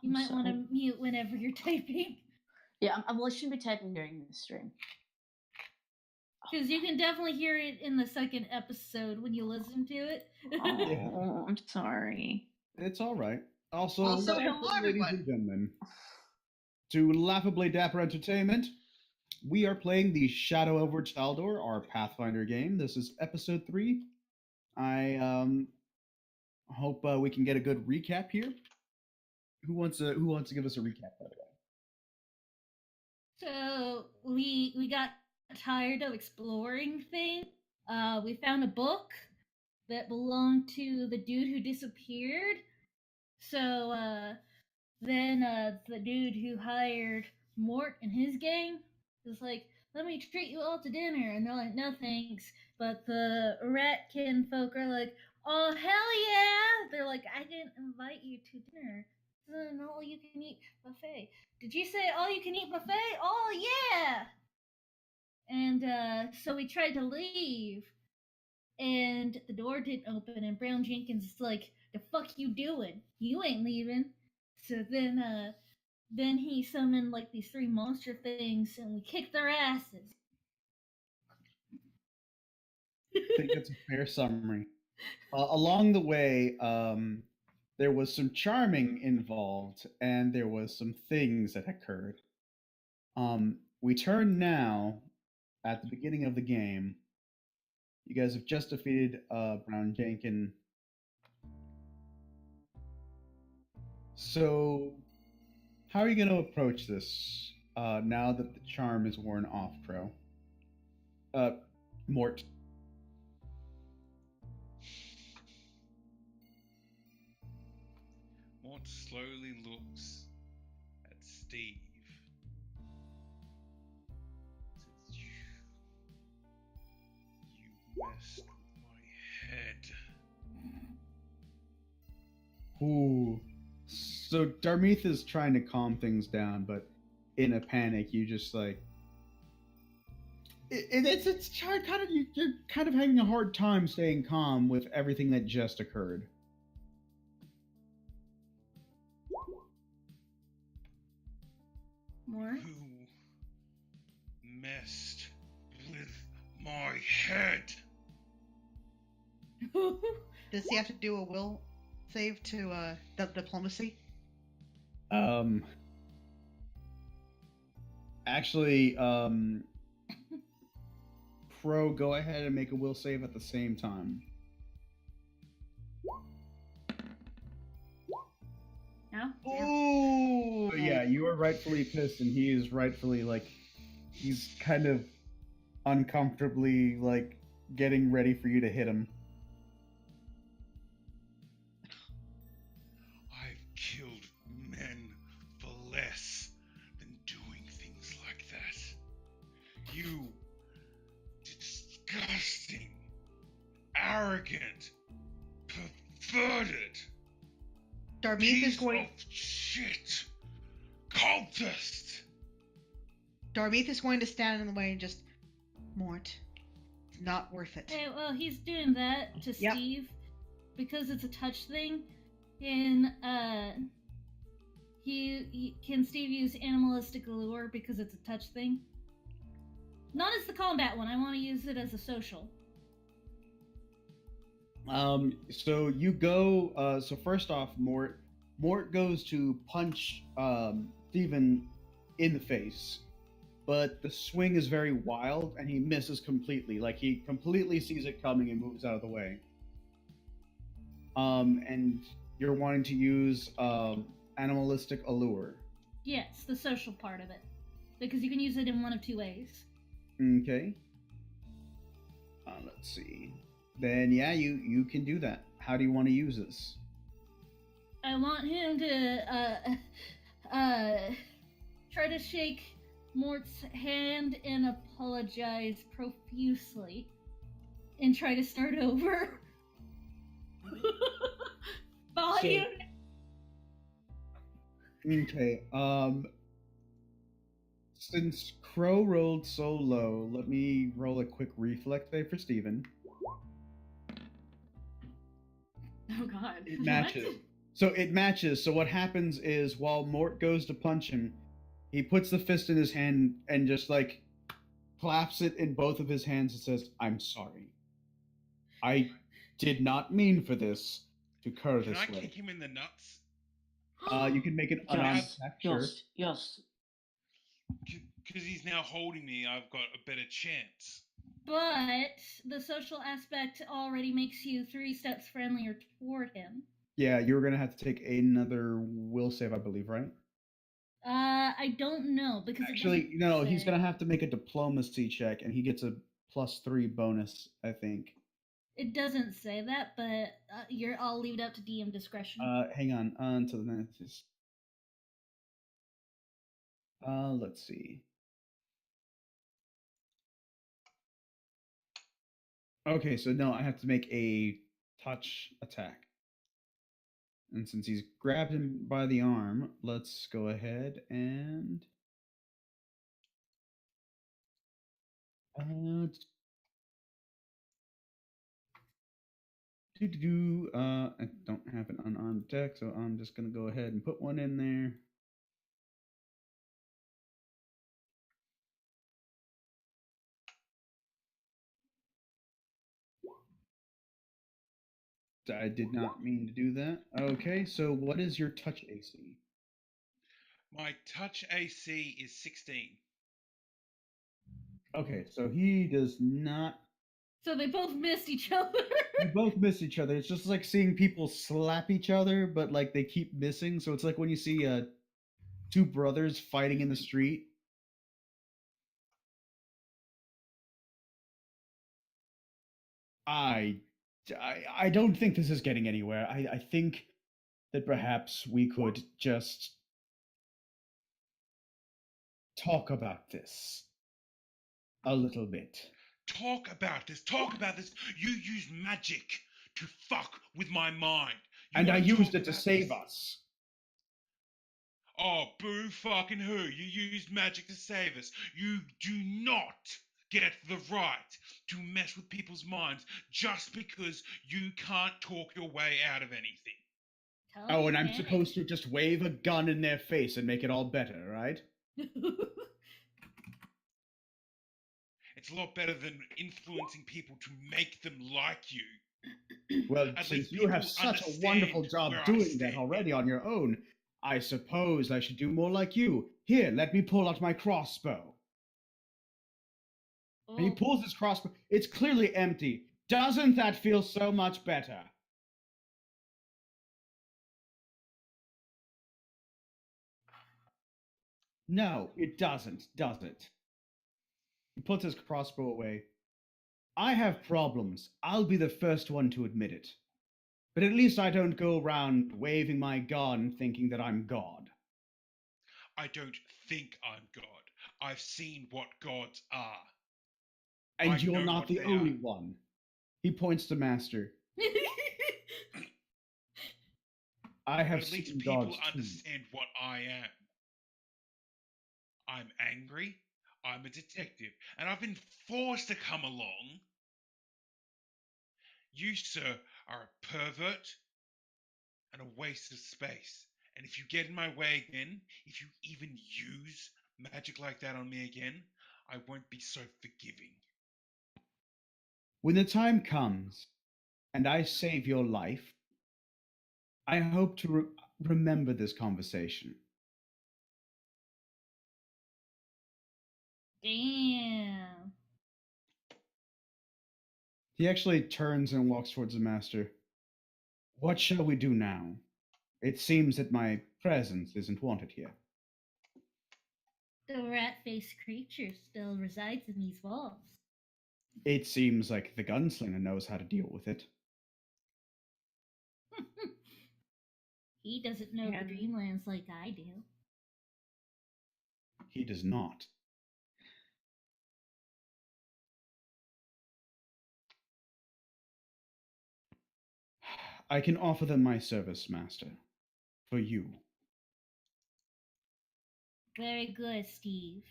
You might want to mute whenever you're typing. Yeah, I shouldn't be typing during this stream. Because you can definitely hear it in the second episode when you listen to it. Oh, I'm sorry. It's all right. Also hello, ladies and gentlemen, to Laughably Dapper Entertainment. We are playing the Shadow Over Taldor, our Pathfinder game. This is episode 3. I hope we can get a good recap here. Who wants to give us a recap, by the way? So we got tired of exploring things. We found a book that belonged to the dude who disappeared. So then the dude who hired Mort and his gang was like, "Let me treat you all to dinner," and they're like, "No thanks." But the Ratkin folk are like, "Oh hell yeah!" They're like, "I didn't invite you to dinner. It's an all-you-can-eat buffet." Did you say all-you-can-eat buffet? Oh yeah! And so we tried to leave, and the door didn't open, and Brown Jenkins is like, "The fuck you doing? You ain't leaving." So then he summoned like these 3 monster things, and we kicked their asses. I think that's a fair summary. Along the way, there was some charming involved, and there was some things that occurred. We turn now at the beginning of the game. You guys have just defeated Brown Jenkins. So, how are you going to approach this now that the charm is worn off, Crow? Mort. Mort slowly looks at Steve. Says, you messed with my head. Ooh. So Darmeeth is trying to calm things down, but in a panic, you just like it's kind of you're kind of having a hard time staying calm with everything that just occurred. More? Who messed with my head? Does he have to do a will save to diplomacy? Actually, Crow, go ahead and make a will save at the same time. No? Ooh! So yeah, you are rightfully pissed, and he is rightfully, like, he's kind of uncomfortably, like, getting ready for you to hit him. I've killed men for less than doing things like that. You disgusting, arrogant, perverted Darmeeth is going. Piece of shit, cultist. Darmeeth is going to stand in the way and just, Mort, it's not worth it. Hey, well, he's doing that to Yep. Steve because it's a touch thing. And can Steve use animalistic allure because it's a touch thing? Not as the combat one. I want to use it as a social. So you go. So first off, Mort goes to punch Steven in the face, but the swing is very wild, and he misses completely. Like he completely sees it coming and moves out of the way. And you're wanting to use animalistic allure. Yes, the social part of it, because you can use it in one of 2 ways. Okay. Let's see. Then yeah, you can do that. How do you want to use this? I want him to try to shake Mort's hand and apologize profusely, and try to start over. Volume. Okay. Since Crow rolled so low, let me roll a quick reflex save for Steven. Oh god. It matches. So it matches. So what happens is while Mort goes to punch him, he puts the fist in his hand and just like claps it in both of his hands and says, "I'm sorry. I did not mean for this to occur Can I this way." kick him in the nuts? You can make an Can I unarmed have- attack, sure. Yes. Because he's now holding me, I've got a better chance. But the social aspect already makes you 3 steps friendlier toward him. Yeah, you're gonna have to take another will save, I believe, right? I don't know because Actually, it no, doesn't he's say. gonna have to make a diplomacy check, and he gets a +3 bonus, I think. It doesn't say that, but I'll leave it up to DM discretion. Hang on to the next. Let's see. Okay, so no, I have to make a touch attack. And since he's grabbed him by the arm, let's go ahead and I don't have an unarmed attack, so I'm just gonna go ahead and put one in there. I did not mean to do that. Okay, so what is your touch AC? My touch AC is 16. Okay, so he does not. So they both missed each other. You both miss each other. It's just like seeing people slap each other, but like they keep missing. So it's like when you see two brothers fighting in the street. I don't think this is getting anywhere. I think that perhaps we could just talk about this a little bit. Talk about this. Talk about this. You use magic to fuck with my mind. You And I wanna used talk it to about save this? us. Oh, boo fucking who? You used magic to save us. You do not get the right to mess with people's minds just because you can't talk your way out of anything. Tell Oh, me, and I'm man. supposed to just wave a gun in their face and make it all better, right? It's a lot better than influencing people to make them like you. Well, At since least you have people such a wonderful understand job where I doing that stand. already on your own, I suppose I should do more like you. Here, let me pull out my crossbow. And he Oh, pulls his crossbow. It's clearly empty. Doesn't that feel so much better? No, it doesn't, does it? He puts his crossbow away. I have problems. I'll be the first one to admit it. But at least I don't go around waving my gun thinking that I'm God. I don't think I'm God. I've seen what gods are. And I you're know not what the they only are. one. He points to Master. I have But at least seen people gods too. understand what I am. I'm angry. I'm a detective. And I've been forced to come along. You, sir, are a pervert and a waste of space. And if you get in my way again, if you even use magic like that on me again, I won't be so forgiving. When the time comes and I save your life, I hope to remember this conversation. Damn. He actually turns and walks towards the Master. What shall we do now? It seems that my presence isn't wanted here. The rat-faced creature still resides in these walls. It seems like the gunslinger knows how to deal with it. He doesn't know the And- Dreamlands like I do. He does not. I can offer them my service, Master. For you. Very good, Steve.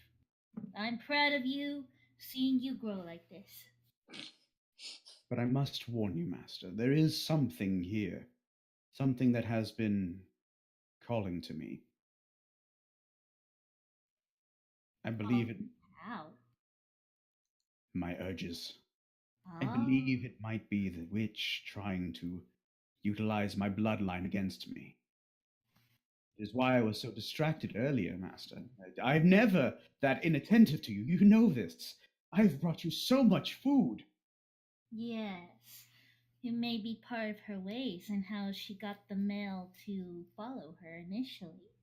I'm proud of you, seeing you grow like this. But I must warn you, Master, there is something here. something that has been calling to me. I believe it How? my urges. I Oh. believe it might be the witch trying to utilize my bloodline against me. It is why I was so distracted earlier, Master. I've never that inattentive to you. You know this. I've brought you so much food. Yes. It may be part of her ways and how she got the male to follow her initially.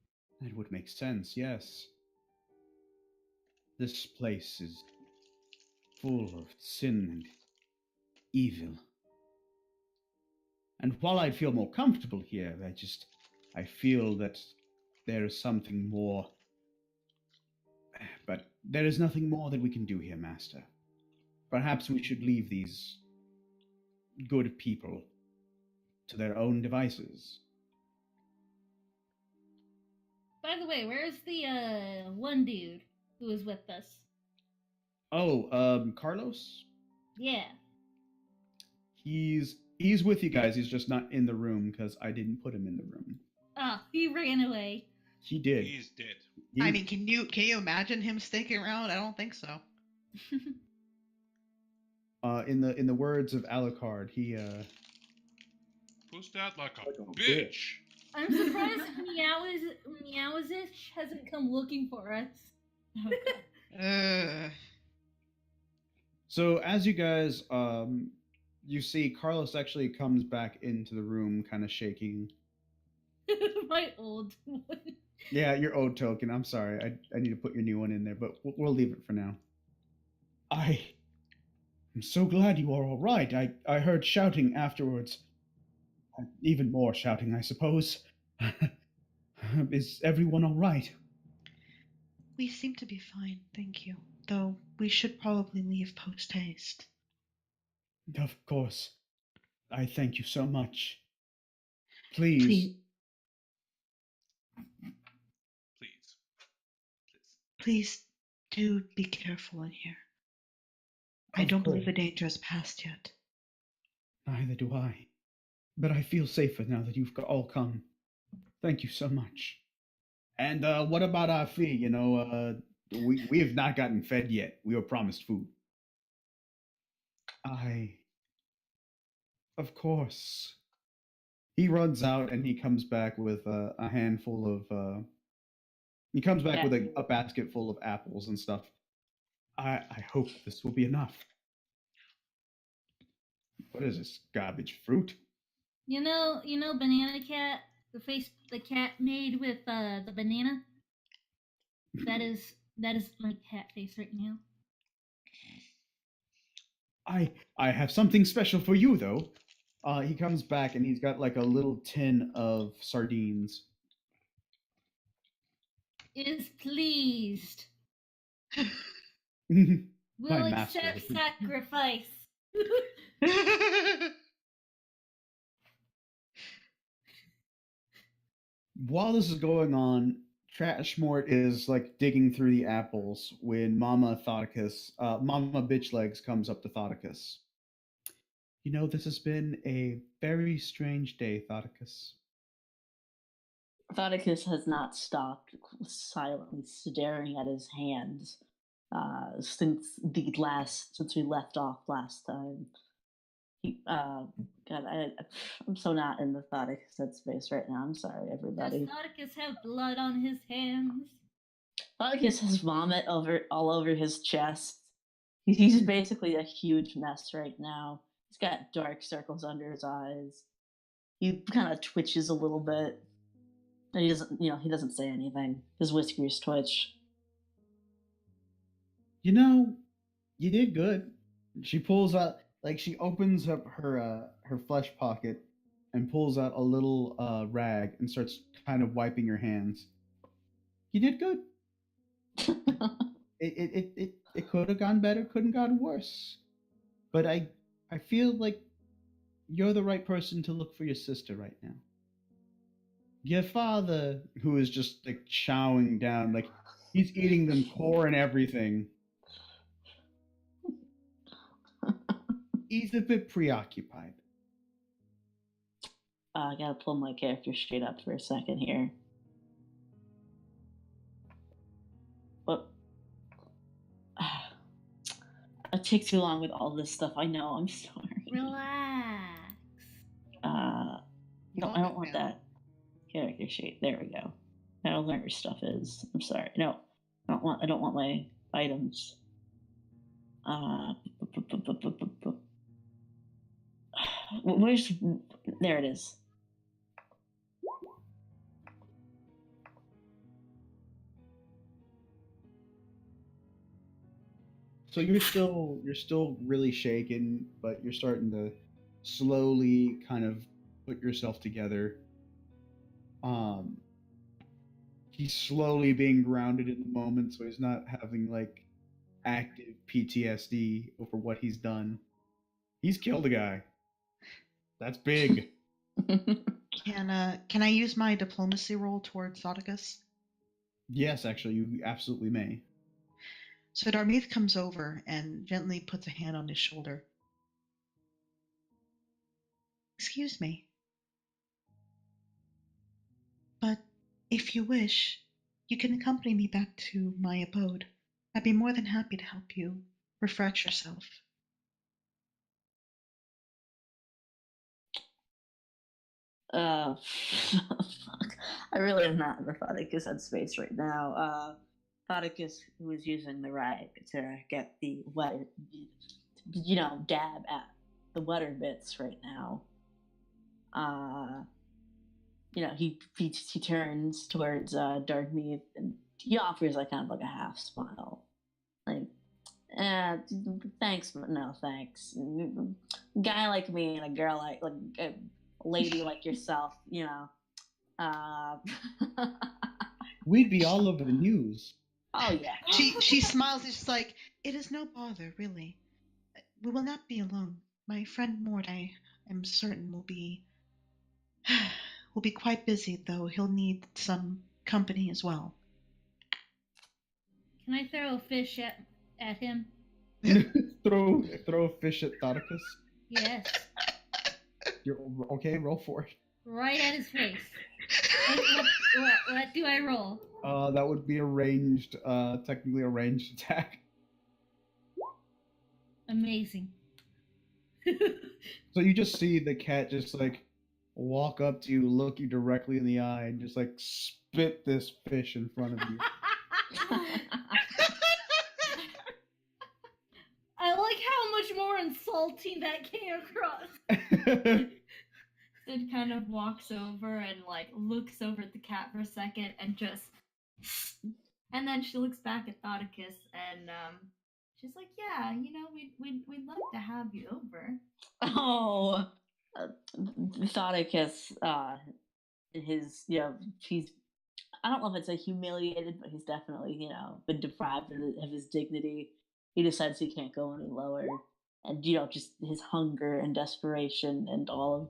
That would make sense, yes. This place is full of sin and evil. And while I'd feel more comfortable here, I feel that there is something more. But there is nothing more that we can do here, Master. Perhaps we should leave these good people to their own devices. By the way, where's the one dude who was with us? Oh, Carlos? Yeah. He's with you guys. He's just not in the room because I didn't put him in the room. Oh, he ran away. He did. He's dead. I mean, can you imagine him sticking around? I don't think so. In the words of Alucard, he Pushed out like a Like a bitch. I'm surprised Meowsitch hasn't come looking for us. So as you guys you see Carlos actually comes back into the room kind of shaking. My old one. Yeah, your old token. I'm sorry. I need to put your new one in there, but we'll leave it for now. I'm so glad you are all right. I heard shouting afterwards. Even more shouting, I suppose. Is everyone all right? We seem to be fine, thank you. Though we should probably leave post haste. Of course. I thank you so much. Please. Please, Please. please do be careful in here. I Of don't believe course. the danger has passed yet. Neither do I. But I feel safer now that you've all come. Thank you so much. And what about our fee? You know, we have not gotten fed yet. We were promised food. Of course. He runs out and he comes back with a handful of. He comes back with a basket full of apples and stuff. I hope this will be enough. What is this garbage fruit? You know, Banana Cat, the cat made with the banana. That is my cat face right now. I have something special for you though. He comes back and he's got like a little tin of sardines. Is pleased. My Will master. accept sacrifice. While this is going on, Trashmort is like digging through the apples when Mama Bitchlegs comes up to Thoticus. You know, this has been a very strange day, Thoticus. Thoticus has not stopped silently staring at his hands since we left off last time. I'm so not in the Thoticus headspace right now. I'm sorry, everybody. Does Thoticus have blood on his hands? Thoticus has vomit all over his chest. He's basically a huge mess right now. He's got dark circles under his eyes. He kind of twitches a little bit. And he doesn't say anything. His whiskers twitch. You know, you did good. She pulls out, like, she opens up her flesh pocket and pulls out a little rag and starts kind of wiping your hands. You did good. It could have gone better, couldn't have gone worse. But I feel like you're the right person to look for your sister right now. Your father, who is just like chowing down, like he's eating them core and everything. He's a bit preoccupied. I gotta pull my character sheet up for a second here. What? It takes too long with all this stuff. I know. I'm sorry. Relax. No, I don't want that character sheet. There we go. I don't know where your stuff is. I'm sorry. No, I don't want my items. Where's? There it is. So you're still really shaken, but you're starting to slowly kind of put yourself together. He's slowly being grounded in the moment, so he's not having like active PTSD over what he's done. He's killed a guy. That's big. Can I use my diplomacy roll towards Thoticus? Yes, actually, you absolutely may. So Darmeath comes over and gently puts a hand on his shoulder. Excuse me. But if you wish, you can accompany me back to my abode. I'd be more than happy to help you refresh yourself. Fuck. I really am not in the Thoticus headspace right now. Thoticus was using the rag to get the wetter, dab at the wetter bits right now. He turns towards Darkmeath and he offers like kind of like a half smile, like, thanks, but no thanks. Guy like me and a girl like a lady like yourself, We'd be all over the news. Oh yeah. She smiles and she's like, "It is no bother, really. We will not be alone. My friend Mort, I am certain, will be quite busy, though he'll need some company as well." Can I throw a fish at him? throw a fish at Thoticus. Yes. Okay, roll for it. Right at his face. What do I roll? That would be technically a ranged attack. Amazing. So you just see the cat just like walk up to you, look you directly in the eye, and just like spit this fish in front of you. I like how much more insulting that came across. Sid kind of walks over and like looks over at the cat for a second and and then she looks back at Thoticus and she's like, "Yeah, we'd love to have you over." Oh, Thoticus, he's, I don't know if it's a humiliated, but he's definitely, been deprived of his dignity. He decides he can't go any lower. And, just his hunger and desperation and all of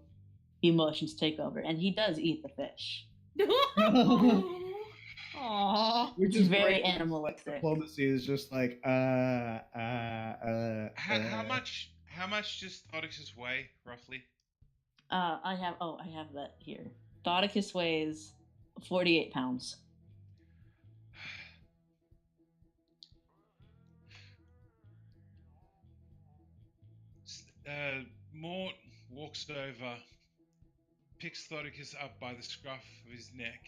the emotions take over. And he does eat the fish. Aww. Which It's is very great. animalistic. Diplomacy is just like How much does Thoticus weigh, roughly? I have that here. Thoticus weighs 48 pounds. Mort walks over, picks Thoticus up by the scruff of his neck,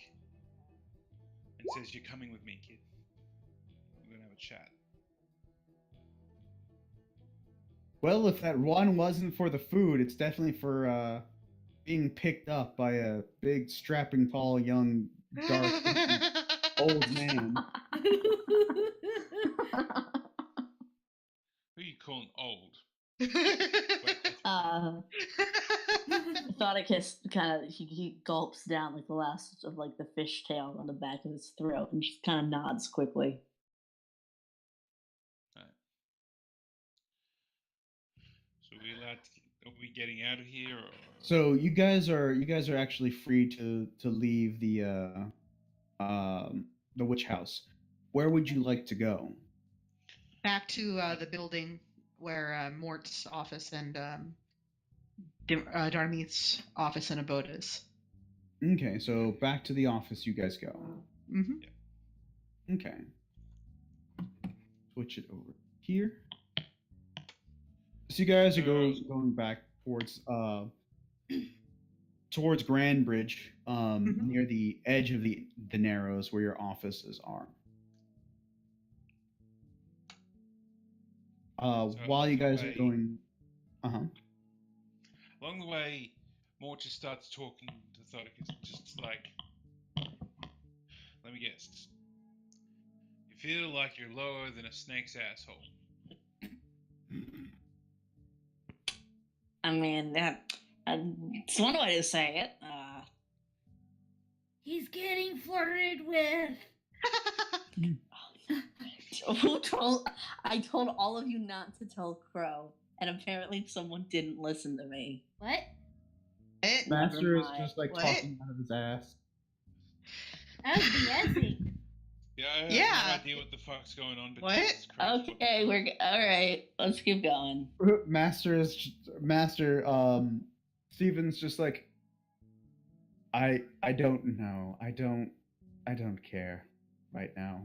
and says, "You're coming with me, kid. We're gonna have a chat." Well, if that one wasn't for the food, it's definitely for being picked up by a big, strapping, tall, young, dark, old man. Who are you calling old? Thoticus kind of he gulps down like the last of like the fish tail on the back of his throat and just kind of nods quickly. Right. So are we getting out of here? Or? So you guys are actually free to leave the witch house. Where would you like to go? Back to the building where Mort's office and Darmit's office and abode is. Okay, so back to the office you guys go. Mm-hmm. Okay. Switch it over here. So you guys are going back towards Grand Bridge, near the edge of the Narrows where your offices are. While you guys are going, along the way, Mort just starts talking to Thoticus, just like, let me guess. You feel like you're lower than a snake's asshole. I mean, it's one way to say it. He's getting flirted with. I told all of you not to tell Crow, and apparently someone didn't listen to me. What? Master is just like talking out of his ass. I was BSing. Yeah, I have no idea what the fuck's going on. But Jesus Christ, Okay, all right. Let's keep going. Master Steven's just like, I don't know. I don't care right now.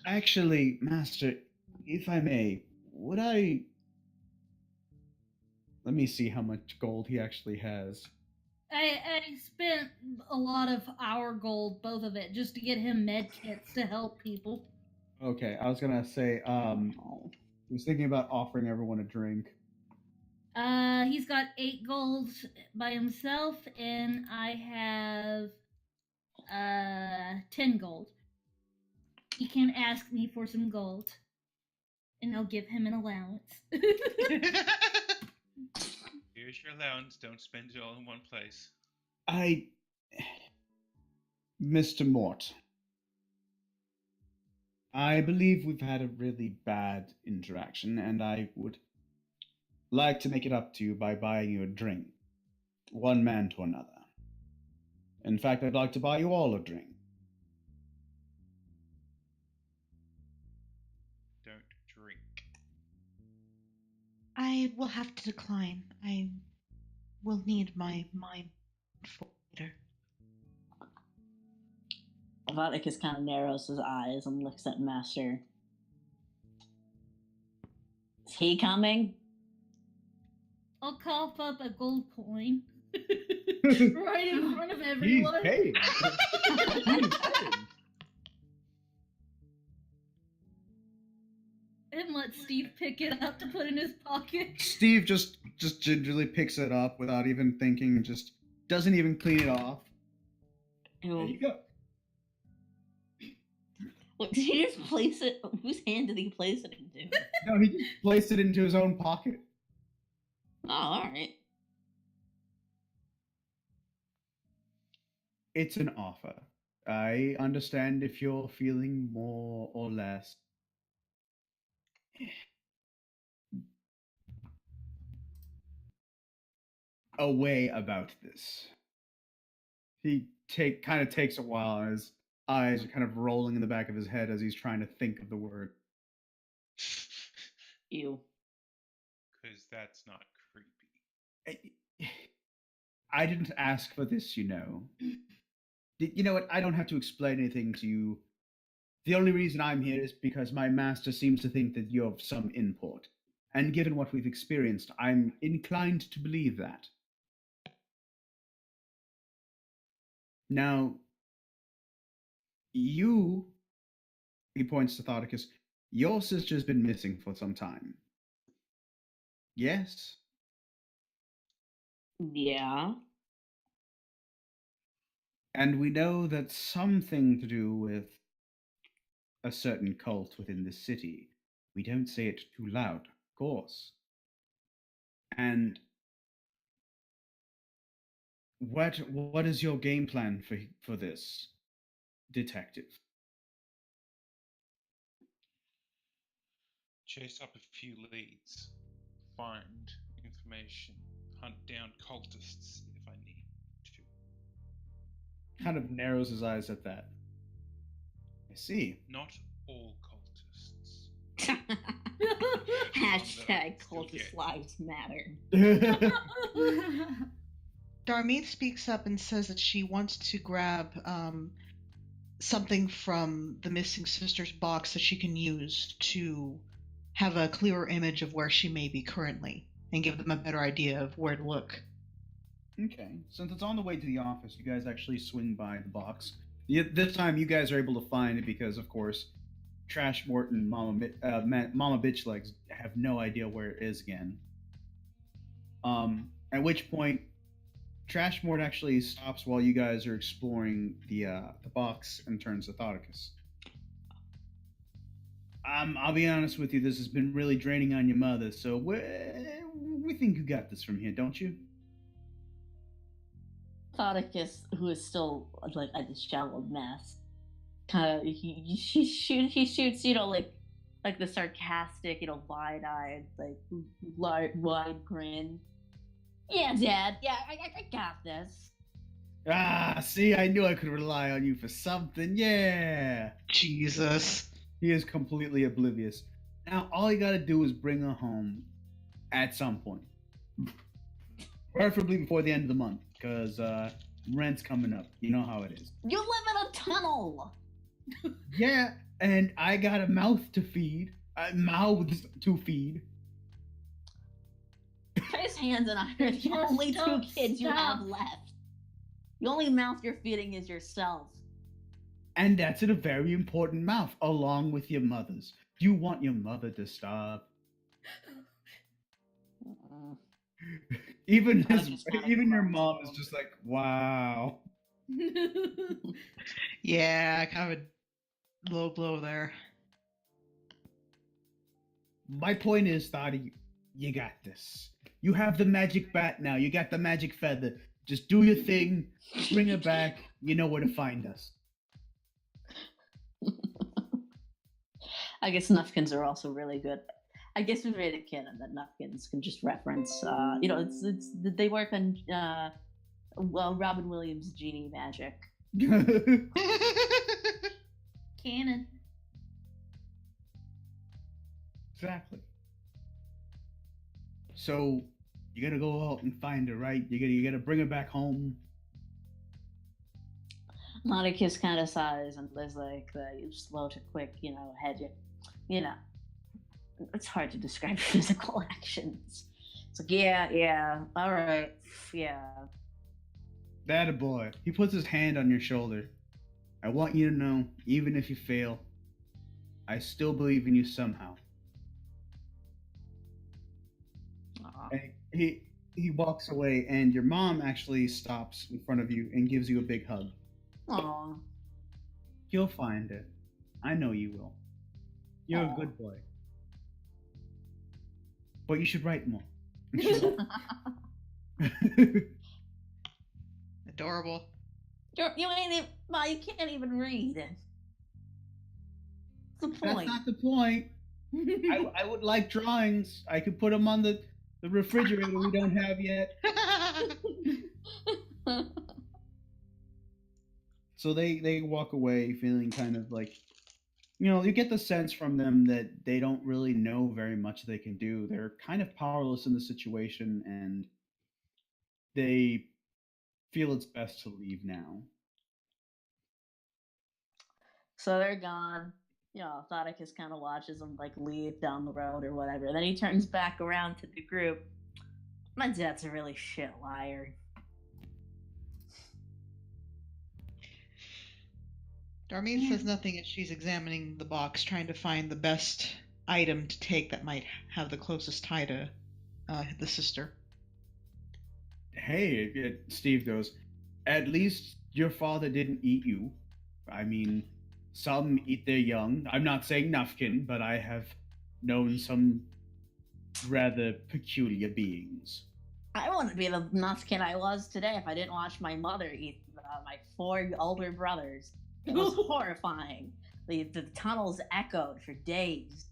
Actually, Master, if I may, let me see how much gold he actually has. I spent a lot of our gold, both of it, just to get him med kits to help people. Okay, I was gonna say, I was thinking about offering everyone a drink. He's got 8 gold by himself, and I have 10 gold. He can ask me for some gold, and I'll give him an allowance. Here's your allowance. Don't spend it all in one place. Mr. Mort, I believe we've had a really bad interaction, and I would like to make it up to you by buying you a drink. One man to another. In fact, I'd like to buy you all a drink. Don't drink. I will have to decline. I will need my mind for later. Vaticus kind of narrows his eyes and looks at Master. Is he coming? I'll cough up a gold coin right in front of everyone. He's paid. And let Steve pick it up to put in his pocket. Steve just gingerly picks it up without even thinking, just doesn't even clean it off. Ew. There you go. What, did he just place it? Whose hand did he place it into? No, he just placed it into his own pocket. Oh, alright. It's an offer. I understand if you're feeling more or less a way about this. He kind of takes a while, and his eyes are kind of rolling in the back of his head as he's trying to think of the word. Ew. Because that's not creepy. I didn't ask for this, you know. You know what? I don't have to explain anything to you. The only reason I'm here is because my master seems to think that you're of some import. And given what we've experienced, I'm inclined to believe that. Now, he points to Thoticus, your sister's been missing for some time. Yes? Yeah. And we know that something to do with a certain cult within the city. We don't say it too loud, of course. And what is your game plan for this, detective? Chase up a few leads, find information, hunt down cultists if I need to. Kind of narrows his eyes at that. I see. Not all cultists. Hashtag still cultist get. lives matter. Darmith speaks up and says that she wants to grab something from the missing sister's box that she can use to have a clearer image of where she may be currently and give them a better idea of where to look. Okay, since it's on the way to the office, you guys actually swing by the box. This time, you guys are able to find it because, of course, Trash Mort and Mama Bitch Legs have no idea where it is again. At which point, Trash Mort actually stops while you guys are exploring the box and turns to Thoticus. I'll be honest with you, this has been really draining on your mother, so we think you got this from here, don't you? Thoticus, who is still like a disheveled mess, kind of he shoots, like the sarcastic, wide-eyed, wide grin. Yeah, Dad. Yeah, I got this. Ah, see, I knew I could rely on you for something. Yeah. Jesus. He is completely oblivious. Now, all you gotta do is bring her home at some point. Preferably before the end of the month, because rent's coming up. You know how it is. You live in a tunnel. Yeah, and I got a mouth to feed. Mouths to feed. His hands and I are the only two kids you have left. The only mouth you're feeding is yourself. And that's in a very important mouth, along with your mother's. You want your mother to starve. Even your mom is just like, wow. Yeah, kind of a low blow there. My point is, Thotty, you got this. You have the magic bat now. You got the magic feather. Just do your thing. Bring it back. You know where to find us. I guess Nuffkins are also really good. I guess we made it canon that Nuffkins can just reference. It's they work on Robin Williams' genie magic. Canon. Exactly. So you gotta go out and find her, right? You gotta bring her back home. Nauticus kind of sighs and is like, slow to quick, head. It's hard to describe physical actions. It's like, yeah, all right, yeah. That a boy. He puts his hand on your shoulder. I want you to know, even if you fail, I still believe in you somehow. And he walks away, and your mom actually stops in front of you and gives you a big hug. Aww. You'll find it. I know you will. You're a good boy. But you should write more. Adorable. You can't even read. What's the point? That's not the point. I would like drawings. I could put them on the refrigerator we don't have yet. So they walk away feeling kind of like, you get the sense from them that they don't really know very much they can do. They're kind of powerless in the situation, and they feel it's best to leave now. So they're gone. Thoticus kind of watches them leave down the road or whatever. Then he turns back around to the group. My dad's a really shit liar. Darmine says nothing as she's examining the box, trying to find the best item to take that might have the closest tie to the sister. Hey, Steve goes, at least your father didn't eat you. I mean, some eat their young. I'm not saying Nuffkin, but I have known some rather peculiar beings. I wouldn't be the Nuffkin I was today if I didn't watch my mother eat my 4 older brothers. It was horrifying. The tunnels echoed for days.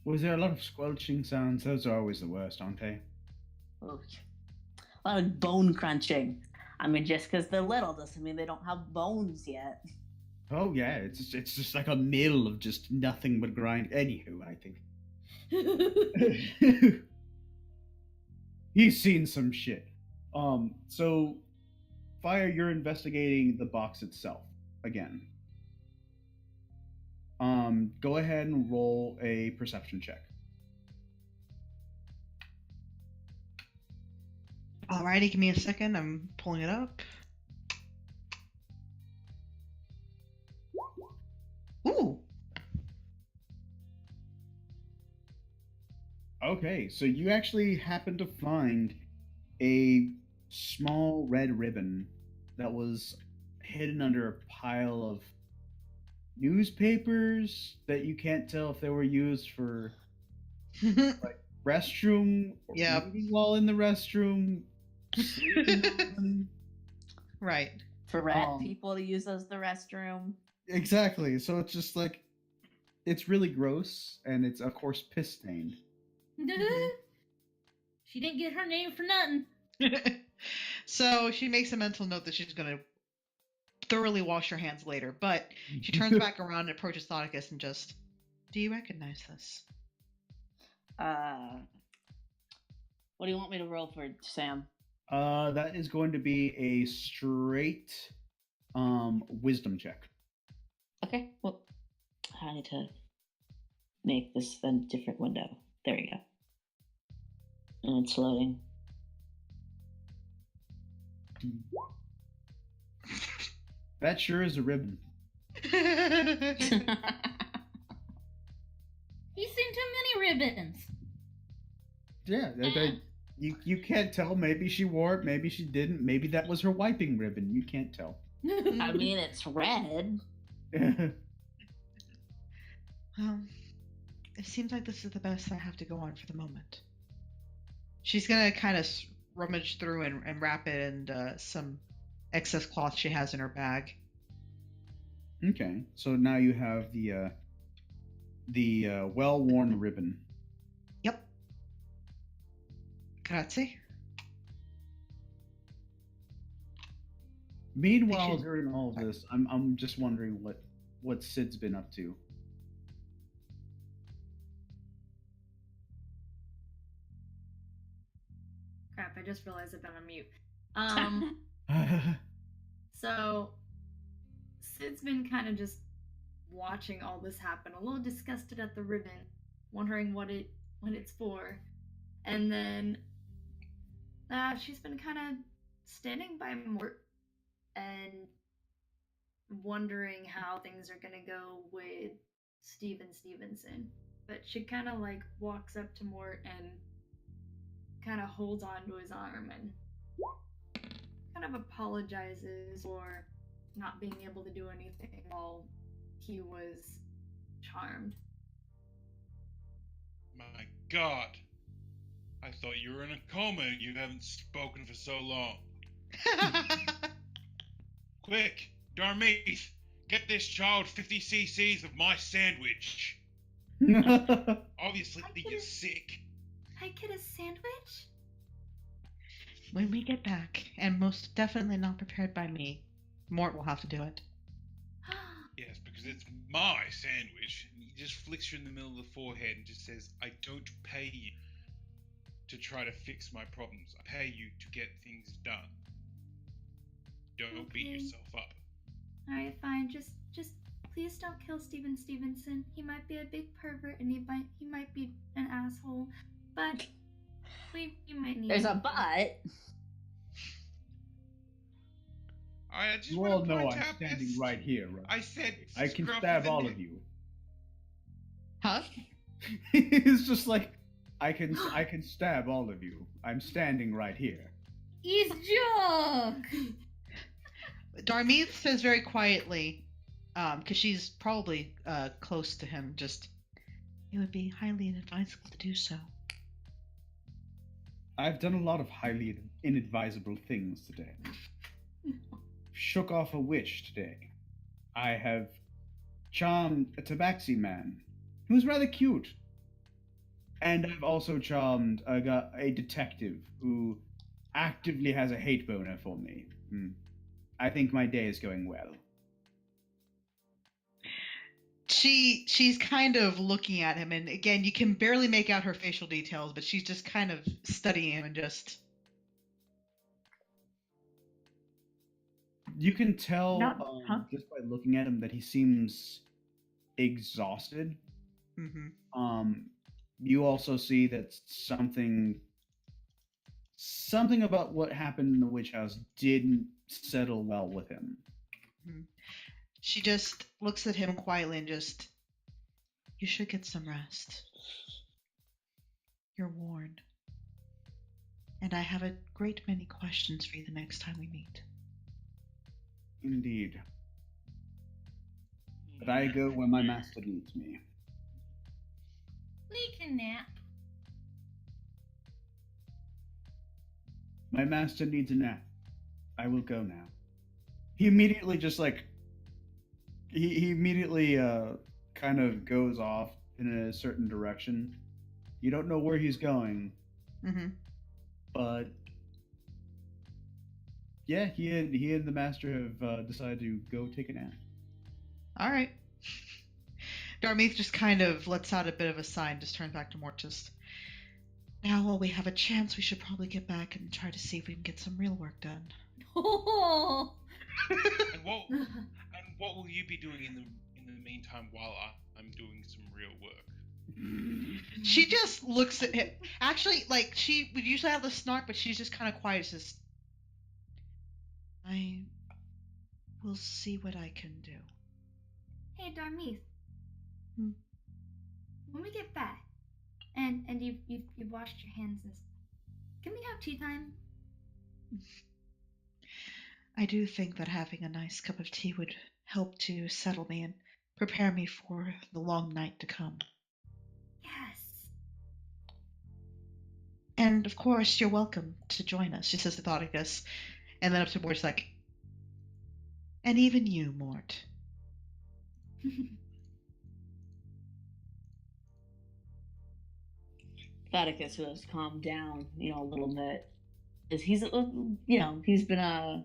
Was there a lot of squelching sounds? Those are always the worst, aren't they? Ooh. A lot of bone crunching. I mean, just because they're little doesn't mean they don't have bones yet. Oh yeah, it's just like a mill of just nothing but grind. Anywho, I think. He's seen some shit. So Fire, you're investigating the box itself again. Go ahead and roll a perception check. Alrighty, give me a second. I'm pulling it up. Ooh. Okay, so you actually happen to find a small red ribbon that was hidden under a pile of newspapers that you can't tell if they were used for restroom or Yep. reading while in the restroom. Sleeping on them. Right. For rat people to use as the restroom. Exactly. So it's just like, it's really gross, and it's of course piss stained. She didn't get her name for nothing. So she makes a mental note that she's going to thoroughly wash her hands later, but she turns back around and approaches Thoticus and just, do you recognize this? What do you want me to roll for, Sam? That is going to be a straight wisdom check. Okay, well, I need to make this a different window. There we go. And it's loading. That sure is a ribbon. He's seen too many ribbons. Yeah, you can't tell. Maybe she wore it, maybe she didn't. Maybe that was her wiping ribbon. You can't tell. I mean, it's red. Well, it seems like this is the best I have to go on for the moment. She's going to kind of rummage through and wrap it in some excess cloth she has in her bag. Okay, so now you have the well-worn ribbon. Yep. Grazie. Meanwhile, during all of this, I'm just wondering what Sid's been up to. Crap, I just realized I've been on mute. So Sid's been kind of just watching all this happen, a little disgusted at the ribbon, wondering what it's for. And then she's been kind of standing by Mort and wondering how things are going to go with Steven Stevenson. But she kind of like walks up to Mort and kind of holds on to his arm and kind of apologizes for not being able to do anything while he was charmed. My God. I thought you were in a coma. You haven't spoken for so long. Quick, Darmeeth, get this child 50 cc's of my sandwich. Obviously, he gets sick. I get a sandwich? When we get back, and most definitely not prepared by me, Mort will have to do it. Yes, because it's my sandwich. And he just flicks you in the middle of the forehead and just says, I don't pay you to try to fix my problems. I pay you to get things done. Don't beat Okay. yourself up. Alright, fine. Just please don't kill Steven Stevenson. He might be a big pervert and he might be an asshole. But you might need There's a him. but. I just You want all to know point I'm out standing this. right here, right? I said I can scruff stab the all neck. of you. Huh? It's just like I can stab all of you. I'm standing right here. He's joke. Darmeeth says very quietly, because she's probably close to him, just, it would be highly inadvisable to do so. I've done a lot of highly inadvisable things today. Shook off a witch today. I have charmed a tabaxi man who was rather cute. And I've also charmed a detective who actively has a hate boner for me. I think my day is going well. She's kind of looking at him, and again, you can barely make out her facial details, but she's just kind of studying him and just. You can tell Huh? just by looking at him that he seems exhausted. Mm-hmm. You also see that something about what happened in the witch house didn't settle well with him. She just looks at him quietly and just, you should get some rest. You're warned. And I have a great many questions for you the next time we meet. Indeed. But I go where my master needs me. We can nap. My master needs a nap. I will go now. He immediately just like he immediately kind of goes off in a certain direction. You don't know where he's going. Mm-hmm. But yeah, he and the master have decided to go take a nap. All right. Darmeath just kind of lets out a bit of a sigh and just turns back to Mortis. Now, while we have a chance, we should probably get back and try to see if we can get some real work done. Oh. And what will you be doing in the meantime while I'm doing some real work? She just looks at him. Actually, like, she would usually have the snark, but she's just kind of quiet. Says, I will see what I can do. Hey, Darmeath. Hmm? When we get back, and you've washed your hands and stuff, can we have tea time? I do think that having a nice cup of tea would help to settle me and prepare me for the long night to come. Yes. And of course, you're welcome to join us, she says to Thoticus. And then up to Mort's like, and even you, Mort. Thaddeus has calmed down, a little bit. He's been kind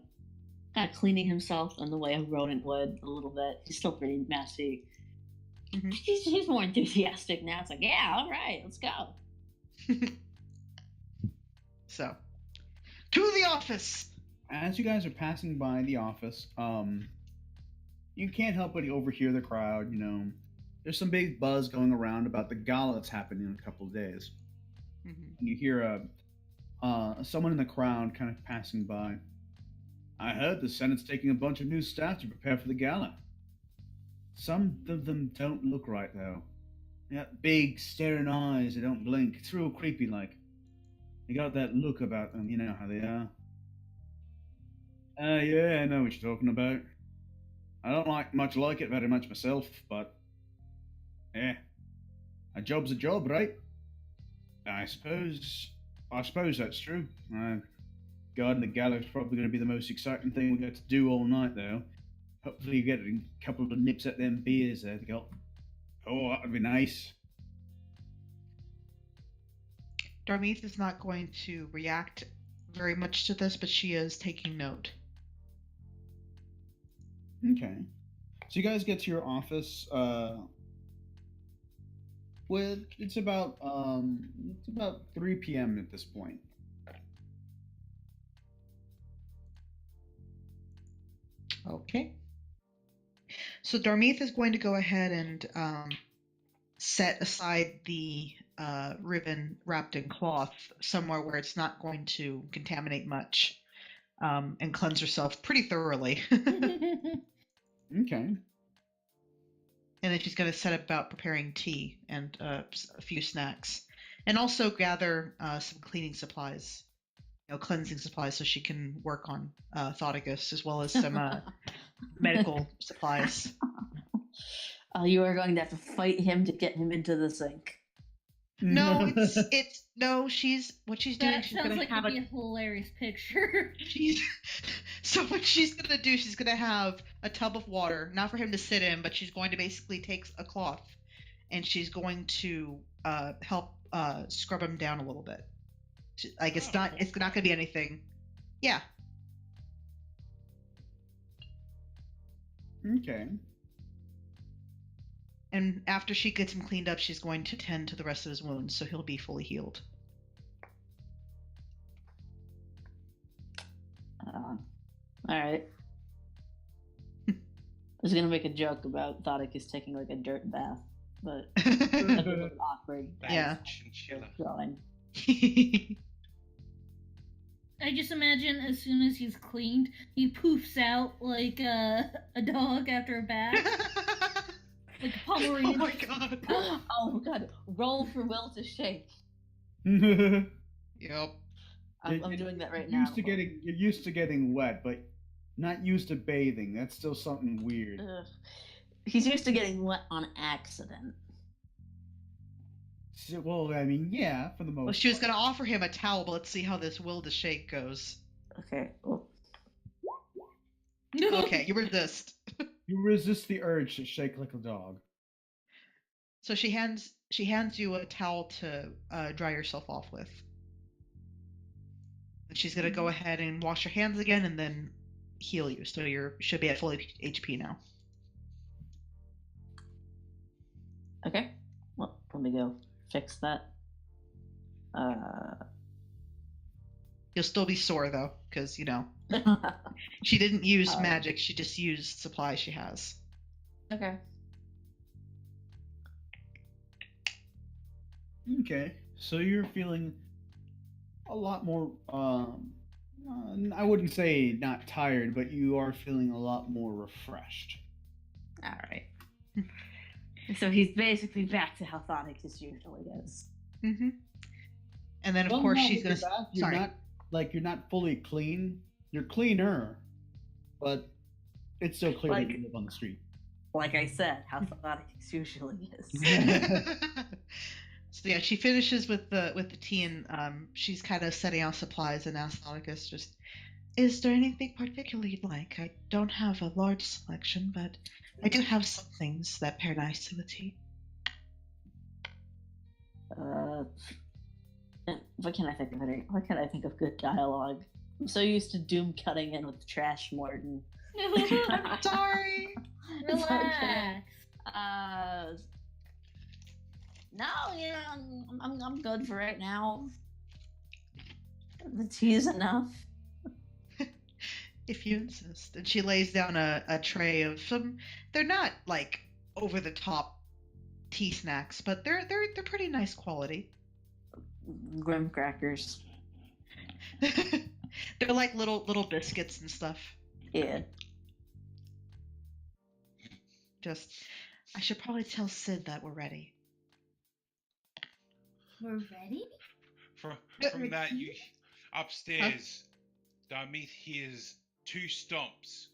of cleaning himself in the way a rodent would a little bit. He's still pretty messy. Mm-hmm. He's more enthusiastic now. It's like, yeah, all right, let's go. So, to the office! As you guys are passing by the office, you can't help but overhear the crowd, There's some big buzz going around about the gala that's happening in a couple of days. Mm-hmm. And you hear someone in the crowd kind of passing by. I heard the Senate's taking a bunch of new staff to prepare for the gala. Some of them don't look right, though. They got big, staring eyes that don't blink. It's real creepy, like. They got that look about them, you know how they are. Yeah, I know what you're talking about. I don't like it very much myself, but... yeah. A job's a job, right? I suppose that's true. Guarding the gala is probably going to be the most exciting thing we got to do all night, though. Hopefully you get a couple of nips at them beers there. They got... oh, that would be nice. Darmeath is not going to react very much to this, but she is taking note. Okay. So you guys get to your office. It's about 3 p.m. at this point. Okay. So Darmeath is going to go ahead and set aside the ribbon wrapped in cloth somewhere where it's not going to contaminate much, and cleanse herself pretty thoroughly. Okay. And then she's going to set about preparing tea and a few snacks, and also gather some cleaning supplies, cleansing supplies, so she can work on Thoticus, as well as some medical supplies. You are going to have to fight him to get him into the sink. No, she's doing. That She's sounds going like to have it'd be a hilarious picture. So what she's going to do, she's going to have a tub of water, not for him to sit in, but she's going to basically take a cloth, and she's going to help scrub him down a little bit. Like it's not going to be anything. Yeah. Okay. And after she gets him cleaned up, she's going to tend to the rest of his wounds, so he'll be fully healed. All right. I was gonna make a joke about Thoticus taking like a dirt bath, but that's a little awkward. Yeah. Chinchilla. Going. I just imagine as soon as he's cleaned, he poofs out like a dog after a bath. Like a Oh Pomeranian. my god. Oh god! Roll for will to shake. Yep. I'm doing that right You're now. you're used to getting wet, but not used to bathing. That's still something weird. Ugh. He's used to getting wet on accident. Well, I mean, yeah, for the most. Well, she was part. going to offer him a towel, but let's see how this will to shake goes. Okay. Well, Okay, you resist. You resist the urge to shake like a dog. So she hands you a towel to dry yourself off with. And she's gonna go ahead and wash your hands again and then heal you. So you should be at full HP now. okay. Well, let me go fix that. You'll still be sore though, because she didn't use magic. She just used supplies she has. Okay. Okay, so you're feeling a lot more. I wouldn't say not tired, but you are feeling a lot more refreshed. All right. So he's basically back to how Thoticus usually is. Mm-hmm. And then of Well, course no, she's with gonna. your bath, you're Sorry. you're not fully clean. You're cleaner, but it's still clear that you live on the street. Like I said, how Thoticus usually is. So yeah, she finishes with the tea, and she's kind of setting out supplies and asks Nauticus, just, is there anything particular you'd like? I don't have a large selection, but I do have some things that pair nicely with tea. What can I think of? What can I think of good dialogue? I'm so used to Doom cutting in with Trash Morton. I'm sorry. It's okay. Relax. No, I'm good for right now. The tea is enough. If you insist. And she lays down a tray of some. They're not like over the top tea snacks, but they're pretty nice quality. Graham crackers. They're like little biscuits and stuff. Yeah. Just, I should probably tell Sid that we're ready. We're ready? From that, you upstairs, Darmeeth hears two stomps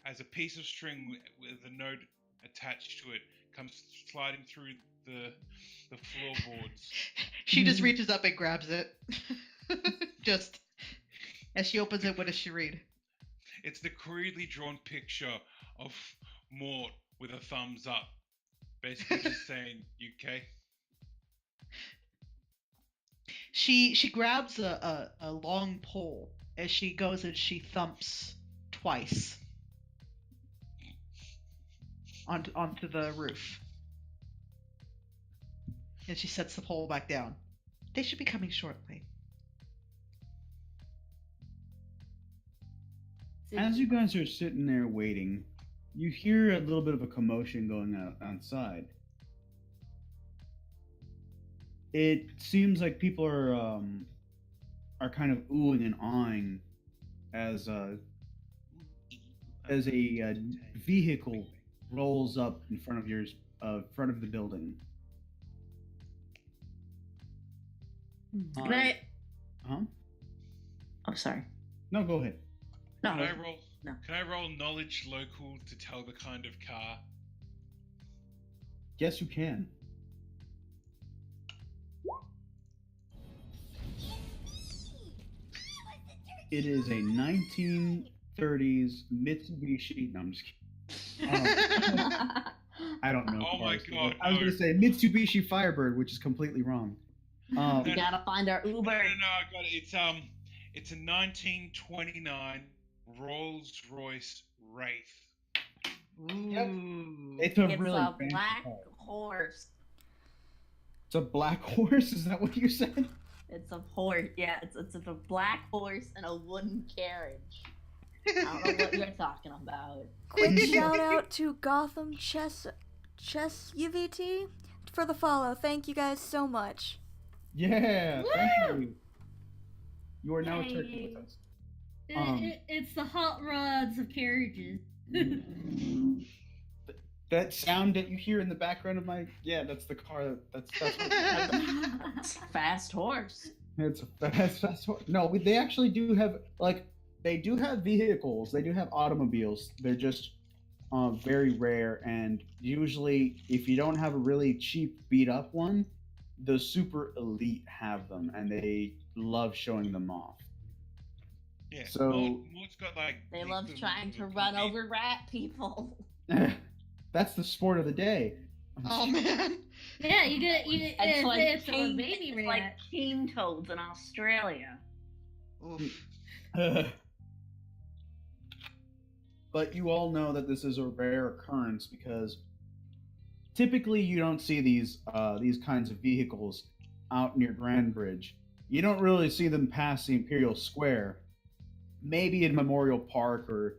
as a piece of string with a note attached to it comes sliding through the floorboards. She just reaches up and grabs it. Just as she opens it, what does she read? It's the crudely drawn picture of Mort with a thumbs up, basically just saying, "You okay?" She grabs a long pole as she goes and she thumps twice onto the roof. And she sets the pole back down. They should be coming shortly. As you guys are sitting there waiting, you hear a little bit of a commotion going on outside. It seems like people are kind of oohing and awing as a vehicle rolls up in front of the building. Can I? Huh? Oh, sorry. No, go ahead. No. Can I roll? No. Can I roll knowledge local to tell the kind of car? Yes, you can. It is a 1930s Mitsubishi. No, I'm just kidding. I don't know. Oh my cars. God, I was no. going to say Mitsubishi Firebird, which is completely wrong. We gotta find our Uber. No, I got it. It's a 1929 Rolls-Royce Wraith. Ooh. It's a It's really a fancy black car. horse. It's a black horse. Is that what you said? It's a horse. Yeah, it's a black horse and a wooden carriage. I don't know what you're talking about. Quick shout out to Gotham Chess UVT for the follow. Thank you guys so much. Yeah, Woo! thank you. You are now a Yay. turkey with us. It's the hot rods of carriages. That sound that you hear in the background of my that's the car. That's what It's a fast horse. it's a fast horse. No, they actually do have they do have vehicles. They do have automobiles. They're just very rare, and usually if you don't have a really cheap beat up one, the super elite have them, and they love showing them off. Yeah. So- Mort's got like. They the love equivalent trying of to a run company. over rat people. That's the sport of the day. Oh man. Yeah, you get it's a baby it's rat. like cane toads in Australia. Oof. But you all know that this is a rare occurrence because typically you don't see these kinds of vehicles out near Grand Bridge. You don't really see them pass the Imperial Square. Maybe in Memorial Park or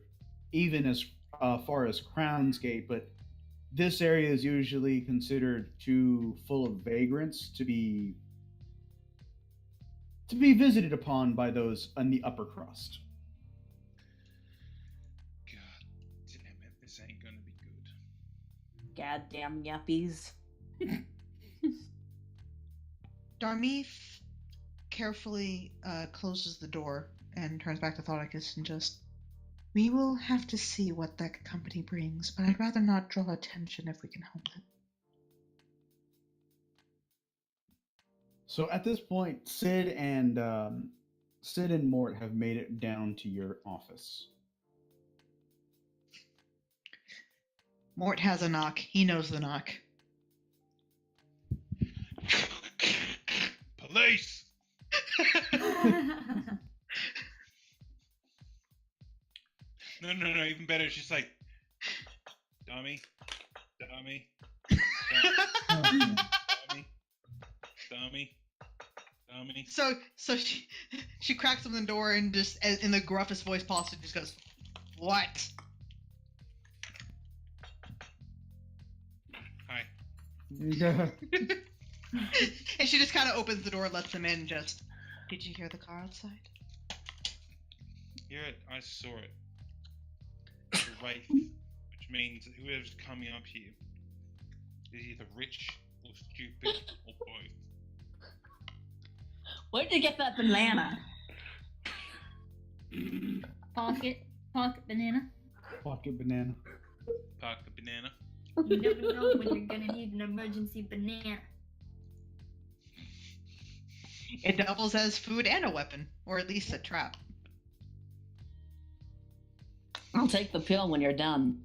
even as far as Crown's Gate, but this area is usually considered too full of vagrants to be visited upon by those in the upper crust. God damn it! This ain't gonna be good. Goddamn yuppies. Darmeeth carefully closes the door and turns back to Thoticus and just, we will have to see what that company brings, but I'd rather not draw attention if we can help it. So at this point, Sid and Mort have made it down to your office. Mort has a knock. He knows the knock. Police! No, even better. It's just like, dummy, dummy, dummy, dummy, dummy. So she cracks open the door and just, in the gruffest voice possible, just goes, "What?" Hi. And she just kind of opens the door, lets them in. Just, did you hear the car outside? Hear it? I saw it. The wraith, which means that whoever's coming up here is either rich or stupid or both. Where'd you get that banana? Pocket banana. Pocket banana. Park the banana. You never know when you're gonna need an emergency banana. It doubles as food and a weapon, or at least a trap. I'll take the pill when you're done.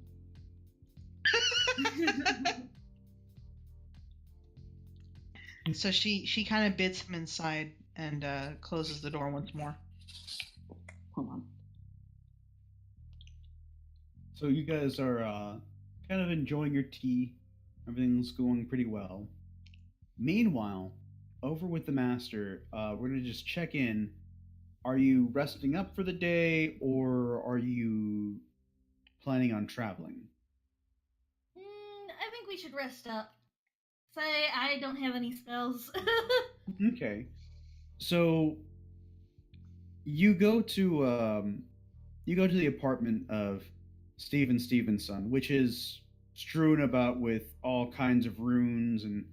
So she kind of bids him inside and closes the door once more. Hold on. So you guys are kind of enjoying your tea. Everything's going pretty well. Meanwhile, over with the master, we're gonna just check in. Are you resting up for the day, or are you planning on traveling? I think we should rest up. Say I don't have any spells. Okay. So you go to the apartment of Stephen Stevenson, which is strewn about with all kinds of runes and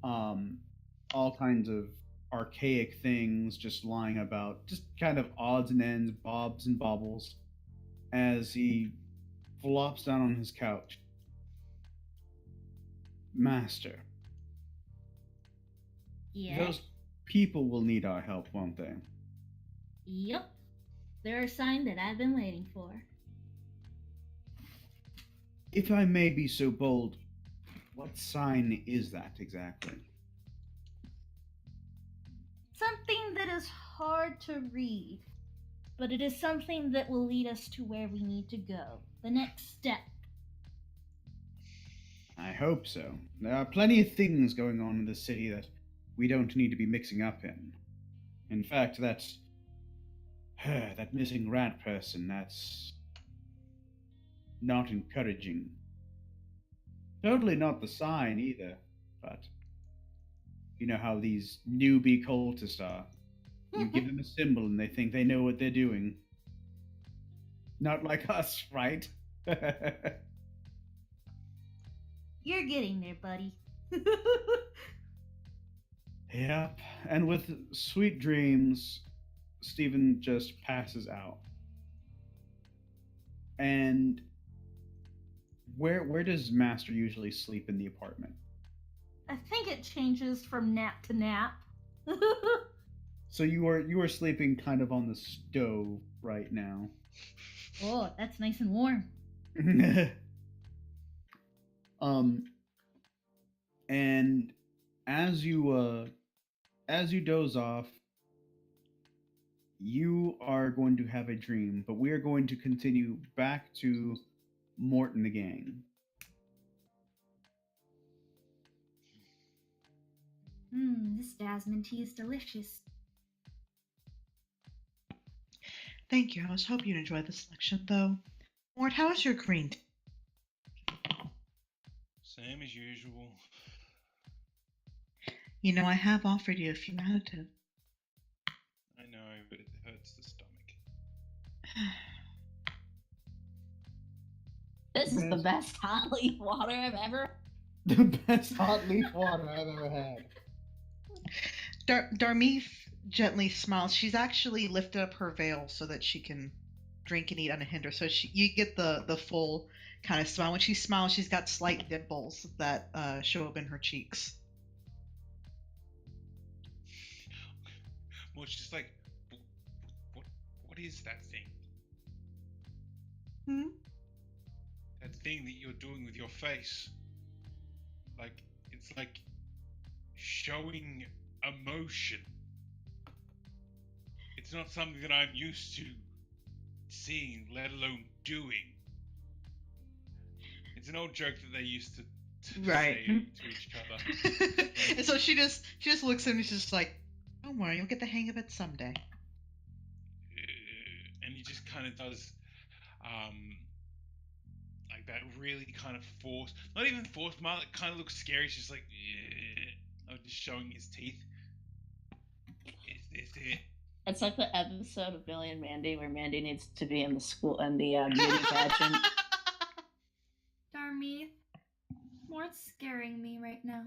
all kinds of archaic things just lying about, just kind of odds and ends, bobs and baubles, as he flops down on his couch. Master, Yeah. those people will need our help, won't they? Yep. They're a sign that I've been waiting for. If I may be so bold, what sign is that exactly? Something that is hard to read, but it is something that will lead us to where we need to go. The next step. I hope so. There are plenty of things going on in the city that we don't need to be mixing up in. In fact, that missing rat person, that's not encouraging. Totally not the sign either, but you know how these newbie cultists are. You give them a symbol and they think they know what they're doing. Not like us, right? You're getting there, buddy. Yep. And with sweet dreams, Stephen just passes out. And where does Master usually sleep in the apartment? I think it changes from nap to nap. So you are sleeping kind of on the stove right now. Oh, that's nice and warm. And as you doze off, you are going to have a dream, but we are going to continue back to Morton the gang. This jasmine tea is delicious. Thank you. I was hoping you'd enjoy the selection, though. Mort, how is your green tea? Same as usual. You know, I have offered you a few additives. I know, but it hurts the stomach. This is the best hot leaf water I've ever. The best hot leaf water I've ever had. Darmeeth gently smiles. She's actually lifted up her veil so that she can drink and eat unhindered. So you get the full kind of smile. When she smiles, she's got slight dimples that show up in her cheeks. Well, it's just like, what is that thing? Hmm? That thing that you're doing with your face. Like, it's like showing emotion. It's not something that I'm used to seeing, let alone doing. It's an old joke that they used to Right. say to each other. And so she just looks at him and she's just like, don't worry, you'll get the hang of it someday. And he just kind of does like that really kind of forced, not even forced smile, it kind of looks scary. It's just like just showing his teeth. Is this it? It's like the episode of Billy and Mandy where Mandy needs to be in the school and the beauty pageant. Darmeeth, Mort's scaring me right now.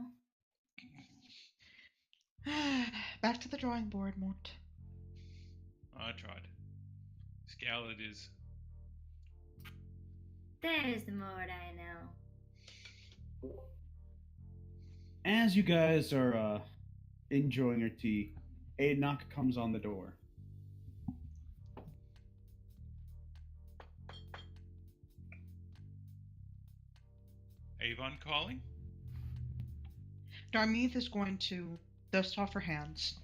Back to the drawing board, Mort. I tried. Scowl it is. There's the Mort I know. As you guys are enjoying your tea, a knock comes on the door. Avon calling? Darmeeth is going to dust off her hands,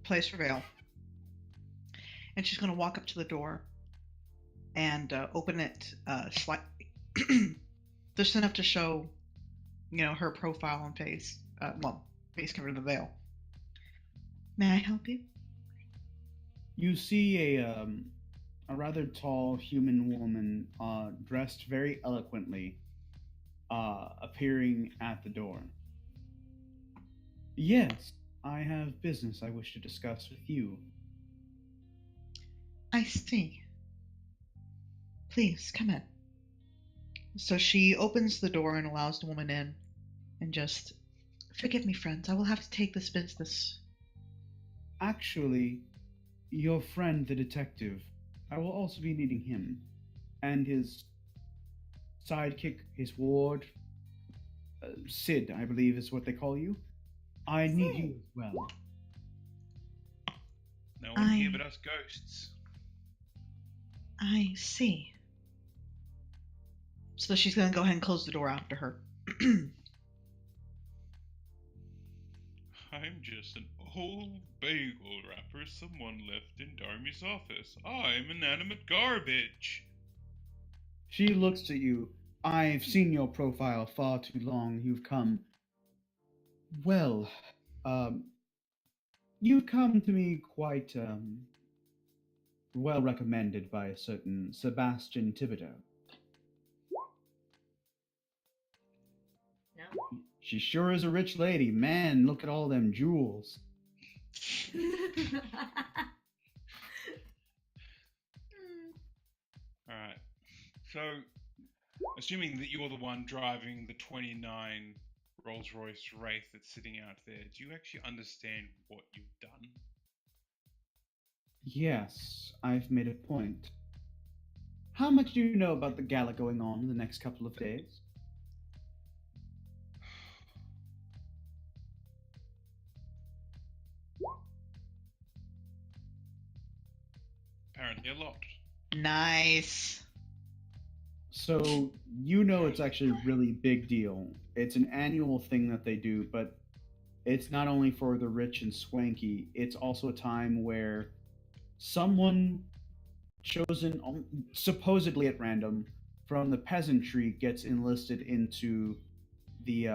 place her veil, and she's going to walk up to the door and open it slightly, just enough to show, her profile and face. Face covered in the veil. May I help you? You see a rather tall human woman dressed very eloquently appearing at the door. Yes, I have business I wish to discuss with you. I see. Please, come in. So she opens the door and allows the woman in and just, forgive me, friends, I will have to take this business. Actually, your friend the detective, I will also be needing him. And his sidekick, his ward, Sid, I believe is what they call you. I need you as well. No one here but us ghosts. I see. So she's going to go ahead and close the door after her. I'm just an old bagel wrapper someone left in Darmy's office. I'm inanimate garbage. She looks at you. I've seen your profile far too long. Well, um, you've come to me quite well recommended by a certain Sebastian Thibodeau. No. She sure is a rich lady. Man, look at all them jewels. Alright. So, assuming that you're the one driving the 29 Rolls Royce Wraith that's sitting out there, do you actually understand what you've done? Yes, I've made a point. How much do you know about the gala going on in the next couple of days? Apparently a lot. Nice. So, you know it's actually a really big deal. It's an annual thing that they do, but it's not only for the rich and swanky, it's also a time where someone chosen supposedly at random from the peasantry gets enlisted into the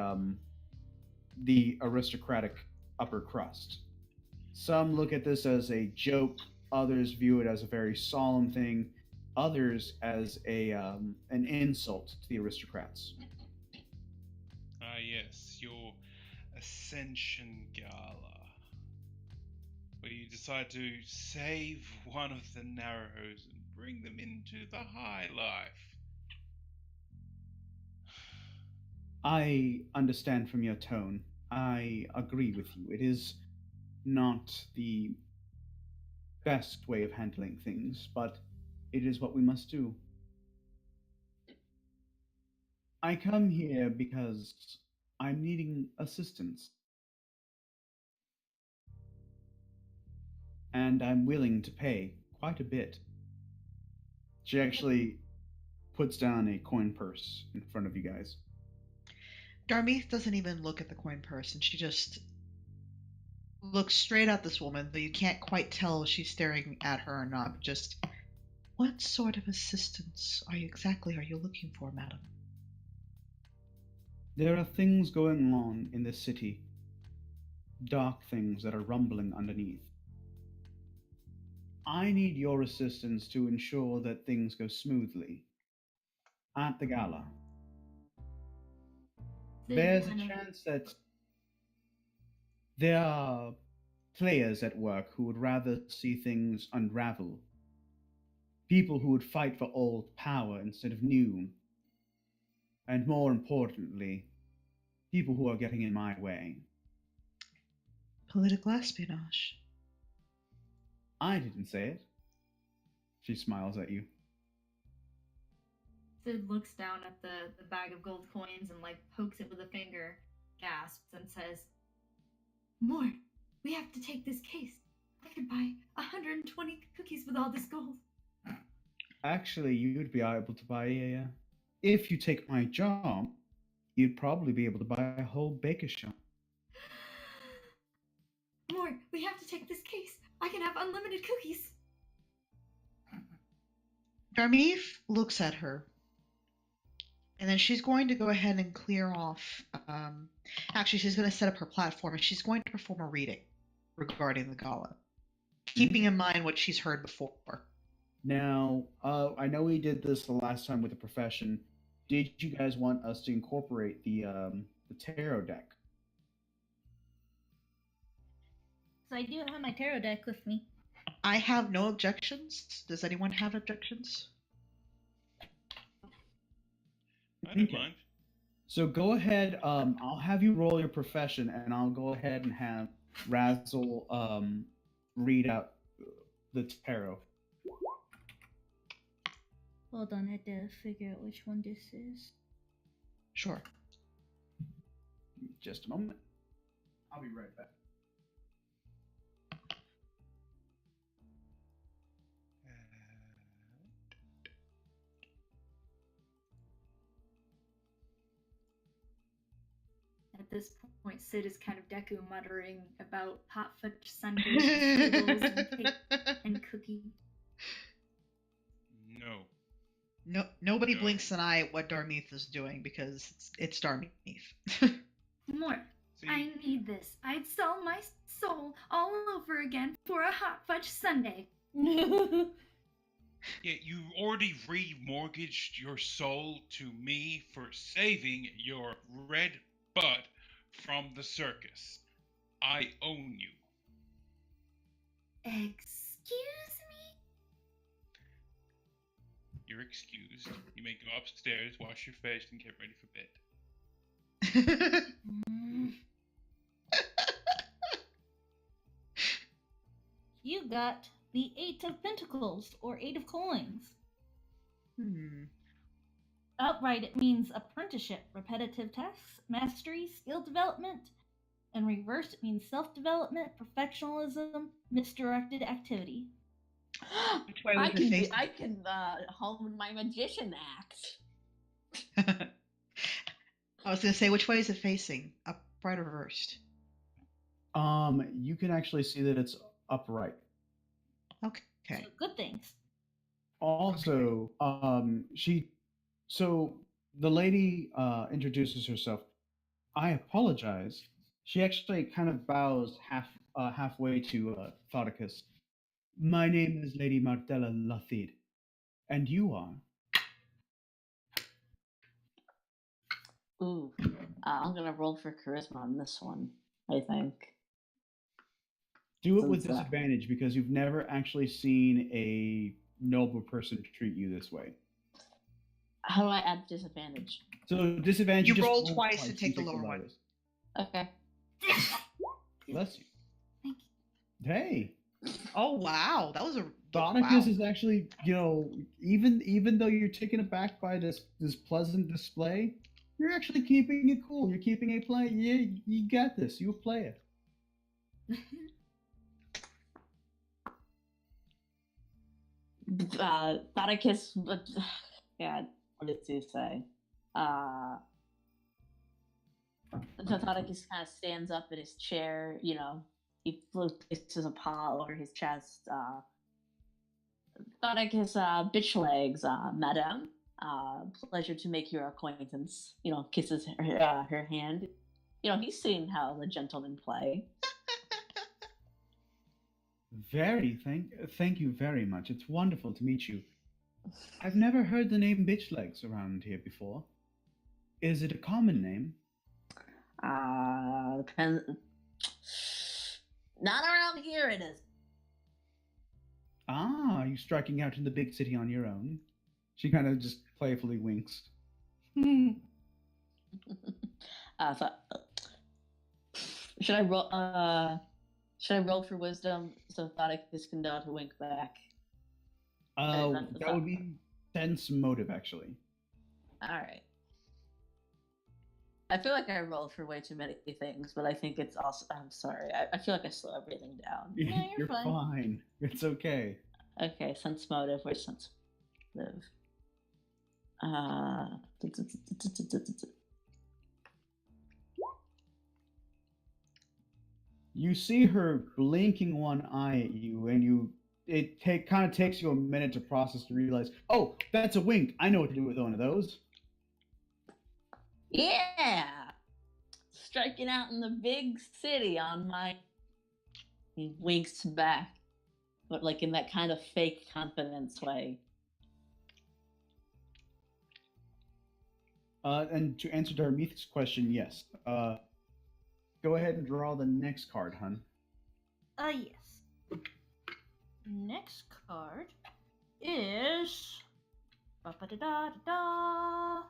aristocratic upper crust. Some look at this as a joke, others view it as a very solemn thing, others as an insult to the aristocrats. Ah, yes, your Ascension Gala. Where you decide to save one of the Narrows and bring them into the high life. I understand from your tone. I agree with you. It is not the best way of handling things, but it is what we must do. I come here because I'm needing assistance. And I'm willing to pay quite a bit. She actually puts down a coin purse in front of you guys. Darmeeth doesn't even look at the coin purse, and she just looks straight at this woman, though you can't quite tell if she's staring at her or not. But just, what sort of assistance are you looking for, madam? There are things going on in this city. Dark things that are rumbling underneath. I need your assistance to ensure that things go smoothly. At the gala. There's a chance that there are players at work who would rather see things unravel. People who would fight for old power instead of new. And more importantly, people who are getting in my way. Political espionage. I didn't say it. She smiles at you. Sid looks down at the bag of gold coins and like pokes it with a finger, gasps, and says, "More! We have to take this case. I could buy 120 cookies with all this gold." Actually, you'd be able to buy if you take my job, you'd probably be able to buy a whole baker shop. More! We have to take this case. I can have unlimited cookies. Darmeeth looks at her. And then she's going to go ahead and clear off. Actually, she's going to set up her platform and she's going to perform a reading regarding the gala, keeping in mind what she's heard before. Now, I know we did this the last time with the profession. Did you guys want us to incorporate the tarot deck? So I do have my tarot deck with me. I have no objections. Does anyone have objections? I don't mind. So go ahead. I'll have you roll your profession, and I'll go ahead and have Razzle read out the tarot. Hold on, I had to figure out which one this is. Sure. Just a moment. I'll be right back. At this point, Sid is kind of Deku muttering about hot fudge sundaes, and cake and cookie. No. Nobody No. blinks an eye at what Darmeath is doing because it's Darmeath. More. See, I need this. I'd sell my soul all over again for a hot fudge sundae. yeah, you already remortgaged your soul to me for saving your red bud from the circus. I own you. Excuse me? You're excused. You may go upstairs, wash your face, and get ready for bed. Mm, You got the Eight of Pentacles, or Eight of Coins. Outright, it means apprenticeship, repetitive tasks, mastery, skill development. And reverse, it means self-development, perfectionism, misdirected activity. Which way was it facing? I can hone my magician act. I was going to say, which way is it facing? Upright or reversed? You can actually see that it's upright. Okay. So good things. Also, so the lady introduces herself. I apologize. She actually kind of bows halfway to Thoticus. My name is Lady Martella Lathid, and you are? Ooh, I'm gonna roll for charisma on this one. I think. Do it with Since, disadvantage because you've never actually seen a noble person treat you this way. How do I add disadvantage? So disadvantage. You just roll twice and take the and lower one. lowest. Okay. Bless you. Thank Hey, Oh wow, that was a Thoticus wow. is actually, even though you're taken aback by this pleasant display, you're actually keeping it cool. You're keeping a play. Yeah, you got this. You play it. Thoticus, God, what did he say? Thoticus kind of stands up in his chair, he places a paw over his chest. Thoticus, bitch legs, madame. Pleasure to make your acquaintance. Kisses her hand. He's seen how the gentlemen play. Thank you very much. It's wonderful to meet you. I've never heard the name Bitch Legs around here before. Is it a common name? Depends. Not around here, it is. Ah, are you striking out in the big city on your own? She kind of just playfully winks. Should I roll? Should I roll for wisdom so Thoticus can know to wink back? That would be sense motive, actually. All right. I feel like I rolled for way too many things, but I think it's also. I'm sorry. I feel like I slow everything down. No, You're fine. It's okay. Okay, sense motive. Where's sense motive? You see her blinking one eye at you, and it kind of takes you a minute to process to realize, oh, that's a wink. I know what to do with one of those. Yeah, striking out in the big city on my. He winks back, but like in that kind of fake confidence way. And to answer Darmeeth's question, yes. Go ahead and draw the next card, hun. Yes. Next card is ba-ba-da-da-da-da.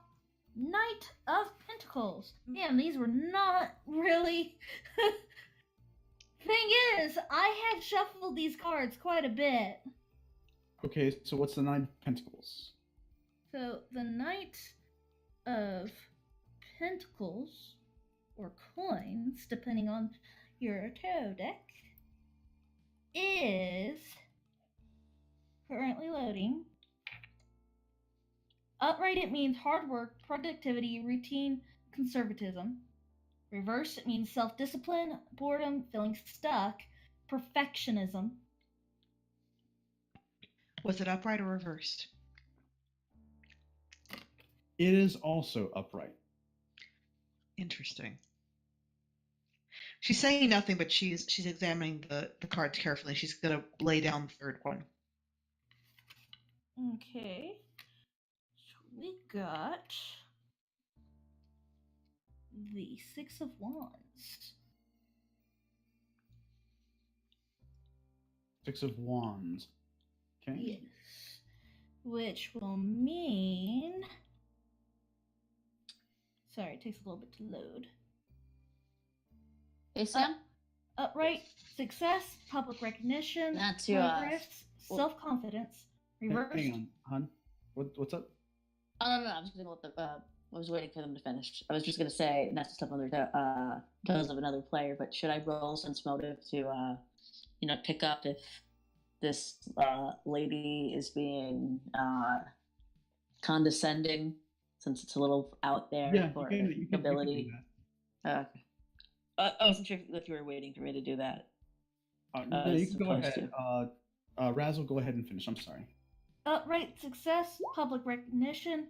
Knight of Pentacles. Man, these were not really. Thing is, I had shuffled these cards quite a bit. Okay, so what's the Nine of Pentacles? So the Knight of Pentacles, or coins, depending on your tarot deck, is currently loading. Upright, it means hard work, productivity, routine, conservatism. Reverse, it means self-discipline, boredom, feeling stuck, perfectionism. Was it upright or reversed? It is also upright. Interesting. She's saying nothing, but she's examining the cards carefully. She's gonna lay down the third one. Okay. So we got the Six of Wands. Six of Wands. Okay. Yes. Which will mean. Sorry, it takes a little bit to load. Hey, Sam? Upright, success, public recognition, Not to progress, self-confidence, reversed. Hang on, hon. What's up? Oh, no, I was gonna let the. I was waiting for them to finish. I was just gonna say, not to step on their toes of another player, but should I roll sense motive to, pick up if this lady is being condescending, since it's a little out there Yeah, for you can ability? do that. Okay. I wasn't sure if you were waiting for me to do that. No, you can go ahead. Razzle, go ahead and finish. I'm sorry. Upright, success, public recognition,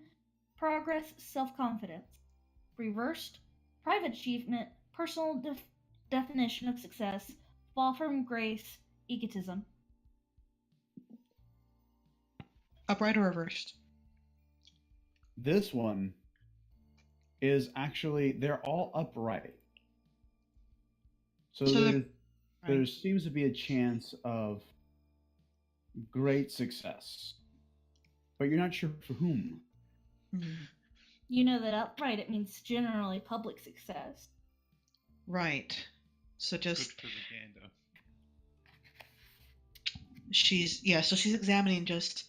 progress, self-confidence. Reversed, private achievement, personal definition of success, fall from grace, egotism. Upright or reversed? This one is actually, they're all upright. So there seems to be a chance of great success, but you're not sure for whom. You know that upright, it means generally public success. Right. So just Good propaganda. she's examining just.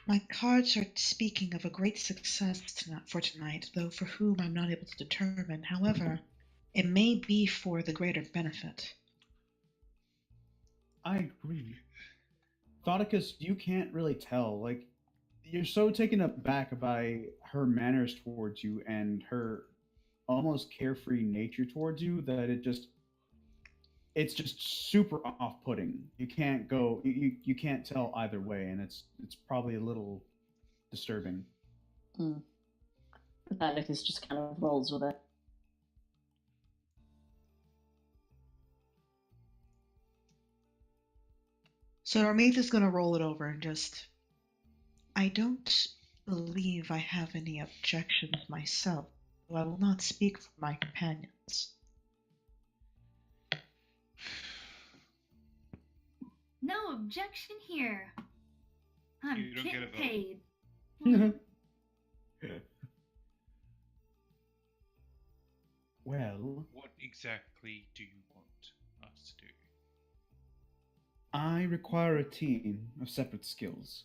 My cards are speaking of a great success for tonight, though for whom I'm not able to determine. However, it may be for the greater benefit. I agree. Thoticus, you can't really tell. Like, you're so taken aback by her manners towards you and her almost carefree nature towards you that it's just super off-putting. You can't go. You can't tell either way, and it's probably a little disturbing. Atticus just kind of rolls with it. So Armaith is going to roll it over and just. I don't believe I have any objections myself, though I will not speak for my companions. No objection here. I'm You don't get a getting vote. paid. Well, What exactly do you want us to do? I require a team of separate skills.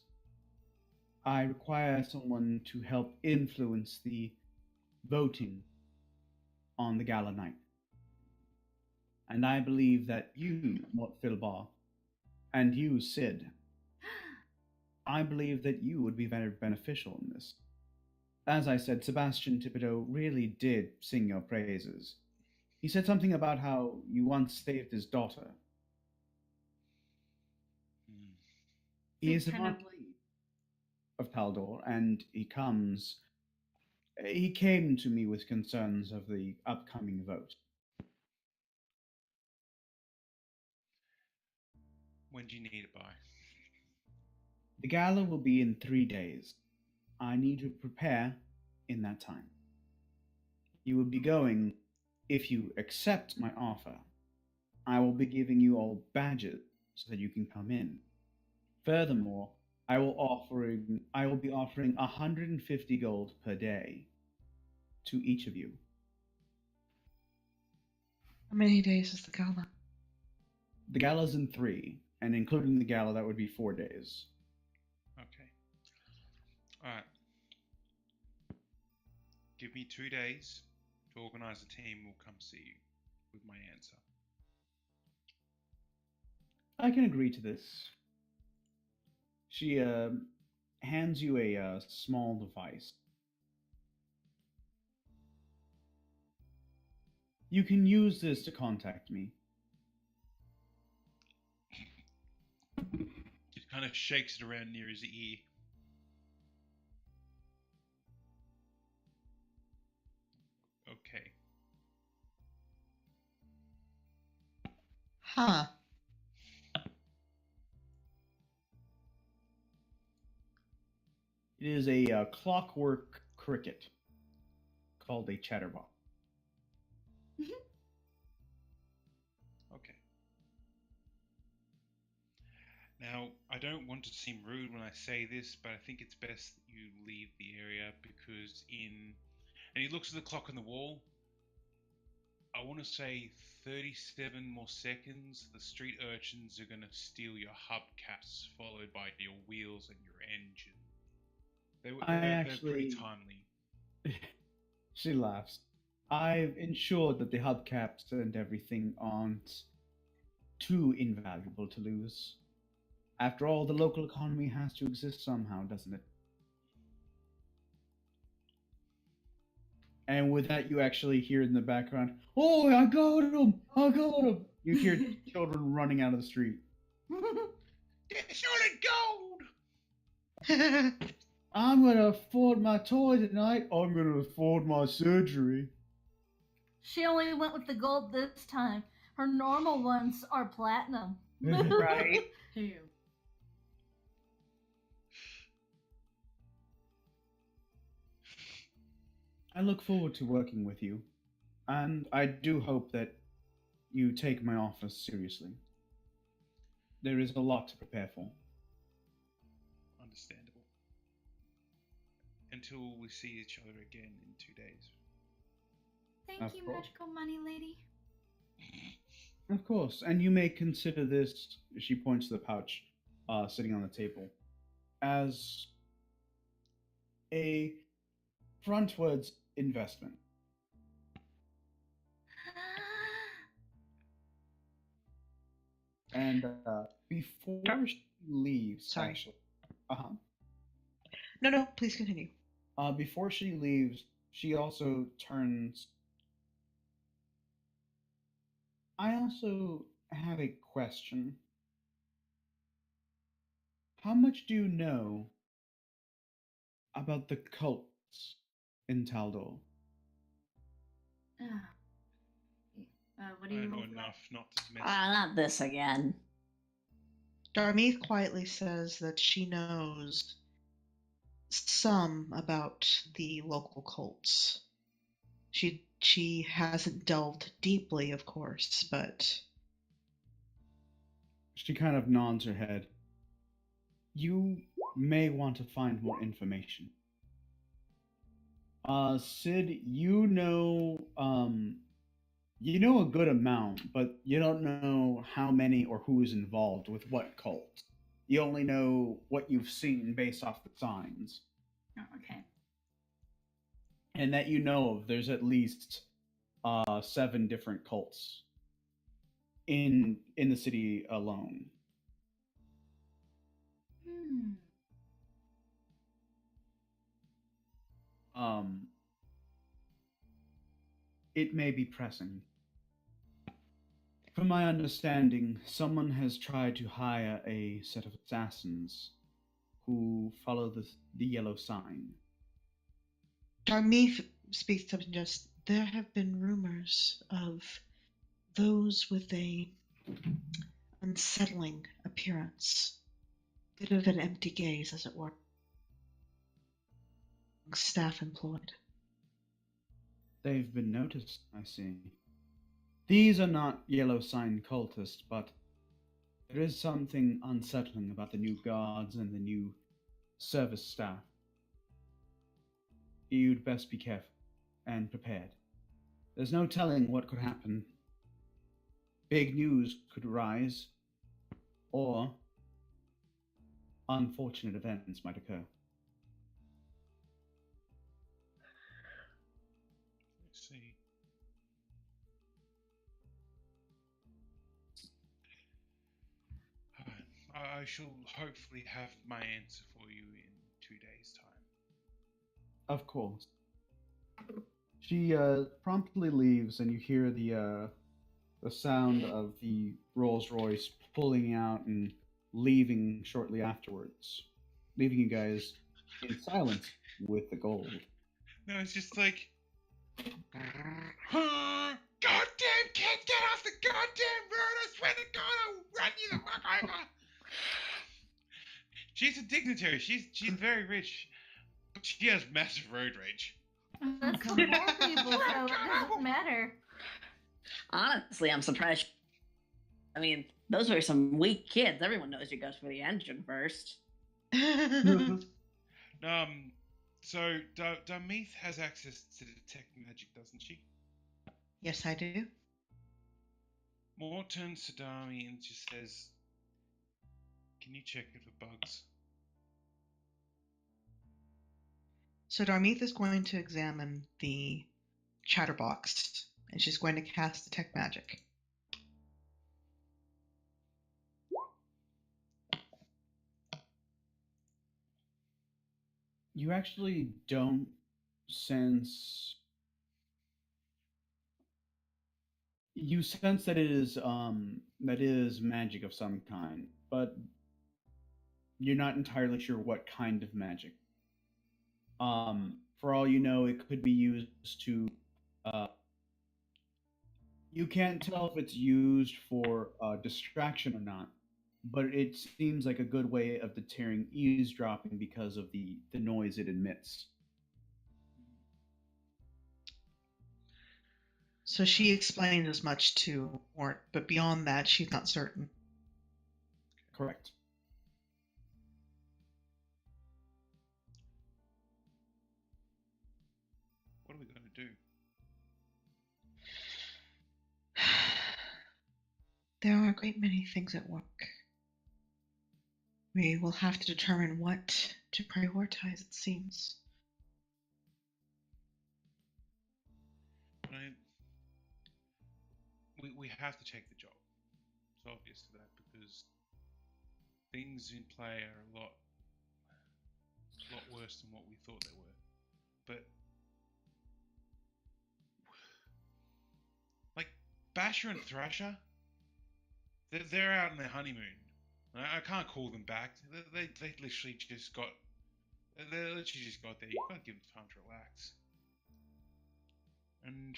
I require someone to help influence the voting on the gala night. And I believe that you, Mort Philbar, and you, Sid, I believe that you would be very beneficial in this. As I said, Sebastian Thibodeau really did sing your praises. He said something about how you once saved his daughter. He is a marquis of Taldor, and he came to me with concerns of the upcoming vote. When do you need it by? The gala will be in 3 days. I need to prepare in that time. You will be going if you accept my offer. I will be giving you all badges so that you can come in. Furthermore, I will be offering 150 gold per day to each of you. How many days is the gala? The gala's in 3, and including the gala, that would be 4 days. Okay. Alright. Give me 2 days to organize a team. We'll come see you with my answer. I can agree to this. She hands you a small device. You can use this to contact me. Just kind of shakes it around near his ear. Okay. Huh. It is a clockwork cricket called a chatterbox. Okay. Now, I don't want to seem rude when I say this, but I think it's best that you leave the area because and he looks at the clock on the wall. I want to say 37 more seconds, the street urchins are going to steal your hubcaps, followed by your wheels and your engine. They're pretty timely. She laughs. I've ensured that the hubcaps and everything aren't too invaluable to lose. After all, the local economy has to exist somehow, doesn't it? And with that, you actually hear in the background, "Oh, I got him! I got him!" You hear children running out of the street. They're solid gold! I'm gonna afford my toy tonight. I'm gonna afford my surgery. She only went with the gold this time. Her normal ones are platinum. Right. Ew. I look forward to working with you, and I do hope that you take my office seriously. There is a lot to prepare for. Understandable. Until we see each other again in 2 days. Thank Of you, course. magical money lady. Of course, and you may consider this, she points to the pouch sitting on the table, as a frontwards investment. And before she leaves, Sorry. actually, No, please continue. before she leaves, she also turns. I also have a question. How much do you know about the cults in Taldor? What do I you know roll for that? enough not to mess Not this again. Darmeath quietly says that she knows some about the local cults. She hasn't delved deeply, of course, but She kind of nods her head. You may want to find more information. Sid, you know a good amount, but you don't know how many or who is involved with what cult. You only know what you've seen based off the signs. Oh, okay. And that you know of, there's at least 7 different cults in the city alone. It may be pressing. From my understanding, someone has tried to hire a set of assassins who follow the yellow sign. Darmeath speaks up and just, there have been rumors of those with a unsettling appearance. Bit of an empty gaze, as it were. Staff employed. They've been noticed, I see. These are not yellow sign cultists, but there is something unsettling about the new guards and the new service staff. You'd best be careful and prepared. There's no telling what could happen. Big news could rise, or unfortunate events might occur. Let's see. I shall hopefully have my answer for you in 2 days' time. Of course. She promptly leaves, and you hear the sound of the Rolls Royce pulling out and leaving shortly afterwards, leaving you guys in silence with the gold. No, it's just like Goddamn kids, get off the goddamn road! I swear to God, I'll run you the fuck over! She's a dignitary. She's very rich, but she has massive road rage. That's for poor people, so it doesn't matter. Honestly, I'm surprised. I mean, those were some weak kids. Everyone knows you go for the engine first. So Darmeath has access to detect magic, doesn't she? Yes, I do. Mort turns to Dami and just says, "Can you check it for bugs?" So Darmeath is going to examine the chatterbox, and she's going to cast Detect Magic. You actually don't sense. You sense that it is magic of some kind, but you're not entirely sure what kind of magic. For all you know, it could be used to. You can't tell if it's used for distraction or not, but it seems like a good way of deterring eavesdropping because of the noise it emits. So she explained as much to Mort, but beyond that, she's not certain. Correct. What are we going to do? There are a great many things at work. We will have to determine what to prioritize, it seems. We have to take the job. It's obvious to that because things in play are a lot worse than what we thought they were. But like Basher and Thrasher, they're out on their honeymoon. I can't call them back. They literally just got there. You can't give them time to relax. And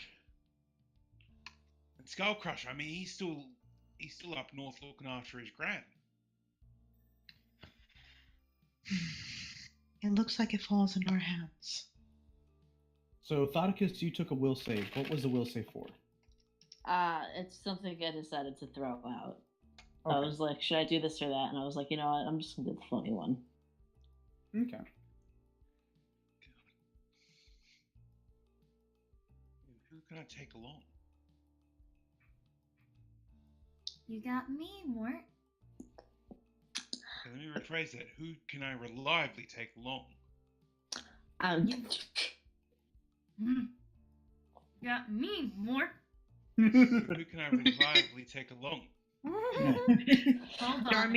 Skullcrusher, I mean, he's still up north looking after his gran. It looks like it falls in our hands. So, Thoticus, you took a will save. What was the will save for? It's something I decided to throw out. Okay. I was like, should I do this or that? And I was like, you know what? I'm just gonna do the funny one. Okay. Who can I take along? You got me, Mort. Okay, let me rephrase that. Who can I reliably take along? You got me, Mort. Who can I reliably take along? Hold on.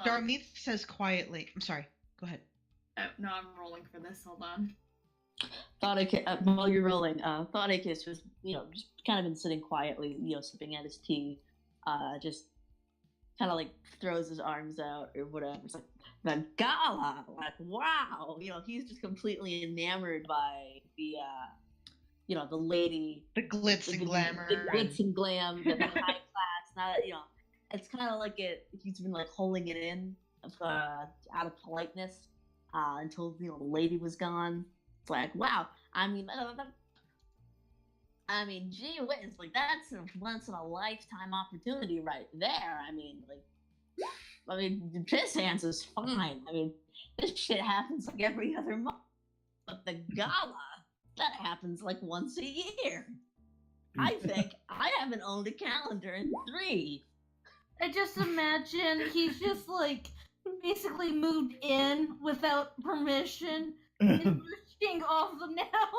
Darmeath says quietly. I'm sorry. Go ahead. Oh, no, I'm rolling for this. Hold on. While you're rolling, Thoticus was, just kind of been sitting quietly, sipping at his tea, just kind of like throws his arms out or whatever. It's like, the gala, like, wow, he's just completely enamored by the lady, The glitz and glamour. the glitz and glam, the high class. Now that it's kind of like he's been like holding it in out of politeness until the lady was gone. It's like, wow. I mean, gee whiz, like that's a once in a lifetime opportunity right there. Piss hands is fine. This shit happens like every other month, but the gala that happens like once a year. I think I haven't owned a calendar in 3. I just imagine he's just like basically moved in without permission and rushing off now.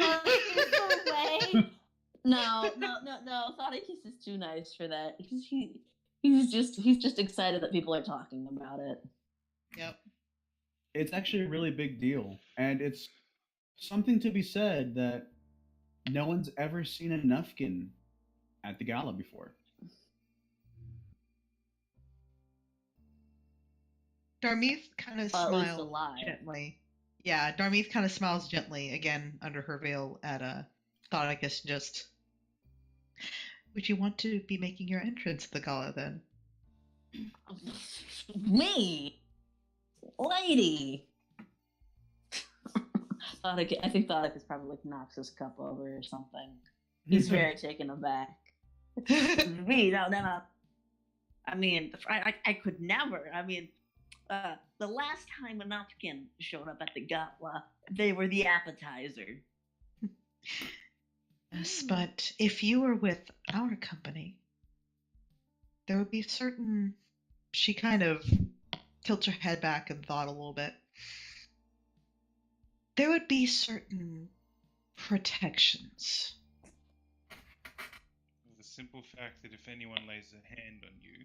Away. No. Thoticus is too nice for that. He's just excited that people are talking about it. Yep. It's actually a really big deal, and it's something to be said that no one's ever seen a Nufkin at the gala before. Darmeath kind of At least smiles alive. gently. Yeah, Darmeath kind of smiles gently again under her veil at Thought I guess just. Would you want to be making your entrance at the gala then? Me, lady. I think Thodic probably like knocks his cup over or something. He's very taken aback. Me, no. I mean, I could never. I mean, the last time a Nupkin showed up at the gala, they were the appetizer. Yes, but if you were with our company, there would be certain. She kind of tilts her head back and thought a little bit. There would be certain protections. The simple fact that if anyone lays a hand on you,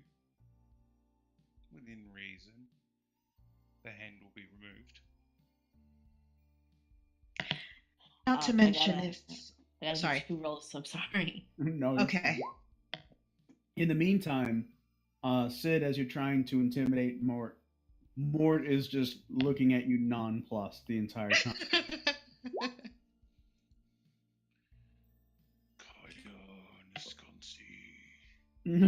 within reason, the hand will be removed. Not to mention if. I gotta Sorry. do 2 rolls, I'm sorry. No. Okay. In the meantime, Sid, as you're trying to intimidate Mort is just looking at you nonplussed the entire time. He's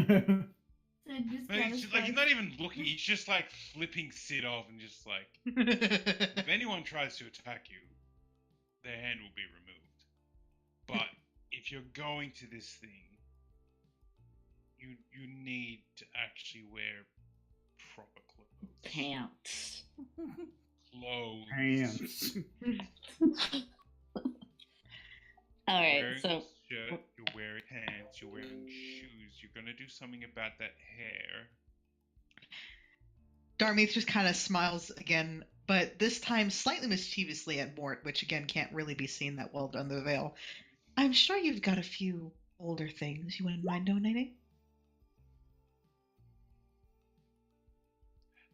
not even looking. He's just like flipping Sid off and just like, if anyone tries to attack you, their hand will be removed. But if you're going to this thing, you need to actually wear proper clothes. Pants. Clothes. Pants. All right, You're wearing so a shirt, you're wearing pants, you're wearing shoes. You're gonna do something about that hair. Darmeath just kind of smiles again, but this time slightly mischievously at Mort, which again can't really be seen that well under the veil. I'm sure you've got a few older things you wouldn't mind donating.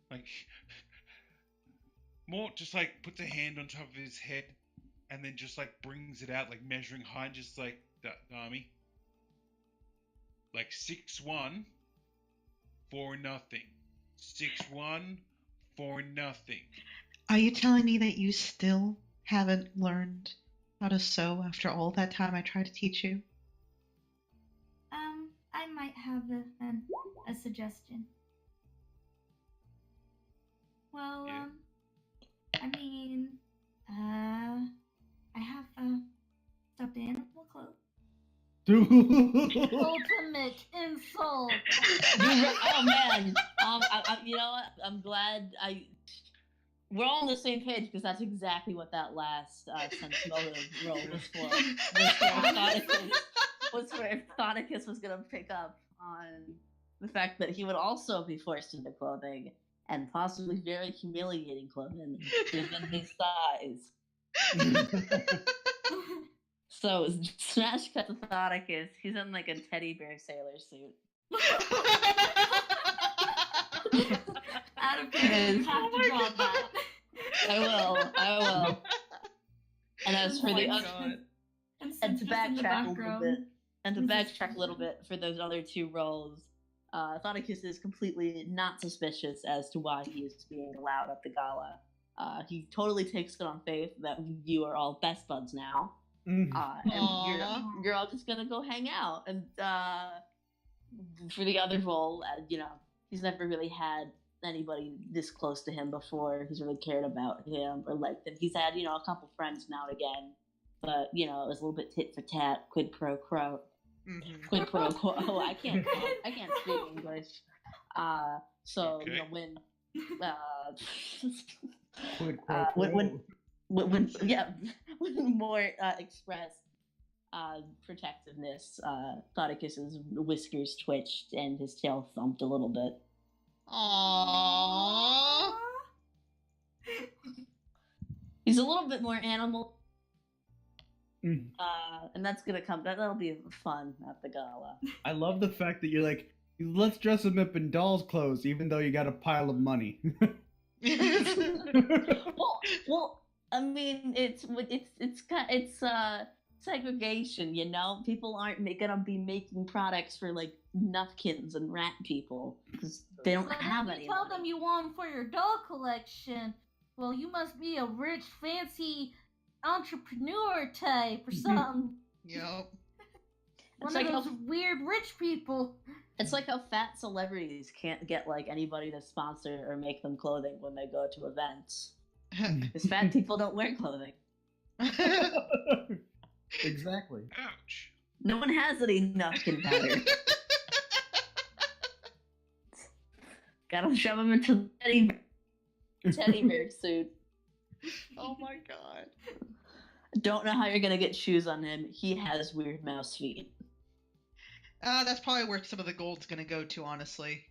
Like, Mort just like puts a hand on top of his head and then just like brings it out, like measuring height, just like that Dami. Like 6'1" for nothing. 6'1" for nothing. Are you telling me that you still haven't learned how to sew after all that time I tried to teach you? I might have a suggestion. Well, Yeah. I mean, I have stuffed animal clothes. Ultimate insult. oh man, you know what? I'm glad we're all on the same page because that's exactly what that last sense motive roll was for. Was where Thonicus was gonna pick up on the fact that he would also be forced into clothing, and possibly very humiliating clothing, given his size. So, smash cut to Thonicus. He's in like a teddy bear sailor suit. Out of here, you have to draw that. I will. And as for the other, and to backtrack a little bit for those other 2 roles, Thonicus is completely not suspicious as to why he is being allowed at the gala. He totally takes it on faith that you are all best buds now. And you're all just gonna go hang out. And for the other role, he's never really had anybody this close to him before who's really cared about him or liked him. He's had, a couple friends now and again, but it was a little bit tit for tat, quid pro quo. Mm-hmm. Quid pro quo. Oh, I can't speak English. So Okay. When Mort expressed protectiveness, Thoticus's whiskers twitched and his tail thumped a little bit. Aww. He's a little bit more animal. Mm. And that's gonna come. That'll be fun at the gala. I love the fact that you're like, let's dress him up in doll's clothes, even though you got a pile of money. well, I mean, it's segregation, People aren't gonna be making products for like Nupkins and rat people because they don't have any. Tell them you want them for your doll collection. Well, you must be a rich, fancy entrepreneur type or something. Yep. One like of those weird rich people. It's like how fat celebrities can't get like anybody to sponsor or make them clothing when they go to events. Because fat people don't wear clothing. Exactly. Ouch. No one has any napkin powder. Gotta shove them into the teddy bear suit. Oh my god. Don't know how you're gonna get shoes on him. He has weird mouse feet. That's probably where some of the gold's gonna go to, honestly.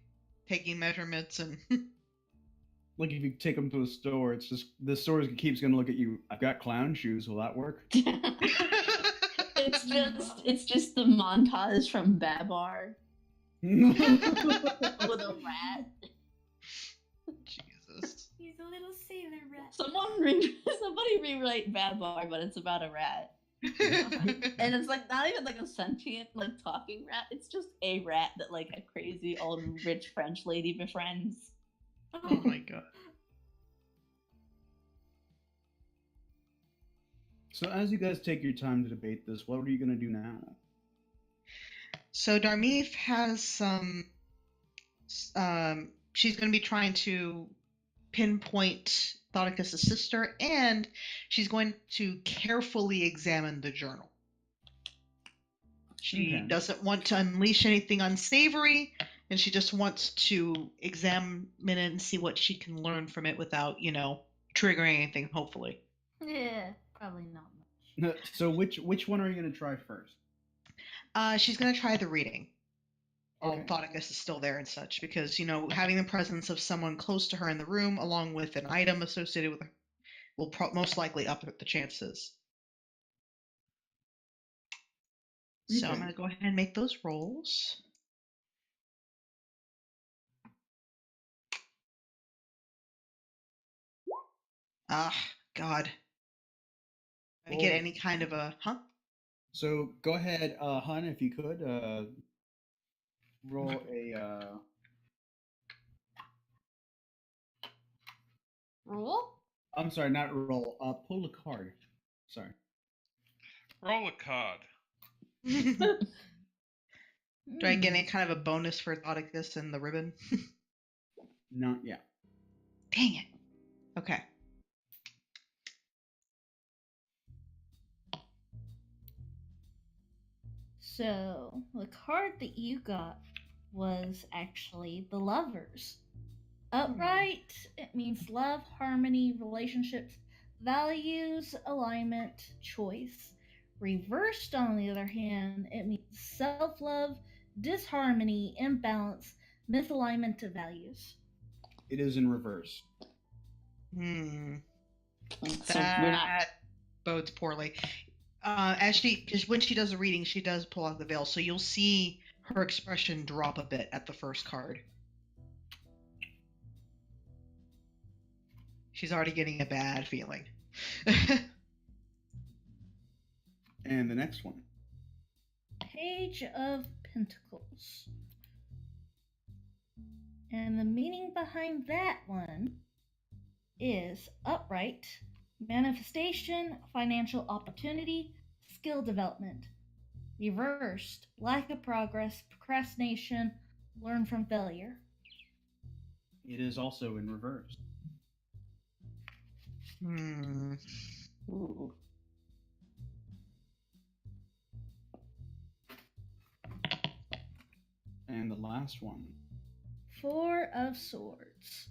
Taking measurements and... Like if you take them to a store, it's just the store keeps going to look at you. I've got clown shoes. Will that work? It's just the montage from Babar with a rat. Jesus. He's a little sailor rat. Somebody rewrite Babar, but it's about a rat. And it's like not even like a sentient like talking rat. It's just a rat that like a crazy old rich French lady befriends. Oh my god. So as you guys take your time to debate this, what are you going to do now? So Darmeef has some... she's going to be trying to pinpoint Thoticus' sister, and she's going to carefully examine the journal. She doesn't want to unleash anything unsavory, and she just wants to examine it and see what she can learn from it without, triggering anything, hopefully. Yeah, probably not much. So which one are you going to try first? She's going to try the reading. Okay. Thoticus is still there and such, because, having the presence of someone close to her in the room, along with an item associated with her, will most likely up the chances. So I'm going to go ahead and make those rolls. Ah, God. I get any kind of a... Huh? So go ahead, Hun, if you could, roll a... Roll? I'm sorry, not roll. Pull a card. Sorry. Roll a card. Do I get any kind of a bonus for Thoticus and the ribbon? Not yet. Dang it. Okay. So, the card that you got was actually the Lovers. Upright, it means love, harmony, relationships, values, alignment, choice. Reversed, on the other hand, it means self love, disharmony, imbalance, misalignment of values. It is in reverse. So we're not... That bodes poorly. Because when she does a reading, she does pull out the veil, so you'll see her expression drop a bit at the first card. She's already getting a bad feeling. And the next one. Page of Pentacles. And the meaning behind that one is upright, manifestation, financial opportunity, skill development. Reversed, lack of progress, procrastination, learn from failure. It is also in reverse. Ooh. And the last one. Four of Swords,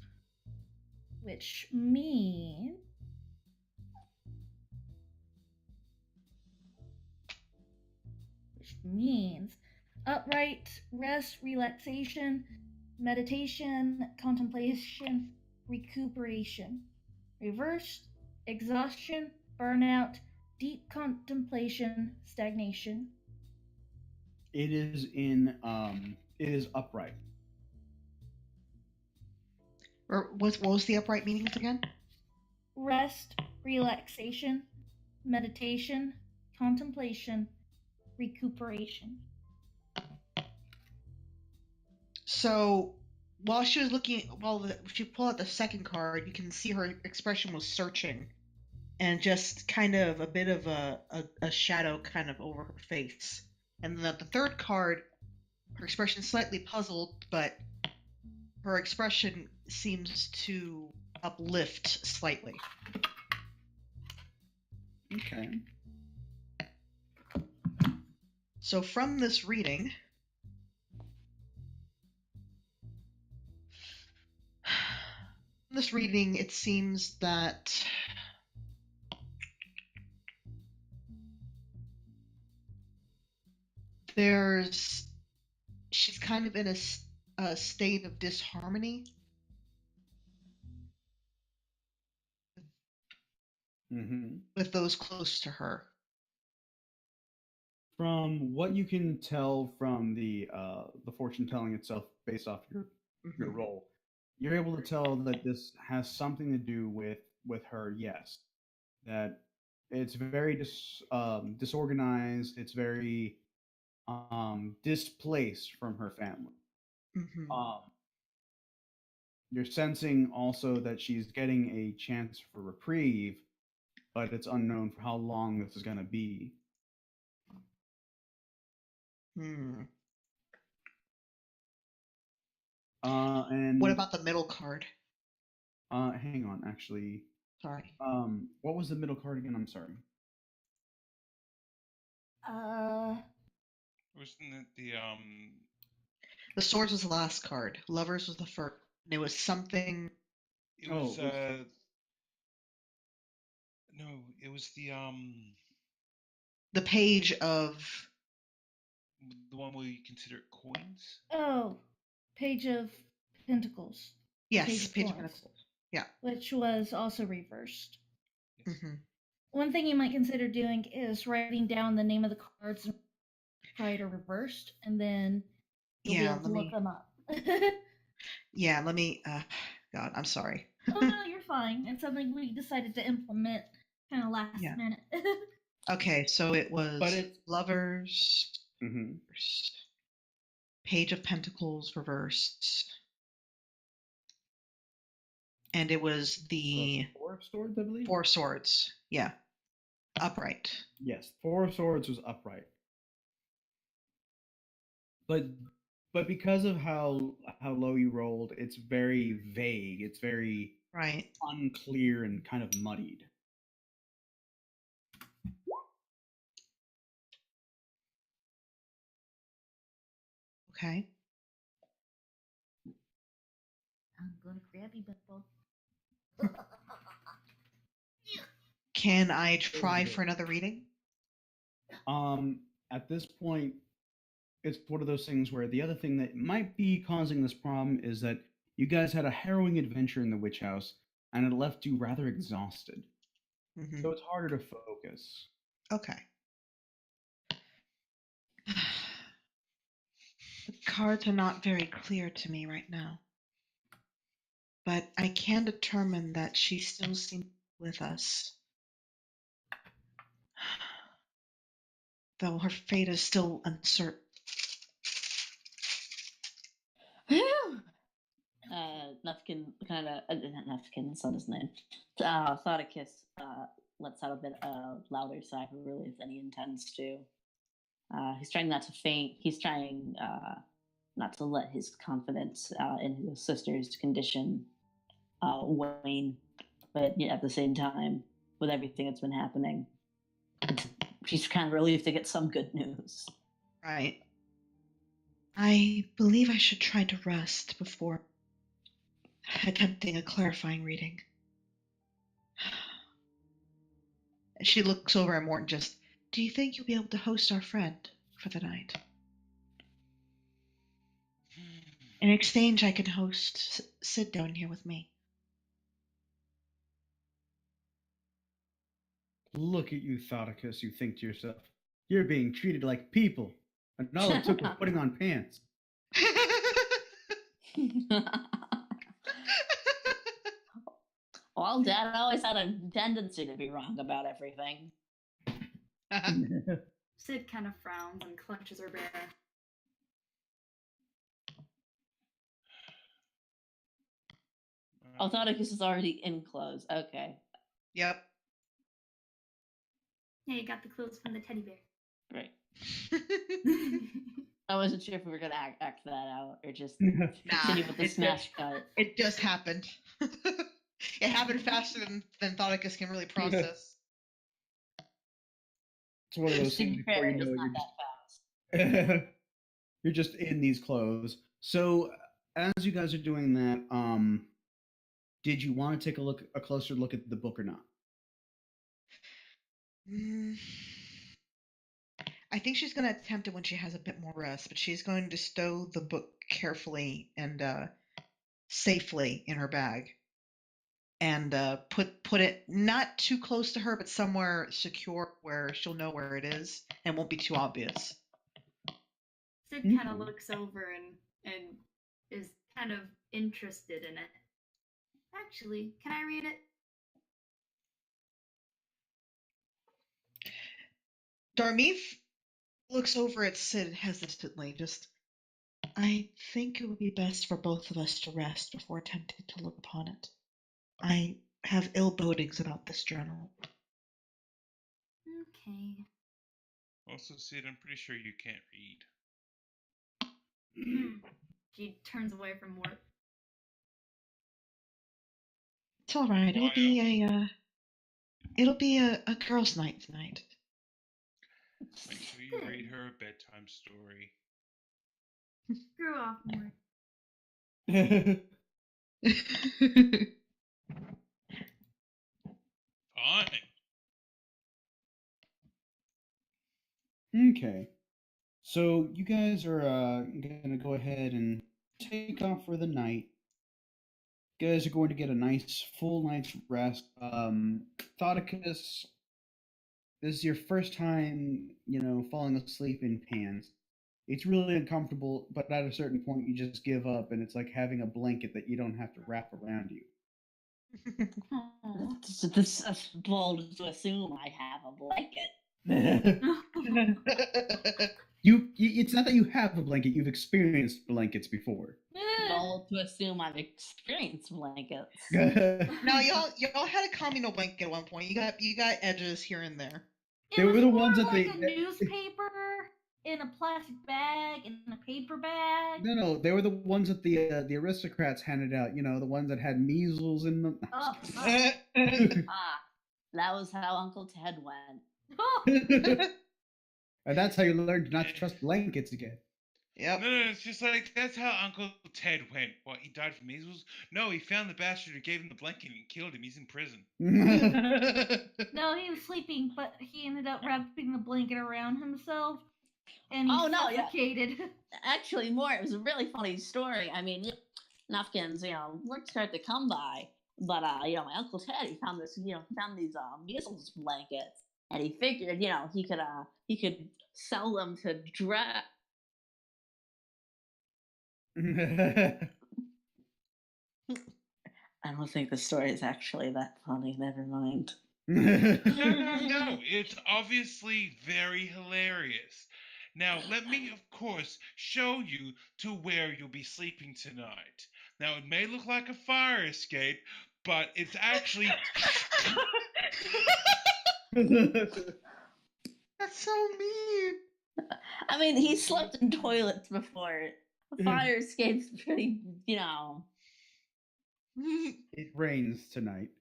which means upright, rest, relaxation, meditation, contemplation, recuperation. Reversed, exhaustion, burnout, deep contemplation, stagnation. It is upright. Or what was the upright meanings again? Rest, relaxation, meditation, contemplation, recuperation. So while she pulled out the second card, you can see her expression was searching and just kind of a bit of a shadow kind of over her face. And then the third card, her expression slightly puzzled, but her expression seems to uplift slightly. Okay. So from this reading, it seems that she's kind of in a state of disharmony. Mm-hmm. With those close to her. From what you can tell from the fortune telling itself based off your role, you're able to tell that this has something to do with her. Yes, that it's very disorganized. It's very displaced from her family. You're sensing also that she's getting a chance for reprieve, but it's unknown for how long this is going to be. And what about the middle card? Hang on, actually. Sorry. What was the middle card again? I'm sorry. Wasn't it the swords was the last card. Lovers was the first. And it was something. It was no, it was the page of the one where you consider it coins. Oh, page of pentacles. Yes, page of pentacles. Yeah, which was also reversed. Yes. One thing you might consider doing is writing down the name of the cards and try to reversed, and then you'll be able to look them up. Yeah, let me. God, I'm sorry. Oh no, you're fine. It's something we decided to implement kind of last minute. Okay, so it was lovers, page of pentacles reversed, and it was the Four of Swords, I believe. Four Swords, yeah, upright. Yes, Four of Swords was upright, but because of how low you rolled, it's very vague. It's very unclear and kind of muddied. Okay. I'm gonna grab you, Bubble. Can I try for another reading? At this point, it's one of those things where the other thing that might be causing this problem is that you guys had a harrowing adventure in the witch house, and it left you rather exhausted. So it's harder to focus. Okay. The cards are not very clear to me right now. But I can determine that she still seems with us. Though her fate is still uncertain. Nufkin kind of, not Nufkin, that's not his name. Thoticus lets out a bit louder sigh of relief than he intends to. He's trying not to faint. He's trying not to let his confidence in his sister's condition wane. But at the same time, with everything that's been happening, she's kind of relieved to get some good news. Right. I believe I should try to rest before attempting a clarifying reading. She looks over at Morton just, do you think you'll be able to host our friend for the night? In exchange, I can host Sid down here with me. Look at you, Thoticus, you think to yourself, you're being treated like people, and all it took was putting on pants. Well, Dad always had a tendency to be wrong about everything. Sid kind of frowns and clutches her bear. Oh, Thoticus is already in clothes. Okay. Yep. Yeah, you got the clothes from the teddy bear. Right. I wasn't sure if we were gonna act that out or just Nah, continue with the smash cut. It just happened. It happened faster than Thoticus can really process. It's one of those To things be before fair, you it's know it, not you're that fast. just you're just in these clothes. So as you guys are doing that, did you want to take a closer look at the book or not? I think she's going to attempt it when she has a bit more rest, but she's going to stow the book carefully and safely in her bag, and put it not too close to her, but somewhere secure where she'll know where it is and won't be too obvious. Sid kind of looks over and is kind of interested in it. Actually, can I read it? Darmeeth looks over at Sid hesitantly. I think it would be best for both of us to rest before attempting to look upon it. I have ill bodings about this journal. Okay. Also, Sid, I'm pretty sure you can't read. She turns away from work. It's all right. It'll be a girls' night tonight. Make sure you read her a bedtime story. Screw off more. Fine. Okay. So you guys are gonna go ahead and take off for the night. You guys are going to get a nice full night's rest. Thoticus, this is your first time, falling asleep in pants. It's really uncomfortable, but at a certain point you just give up, and it's like having a blanket that you don't have to wrap around you. This is bold to assume I have a blanket. It's not that you have a blanket, you've experienced blankets before. Bold to assume I've experienced blankets. No, y'all had a communal blanket at one point. You got edges here and there. They were the ones that like a newspaper in a plastic bag, in a paper bag. No, they were the ones that the aristocrats handed out. The ones that had measles in them. That was how Uncle Ted went. And that's how you learned not to trust blankets again. Yep. No, it's just like, that's how Uncle Ted went. What, he died from measles? No, he found the bastard who gave him the blanket and killed him. He's in prison. No, he was sleeping, but he ended up wrapping the blanket around himself, and he suffocated. Yeah. Actually, it was a really funny story. I mean, Nufkins, work's hard to come by, but my Uncle Ted, he found these measles blankets, and he figured, he could sell them to I don't think the story is actually that funny. Never mind. No, it's obviously very hilarious. Now, let me, of course, show you to where you'll be sleeping tonight. Now, it may look like a fire escape, but it's actually... That's so mean. I mean, he slept in toilets before. Fire escape's pretty, It rains tonight.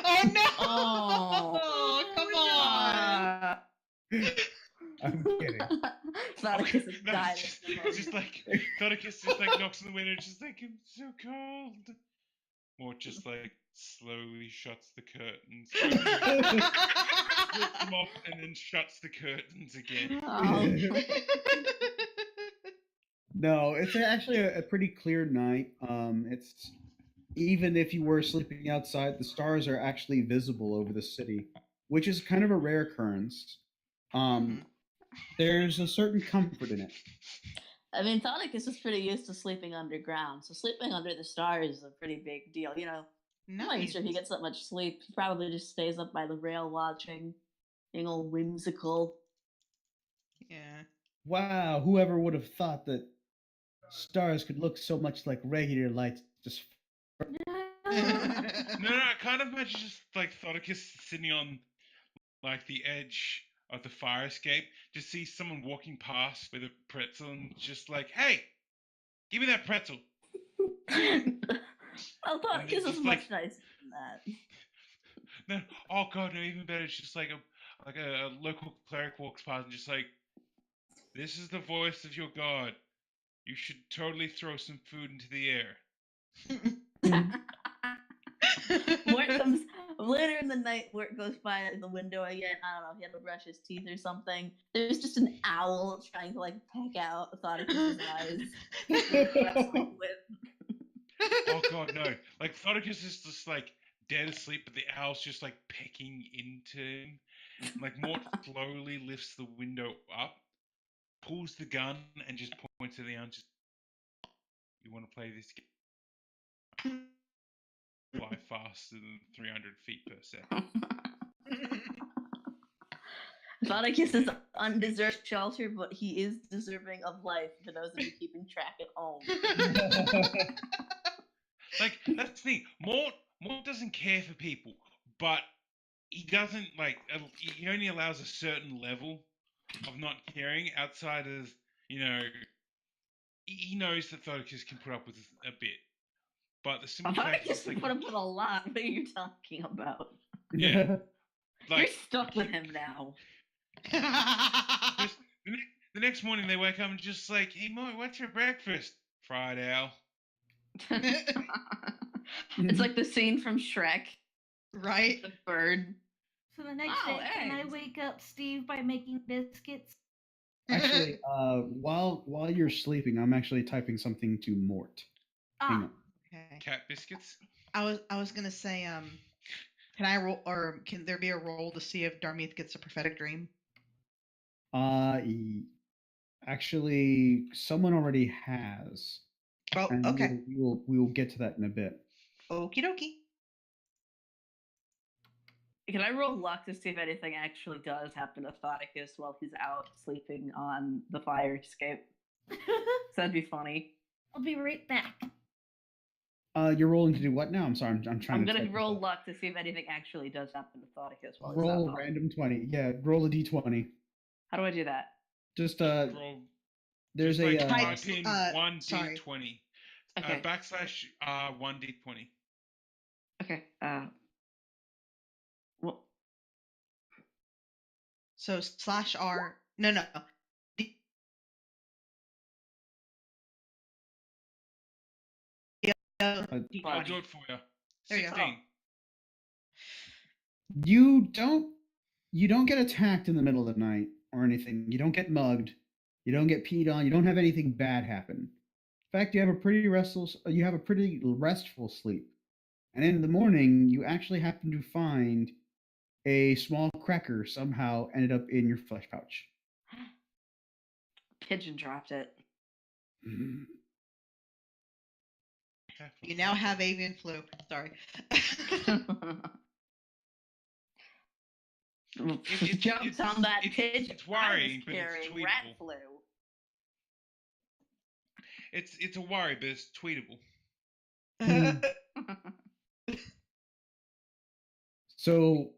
Oh no! Oh, come on! I'm kidding. Thoticus has died. Thoticus just knocks on the window, just like, I'm so cold. Or just slowly shuts the curtains. Flips them off and then shuts the curtains again. No, it's actually a pretty clear night. It's even if you were sleeping outside, the stars are actually visible over the city, which is kind of a rare occurrence. There's a certain comfort in it. I mean, Thoticus is pretty used to sleeping underground, so sleeping under the stars is a pretty big deal. I'm not even sure he gets that much sleep. He probably just stays up by the rail watching, being all whimsical. Yeah. Wow, whoever would have thought that stars could look so much like regular lights? Just No, I kind of imagine just Thoticus sitting on the edge of the fire escape, just see someone walking past with a pretzel and just like, hey, give me that pretzel. Althonicus is much nicer than that. No, oh god, no, even better. It's just like a local cleric walks past and just like, this is the voice of your god. You should totally throw some food into the air. Mort comes later in the night. Mort goes by the window again. I don't know. He had to brush his teeth or something. There's just an owl trying to like peck out Thoticus's eyes. Wrestling with. Oh god, no! Like Thoticus is just like dead asleep, but the owl's just like pecking into him. Like Mort slowly lifts the window up, pulls the gun, and just points at the owl. Just, you want to play this game? Fly faster than 300 feet per second. Thoticus is undeserved shelter, but he is deserving of life for those of you keeping track at home. Like, that's the thing. Mort doesn't care for people, but he doesn't, like, he only allows a certain level of not caring outside of, you know, he knows that Thoticus can put up with a bit. But the simple fact is, Thoticus like, can put up with a lot. What are you talking about? yeah. Like, you're stuck with him now. The next morning they wake up and just like, hey, Mort, what's for breakfast? Fried owl. It's like the scene from Shrek. Right? The bird. So the next day, can I wake up Steve by making biscuits? Actually, while you're sleeping, I'm actually typing something to Mort. Hang on. Okay. Cat biscuits? I was gonna say, can I roll, or can there be a roll to see if Darmeeth gets a prophetic dream? Actually, someone already has. Oh, and okay. We will get to that in a bit. Okie dokie. Can I roll luck to see if anything actually does happen to Thoticus while he's out sleeping on the fire escape? That'd be funny. I'll be right back. You're rolling to do what now? I'm sorry, I'm trying. I'm gonna roll luck to see if anything actually does happen to Thoticus while roll he's out. Random 20. Yeah, roll a d20. How do I do that? Just roll. There's just a type in 1d20. Okay. Backslash 1d20. Okay. Well. So /R. No. I'll do it for you. There you 16. You don't get attacked in the middle of the night or anything. You don't get mugged. You don't get peed on. You don't have anything bad happen. In fact, you have a pretty restful sleep. And in the morning, you actually happen to find a small cracker somehow ended up in your flesh pouch. Pigeon dropped it. Mm-hmm. You now have avian flu. Sorry. Jumps on that pigeon. It's worrying, but it's carrying rat tweetable. flu. It's a worry, but it's tweetable. So,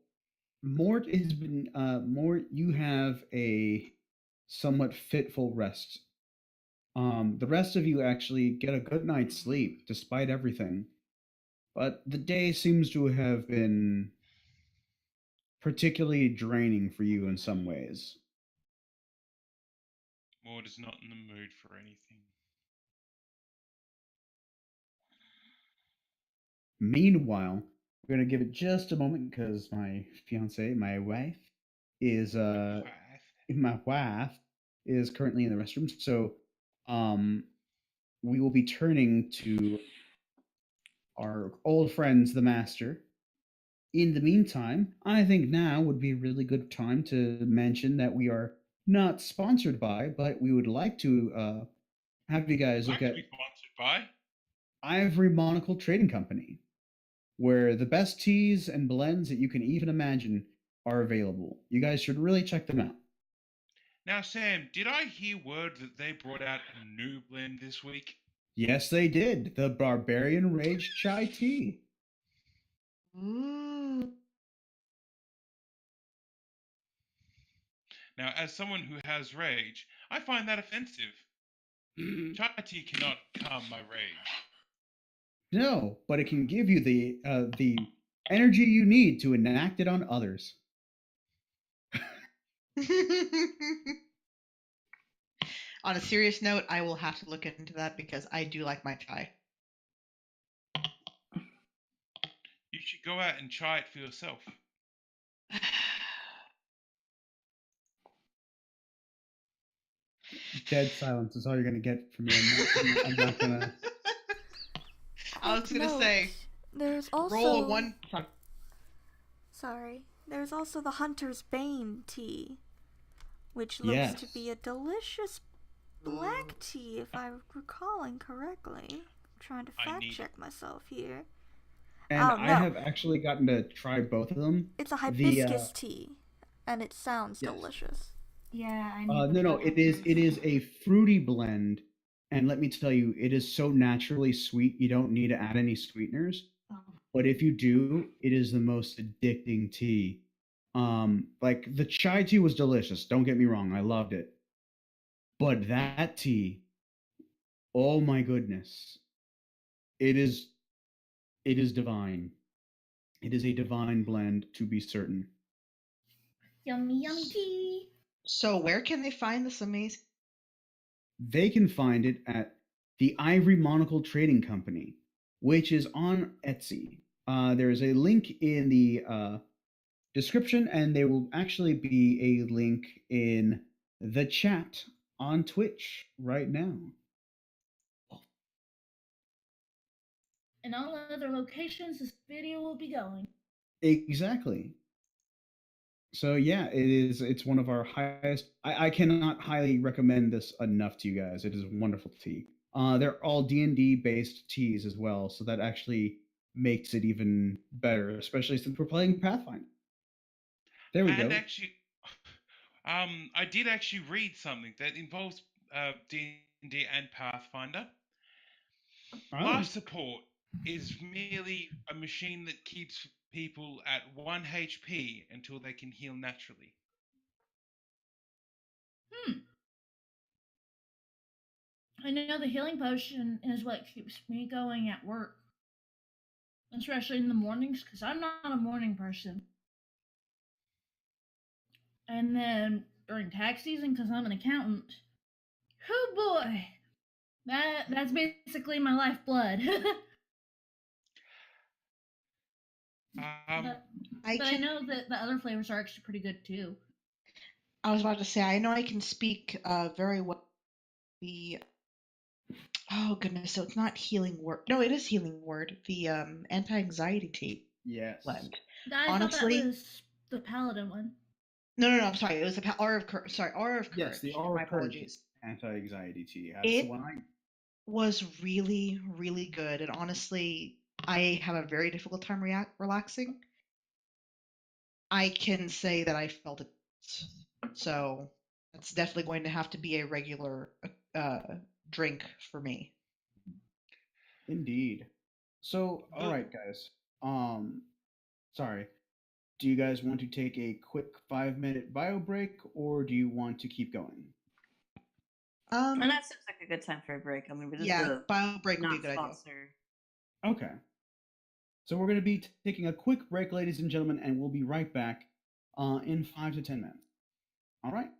Mort has been Mort. You have a somewhat fitful rest. The rest of you actually get a good night's sleep despite everything, but the day seems to have been particularly draining for you in some ways. Maud is not in the mood for anything. Meanwhile, we're gonna give it just a moment because my wife, is currently in the restroom. So, we will be turning to our old friends, the Master. In the meantime, I think now would be a really good time to mention that we are not sponsored by, but we would like to have you guys look at sponsored by Ivory Monocle Trading Company, where the best teas and blends that you can even imagine are available. You guys should really check them out. Now, Sam, did I hear word that they brought out a new blend this week? Yes, they did. The Barbarian Rage Chai Tea. Ooh. Now, as someone who has rage, I find that offensive. Chai tea cannot calm my rage. No, but it can give you the energy you need to enact it on others. On a serious note, I will have to look into that because I do like my chai. You should go out and try it for yourself. Dead silence is all you're gonna get from me. I'm not gonna. I was gonna say, there's also roll a one. Sorry, there's also the Hunter's Bane tea, which looks to be a delicious black tea, if I'm recalling correctly. I'm trying to fact check myself here. And I have actually gotten to try both of them. It's a hibiscus tea, and it sounds delicious. Yeah, I need no, it is a fruity blend, and let me tell you, it is so naturally sweet. You don't need to add any sweeteners. Oh. But if you do, it is the most addicting tea. Like the chai tea was delicious. Don't get me wrong, I loved it. But that tea, oh my goodness, it is divine. It is a divine blend, to be certain. Yummy, yummy tea. So where can they find this amazing? They can find it at the Ivory Monocle Trading Company, which is on Etsy. There is a link in the description, and there will actually be a link in the chat on Twitch right now. And all other locations this video will be going. Exactly. So yeah, it's one of our highest. I cannot highly recommend this enough to you guys. It is wonderful tea. They're all D&D based teas as well, so that actually makes it even better, especially since we're playing Pathfinder. There we go. And actually, I did actually read something that involves D&D and Pathfinder. Life support is merely a machine that keeps people at 1 HP until they can heal naturally. I know the healing potion is what keeps me going at work. Especially in the mornings, because I'm not a morning person. And then during tax season, because I'm an accountant. Oh boy! That's basically my lifeblood. But I know that the other flavors are actually pretty good too. I was about to say, I know I can speak very well. Oh goodness, so it's not healing word. No, it is healing word. The anti-anxiety tea. Yes. Blend. I Honestly, thought that was the paladin one. No, I'm sorry. It was the Aura of Courage. Sorry, Aura of Courage. Yes, the Aura My of Courage apologies. Anti-anxiety tea. That's It the one I was really, really good, and honestly, I have a very difficult time relaxing. I can say that I felt it, so it's definitely going to have to be a regular drink for me. Indeed. So, all right, guys. Sorry. Do you guys want to take a quick 5-minute bio break, or do you want to keep going? And that seems like a good time for a break. I mean, we're just bio break would be a good idea. Okay. So we're going to be taking a quick break, ladies and gentlemen, and we'll be right back in 5 to 10 minutes. All right?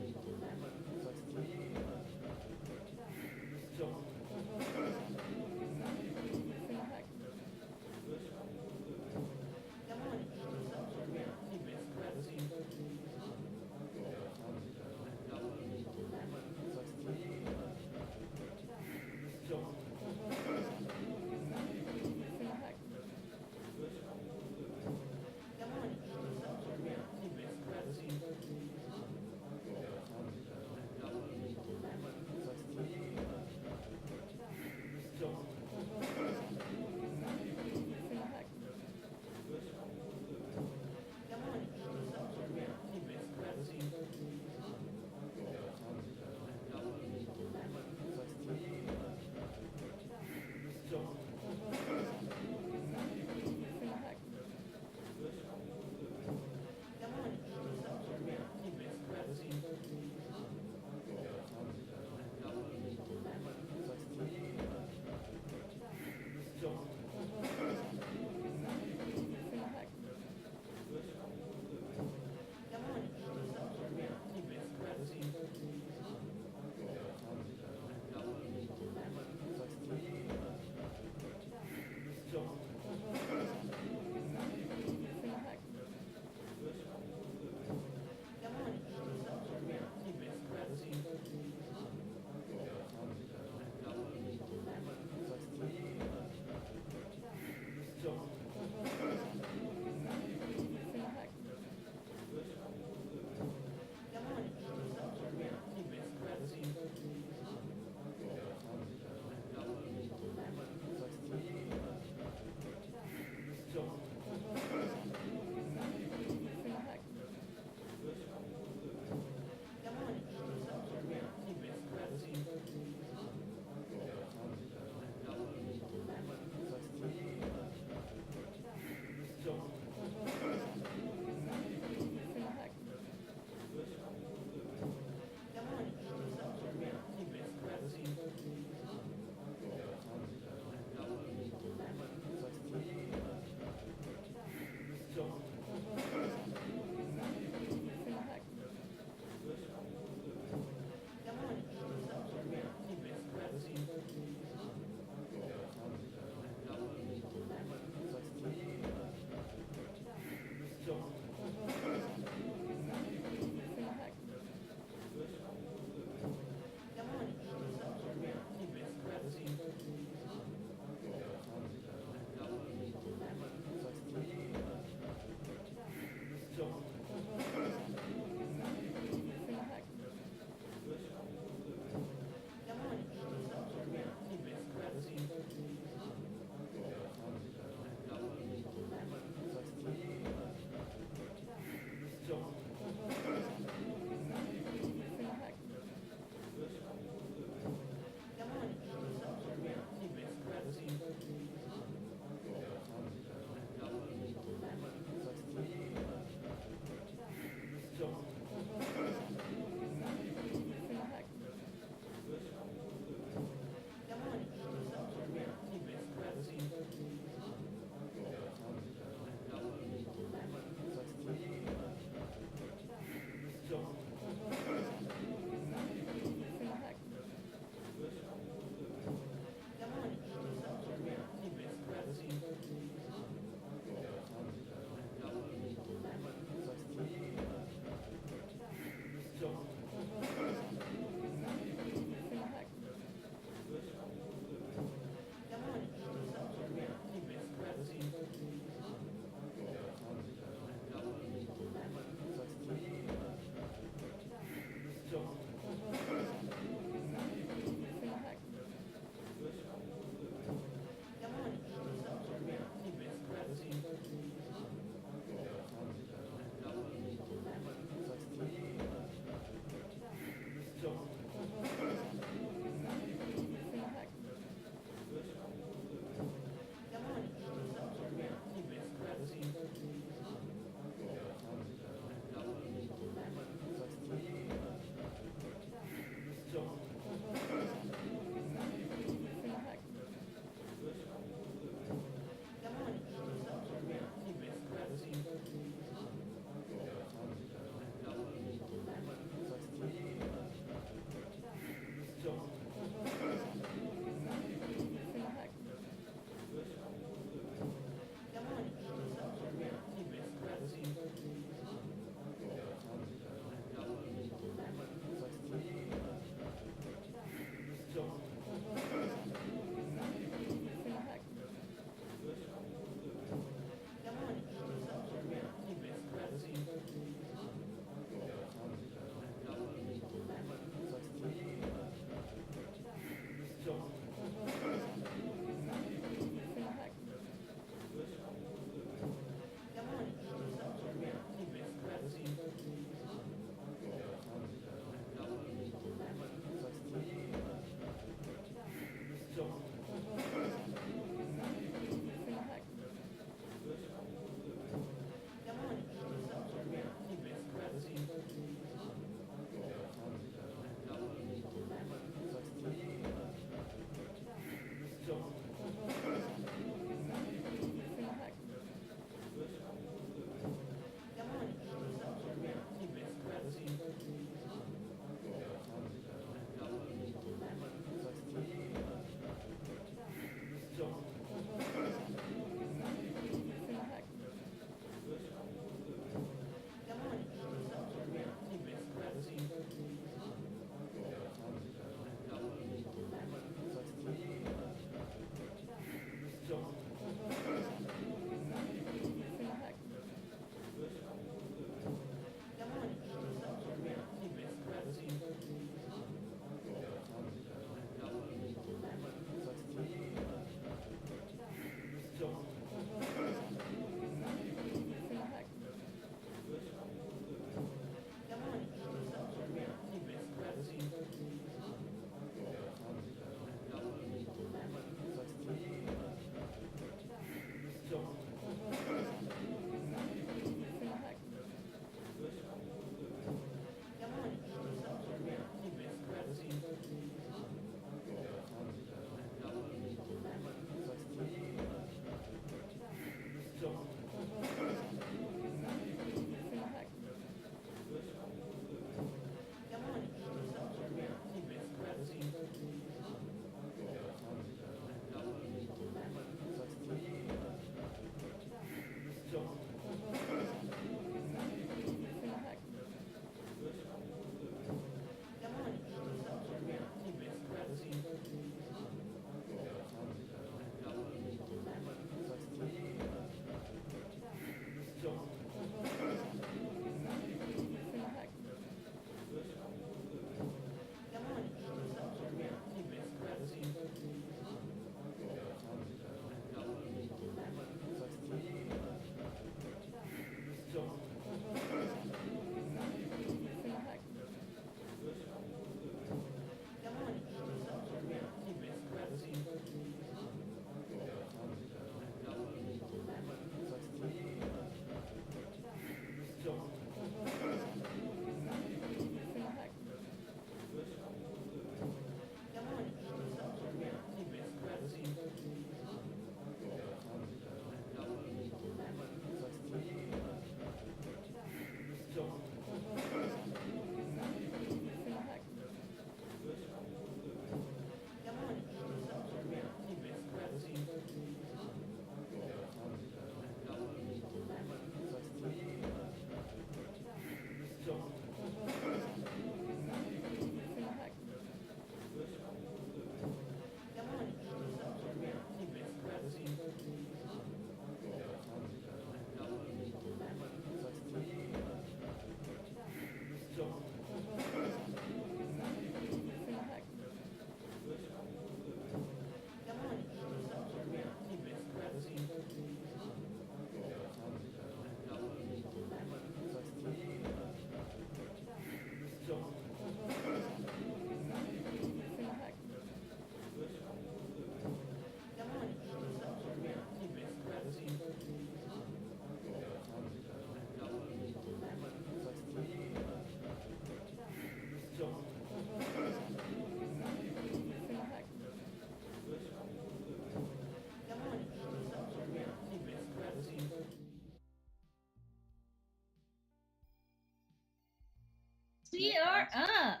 are up.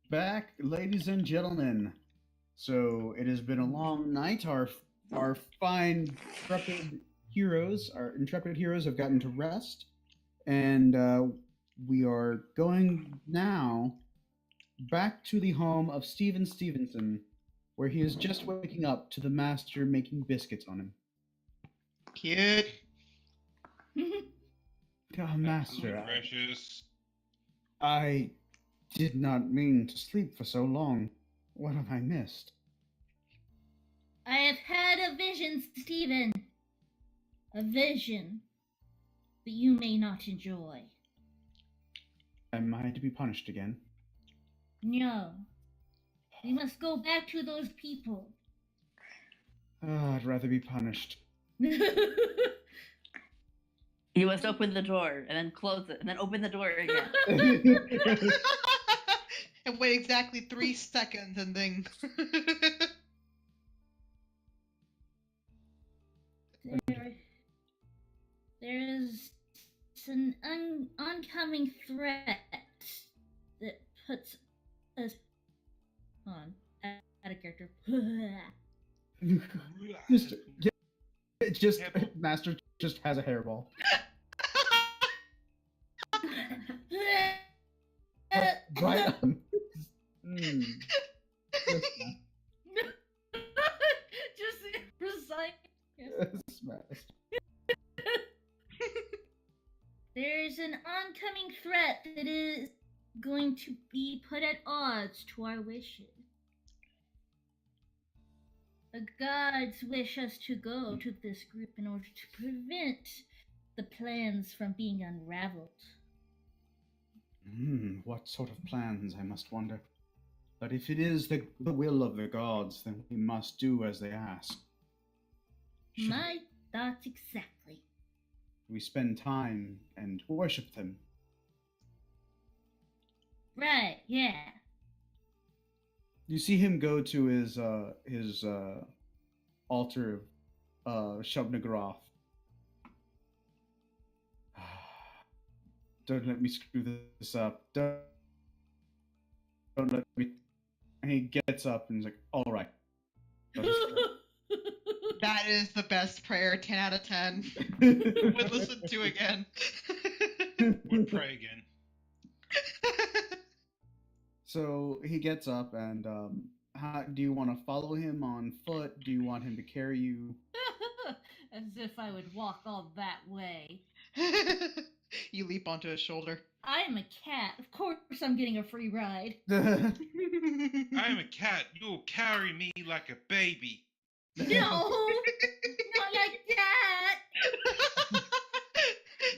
Back, ladies and gentlemen. So it has been a long night. Our fine, intrepid heroes have gotten to rest, and we are going now back to the home of Stephen Stevenson, where he is just waking up to the master making biscuits on him. Cute. Oh, master, Precious. I did not mean to sleep for so long. What have I missed? I have had a vision, Stephen. A vision that you may not enjoy. Am I to be punished again? No. We must go back to those people. I'd rather be punished. You must open the door and then close it and then open the door again. And wait exactly 3 seconds and then... There is an oncoming threat that puts us on out of character. just Master just has a hairball. Right on. Just resign. Smashed. There's an oncoming threat that is going to be put at odds to our wishes. The gods wish us to go to this group in order to prevent the plans from being unraveled. What sort of plans, I must wonder. But if it is the will of the gods, then we must do as they ask. My thoughts exactly. We spend time and worship them. Right, yeah. You see him go to his altar of Shub-Niggurath. Don't let me screw this up. Don't let me... And he gets up and he's like, all right. That is the best prayer, 10 out of 10. Would listen to again. Would pray again. So he gets up and how do you want to follow him on foot? Do you want him to carry you? As if I would walk all that way. You leap onto his shoulder. I am a cat. Of course I'm getting a free ride. I am a cat. You'll carry me like a baby. No! Not like that!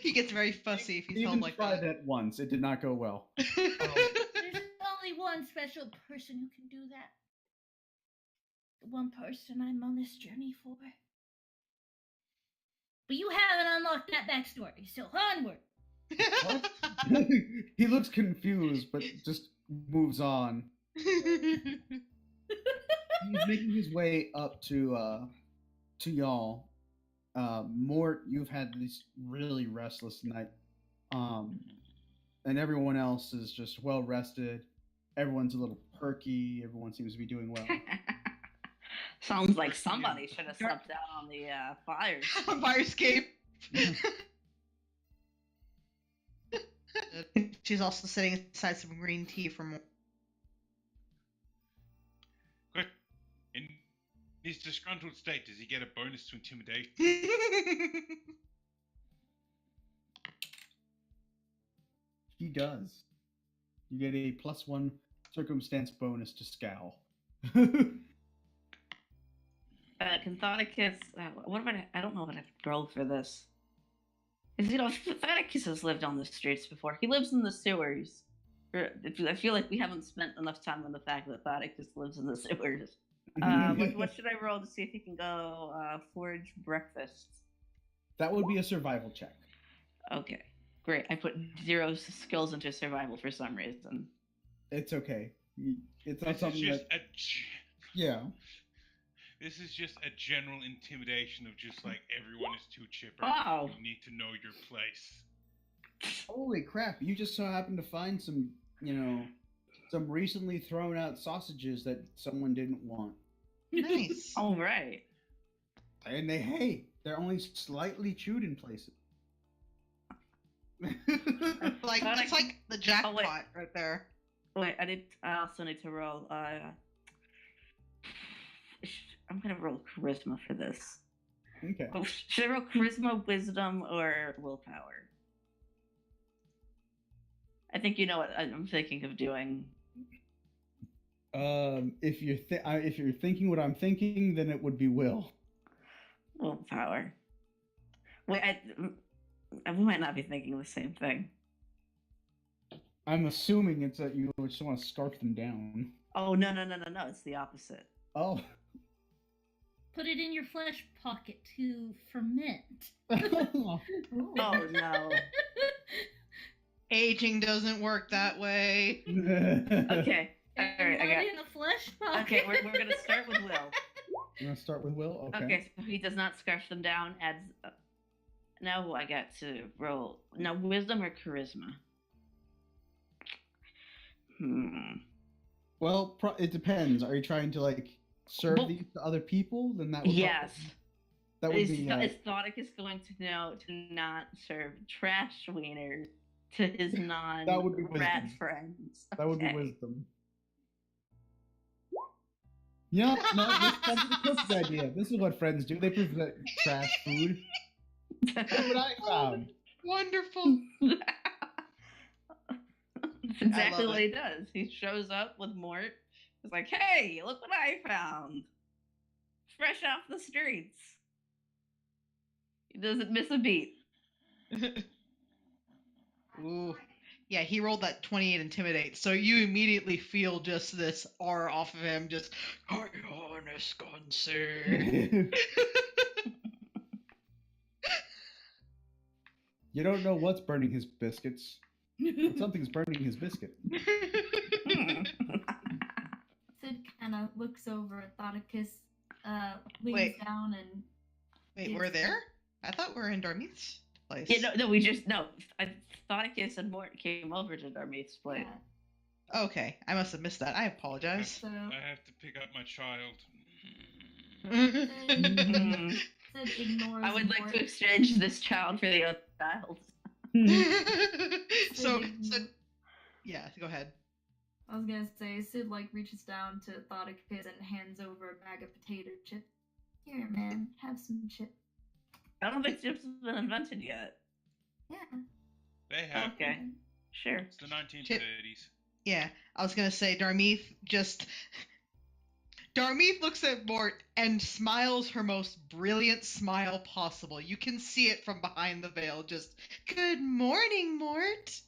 He gets very fussy if he's Even held like tried that. it once. It did not go well. There's only one special person who can do that. The one person I'm on this journey for. But you haven't unlocked that backstory, so onward! What? He looks confused, but just moves on. He's making his way up to y'all. Mort, you've had this really restless night. And everyone else is just well rested. Everyone's a little perky. Everyone seems to be doing well. Sounds like somebody should have slept out on the fire. Fire escape. She's also sitting aside some green tea from... Quick. In his disgruntled state, does he get a bonus to intimidation? He does. You get a +1 circumstance bonus to scowl. Cathonicus, what about, I don't know what I've rolled for this. Because, Cathonicus has lived on the streets before. He lives in the sewers. I feel like we haven't spent enough time on the fact that Cathonicus lives in the sewers. What should I roll to see if he can go forage breakfast? That would be a survival check. Okay, great. I put 0 skills into survival for some reason. It's okay. It's not something that... Yeah. This is just a general intimidation of just like everyone is too chipper. Wow. You need to know your place. Holy crap! You just so happened to find some, some recently thrown out sausages that someone didn't want. Nice. All right. And they're only slightly chewed in places. It's like the jackpot right there. Wait, I also need to roll. I'm gonna roll charisma for this. Okay. Should I roll charisma, wisdom, or willpower? I think you know what I'm thinking of doing. If you're thinking what I'm thinking, then it would be will. Willpower. Wait, we might not be thinking the same thing. I'm assuming it's that you just want to scarf them down. Oh no! It's the opposite. Oh. Put it in your flesh pocket to ferment. Oh no. Aging doesn't work that way. Okay. All right, I got it in the flesh pocket. Okay, we're gonna start with Will. You're gonna start with Will? Okay. Okay, so he does not scarf them down. Adds. Now I got to roll. Now, wisdom or charisma? Well, it depends. Are you trying to serve these to other people? Then that would yes. That would be. Is Thoticus going to know to not serve trash wieners to his non-rat friends? That would be wisdom. Yeah, no, that's the cook's idea. This is what friends do. They present trash food. That's what I found. Wonderful. That's exactly what he does. He shows up with Mort. He's like, hey, look what I found. Fresh off the streets. He doesn't miss a beat. Ooh. Yeah, he rolled that 28 intimidate, so you immediately feel just this aura off of him, just, Wisconsin. You don't know what's burning his biscuits, but something's burning his biscuit. Sid kind of looks over at Thoticus, leans down and... Wait, we're there? I thought we were in Darmith's place. Yeah, no, we just, no. Thoticus and Mort came over to Darmith's place. Yeah. Okay, I must have missed that. I apologize. So... I have to pick up my child. Sid ignores I would like Mort. to exchange this child for the other child. so, yeah, go ahead. I was gonna say, Sid reaches down to Thoticus and hands over a bag of potato chips. Here, man, have some chips. I don't think chips have been invented yet. Yeah. They have. Okay, sure. It's the 1930s. Yeah, I was gonna say Darmith looks at Mort and smiles her most brilliant smile possible. You can see it from behind the veil. Just, good morning, Mort.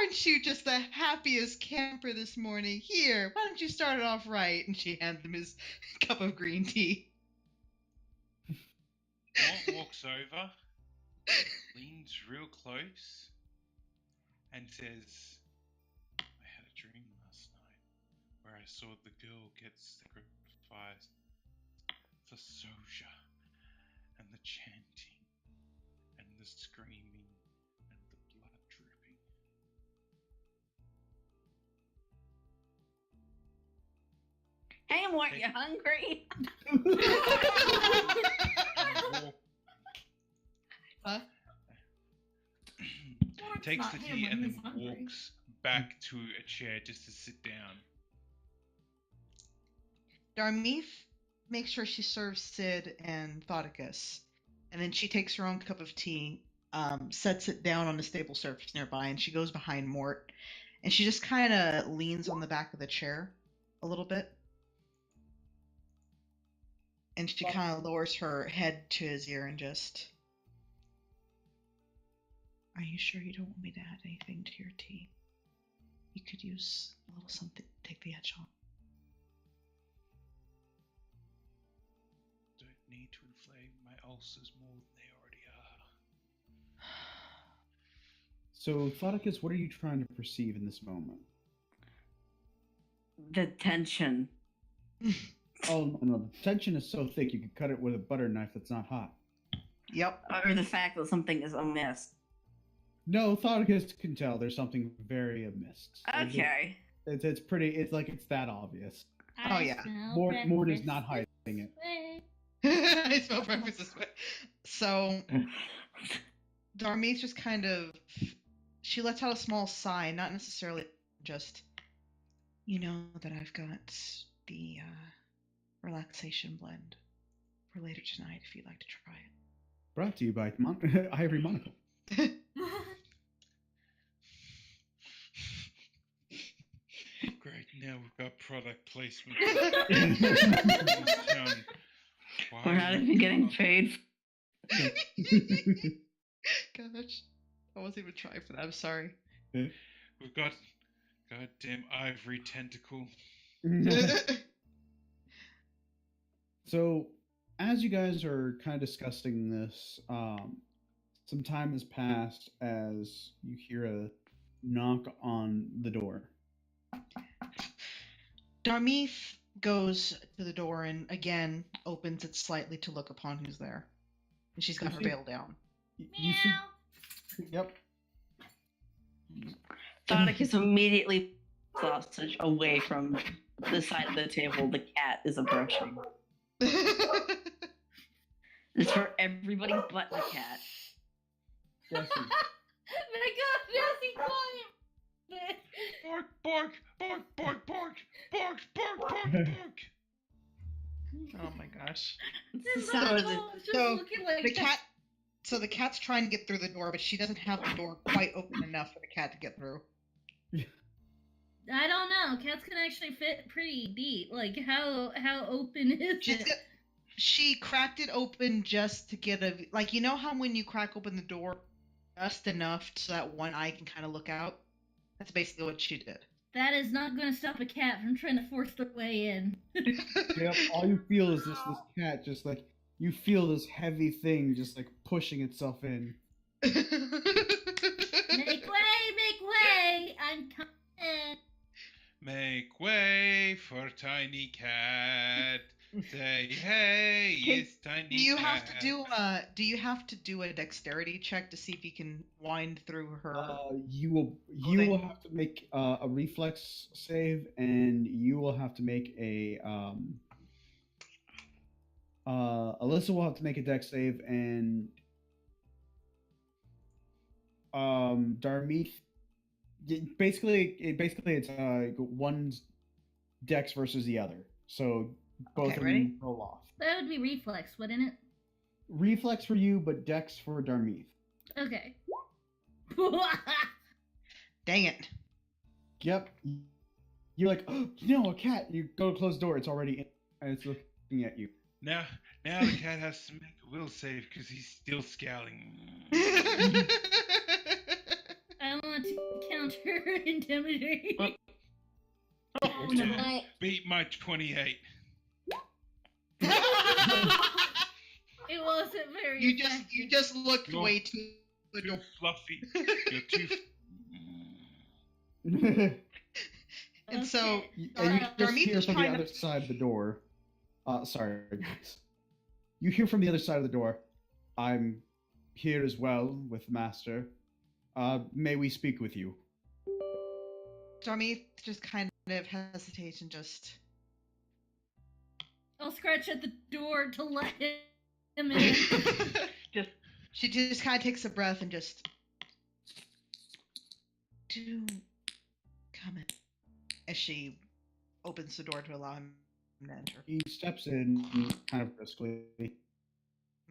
Aren't you just the happiest camper this morning? Here, why don't you start it off right? And she hands him his cup of green tea. Mort walks over, leans real close, and says, I had a dream last night where I saw the girl get sacrificed for Soja, and the chanting, and the screaming, and the blood dripping. Hey, Mort, you hungry? Huh? Takes the tea and then he's hungry. walks back to a chair just to sit down. Darmith makes sure she serves Sid and Thoticus, and then she takes her own cup of tea, sets it down on a stable surface nearby, and she goes behind Mort, and she just kind of leans on the back of the chair a little bit, and she kind of lowers her head to his ear and just, are you sure you don't want me to add anything to your tea? You could use a little something to take the edge off. Don't need to inflame my ulcers more than they already are. So, Thoticus, what are you trying to perceive in this moment? The tension. Oh, no, the tension is so thick you could cut it with a butter knife that's not hot. Yep. Or the fact that something is amiss. No, Thauticus can tell there's something very amiss. Okay. It's pretty. It's like it's that obvious. Oh, yeah. Mort is not hiding it. I smell breakfast this way. So, Darmeeth just kind of, she lets out a small sigh, not necessarily just, you know that I've got the relaxation blend for later tonight if you'd like to try it. Brought to you by Ivory Monocle. Great, now we've got product placement. We're not even getting paid. Gosh, I wasn't even trying for that. I'm sorry. We've got goddamn ivory tentacle. So, as you guys are kind of discussing this, some time has passed as you hear a knock on the door. Darmeeth goes to the door and again opens it slightly to look upon who's there. And she's got her veil down. You see, yep. Thauticus immediately sausage away from the side of the table the cat is approaching. It's for everybody but the cat. Jesse. My God, Jesse, quiet! Bark, bark, bark, bark, bark, bark, bark, bark, bark. Oh my gosh. So The cat. So the cat's trying to get through the door, but she doesn't have the door quite open enough for the cat to get through. I don't know. Cats can actually fit pretty deep. Like, how open is it? She cracked it open just to get a... Like, you know how when you crack open the door just enough so that one eye can kind of look out? That's basically what she did. That is not going to stop a cat from trying to force their way in. Yep, all you feel is this cat just like... You feel this heavy thing just like pushing itself in. Make way! I'm coming! Make way for tiny cat. Say hey, it's tiny do you cat. Do you have to do a dexterity check to see if you can wind through her? You will have to make a reflex save, and you will have to make a Alyssa will have to make a dex save, and Darmeeth. Basically it's one's dex versus the other. So both of you roll off. That would be reflex, wouldn't it? Reflex for you, but dex for Darmeeth. Okay. Dang it. Yep. You're like, oh, a cat. You go to close the door. It's already in, and it's looking at you. Now the cat has to make a will save because he's still scowling. I want to counter intimidate. Oh, no. Beat my 28. It wasn't very. You just looked way too fluffy. You're too. And so, and you just hear from the other side of the door. Sorry, guys. You hear from the other side of the door. I'm here as well with Master. May we speak with you? Darmeeth just kind of hesitates and just... I'll scratch at the door to let him in. She just kind of takes a breath and just... Do come in. As she opens the door to allow him to enter. He steps in kind of briskly.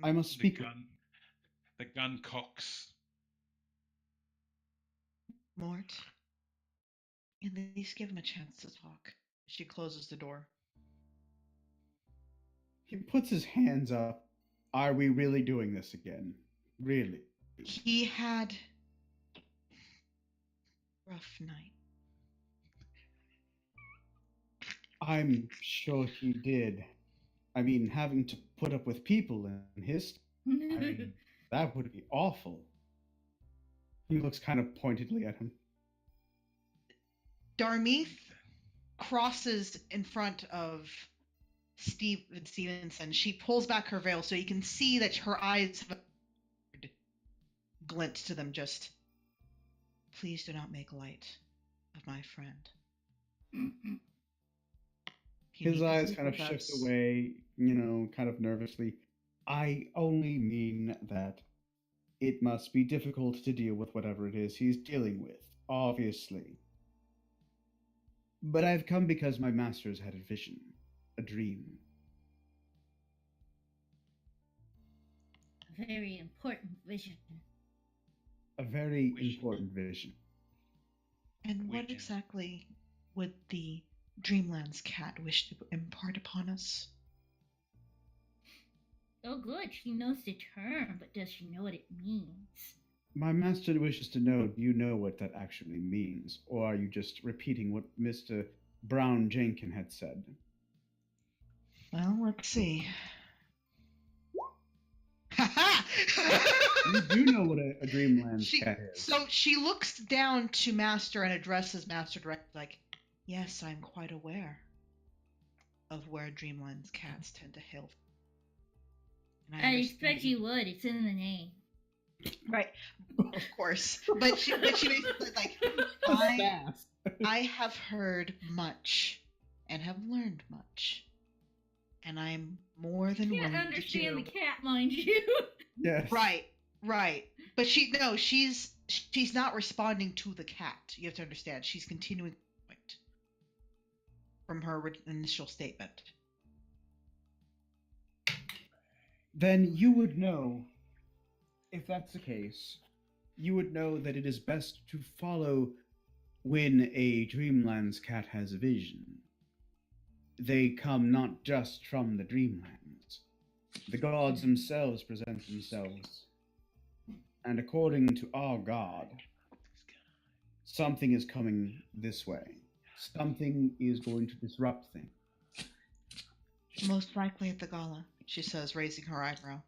I must speak. The gun cocks. Mort, at least give him a chance to talk. She closes the door. He puts his hands up. Are we really doing this again? Really? He had a rough night. I'm sure he did. I mean, having to put up with people in his... that would be awful. He looks kind of pointedly at him. Darmeeth crosses in front of Stevenson. She pulls back her veil so you can see that her eyes have a glint to them just Please do not make light of my friend. His eyes kind of shift away, kind of nervously. I only mean that it must be difficult to deal with whatever it is he's dealing with, obviously. But I've come because my masters had a vision, a dream. A very important vision. A very important vision. And what exactly would the Dreamlands cat wish to impart upon us? Oh, good. She knows the term, but does she know what it means? My master wishes to know, do you know what that actually means? Or are you just repeating what Mr. Brown Jenkin had said? Well, let's see. You do know what a Dreamlands cat is. So she looks down to Master and addresses Master directly like, yes, I'm quite aware of where Dreamlands cats tend to hail. I expect you would. It's in the name. Right, of course. But she basically like, I have heard much and have learned much, and I'm more than willing to do. Can't understand the cat, mind you. Yes. Right. But she's not responding to the cat. You have to understand. She's continuing the point from her initial statement. Then you would know, if that's the case, you would know that it is best to follow when a Dreamlands cat has a vision. They come not just from the Dreamlands. The gods themselves present themselves. And according to our god, something is coming this way. Something is going to disrupt things. Most likely at the gala, she says, raising her eyebrow.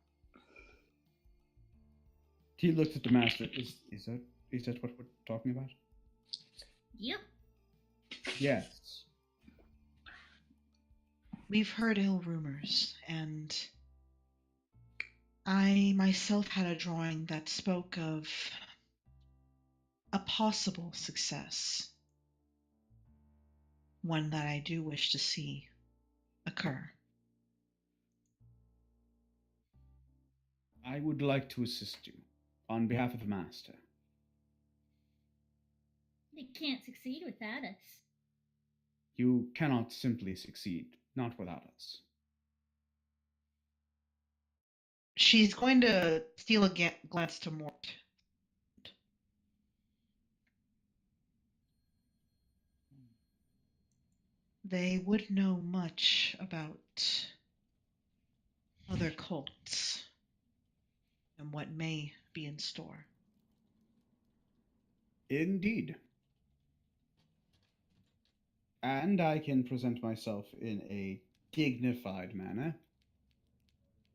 He looks at the master. Is that what we're talking about? Yep. Yes. We've heard ill rumors, and I myself had a drawing that spoke of a possible success. One that I do wish to see occur. I would like to assist you on behalf of the master. They can't succeed without us. You cannot simply succeed, not without us. She's going to steal a glance to Mort. They would know much about other cults and what may be in store. Indeed. And I can present myself in a dignified manner,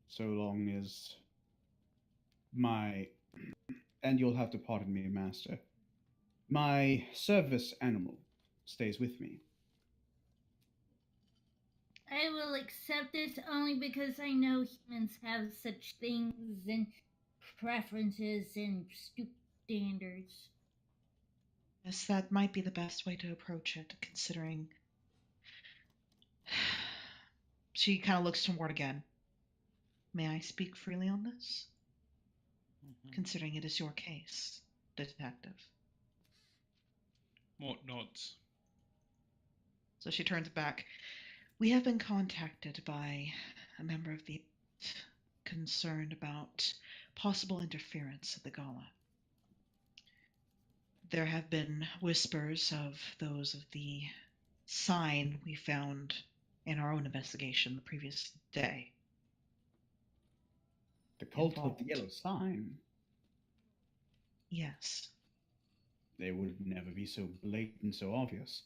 so long as and you'll have to pardon me, master, my service animal stays with me. I will accept this only because I know humans have such things and preferences and stupid standards. Yes, that might be the best way to approach it, considering... She kind of looks to Mort again. May I speak freely on this? Considering it is your case, detective. Mort nods. So she turns back. We have been contacted by a member of the concerned about possible interference at the gala. There have been whispers of those of the sign we found in our own investigation the previous day. The cult of the yellow sign? Yes. They would never be so blatant, so obvious.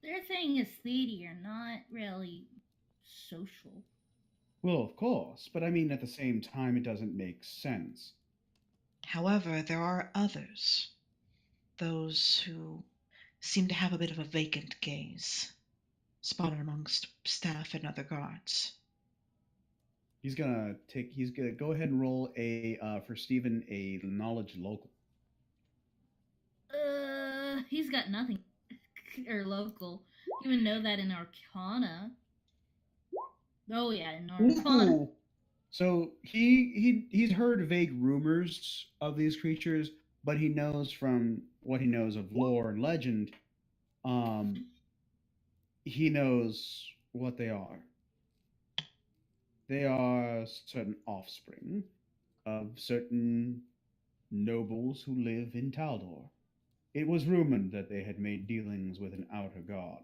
Their thing is theater, not really social. Well, of course, but I mean at the same time it doesn't make sense. However, there are others. Those who seem to have a bit of a vacant gaze, spotted amongst staff and other guards. He's gonna go ahead and roll for Steven a knowledge local. He's got nothing or local. You would know that in Arcana. Oh yeah, in Arcana. Ooh. So he's heard vague rumors of these creatures, but he knows from what he knows of lore and legend, um, he knows what they are. They are certain offspring of certain nobles who live in Taldor. It was rumored that they had made dealings with an outer god,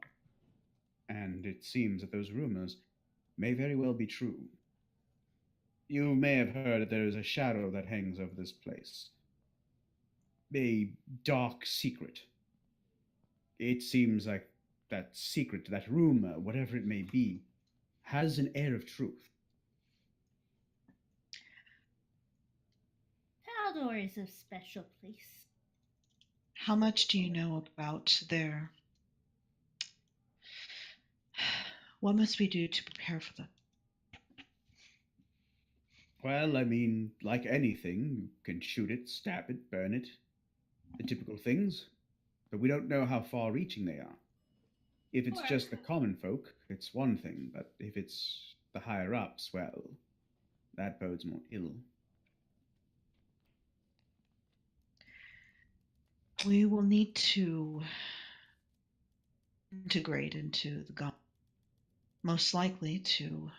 and it seems that those rumors may very well be true. You may have heard that there is a shadow that hangs over this place. A dark secret. It seems like that secret, that rumor, whatever it may be, has an air of truth. Taldor is a special place. How much do you know about their... What must we do to prepare for them? Well, I mean, like anything, you can shoot it, stab it, burn it. The typical things. But we don't know how far reaching they are. If it's just the common folk, it's one thing, but if it's the higher ups, well, that bodes more ill. We will need to integrate into the god. Most likely to,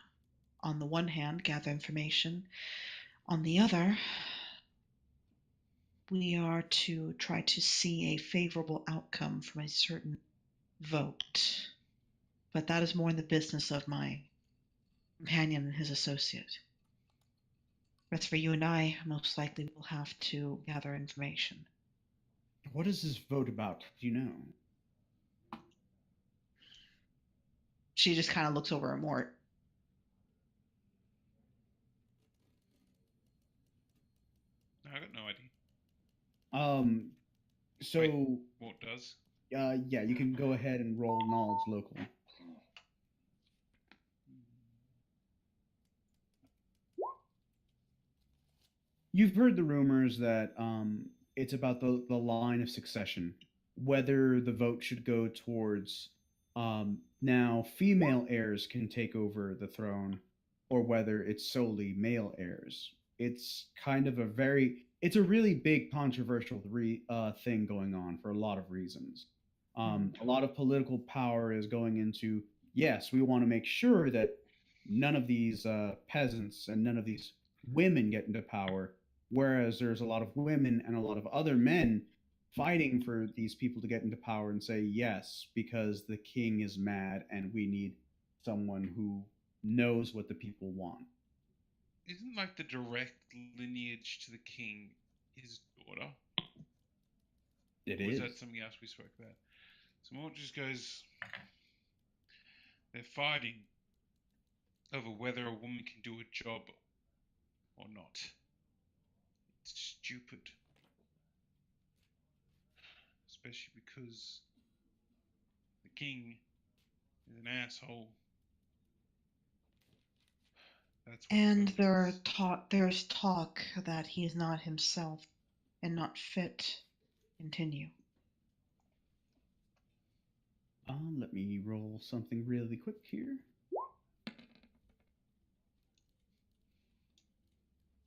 on the one hand, gather information. On the other, we are to try to see a favorable outcome from a certain vote. But that is more in the business of my companion and his associate. As for you and I, most likely we'll have to gather information. What is this vote about? Do you know? She just kind of looks over at Mort. I got no idea. So Wait, what does? yeah, you can go ahead and roll knowledge local. You've heard the rumors that it's about the line of succession, whether the vote should go towards now female heirs can take over the throne, or whether it's solely male heirs. It's kind of it's a really big controversial thing going on for a lot of reasons. A lot of political power is going into, yes, we want to make sure that none of these peasants and none of these women get into power, whereas there's a lot of women and a lot of other men fighting for these people to get into power and say yes, because the king is mad and we need someone who knows what the people want. Isn't like the direct lineage to the king his daughter? It or is. Is that something else we spoke about? So Mort just goes, they're fighting over whether a woman can do a job or not. It's stupid. Especially because the king is an asshole. That's what And the vote is. there's talk that he is not himself and not fit to continue. Let me roll something really quick here.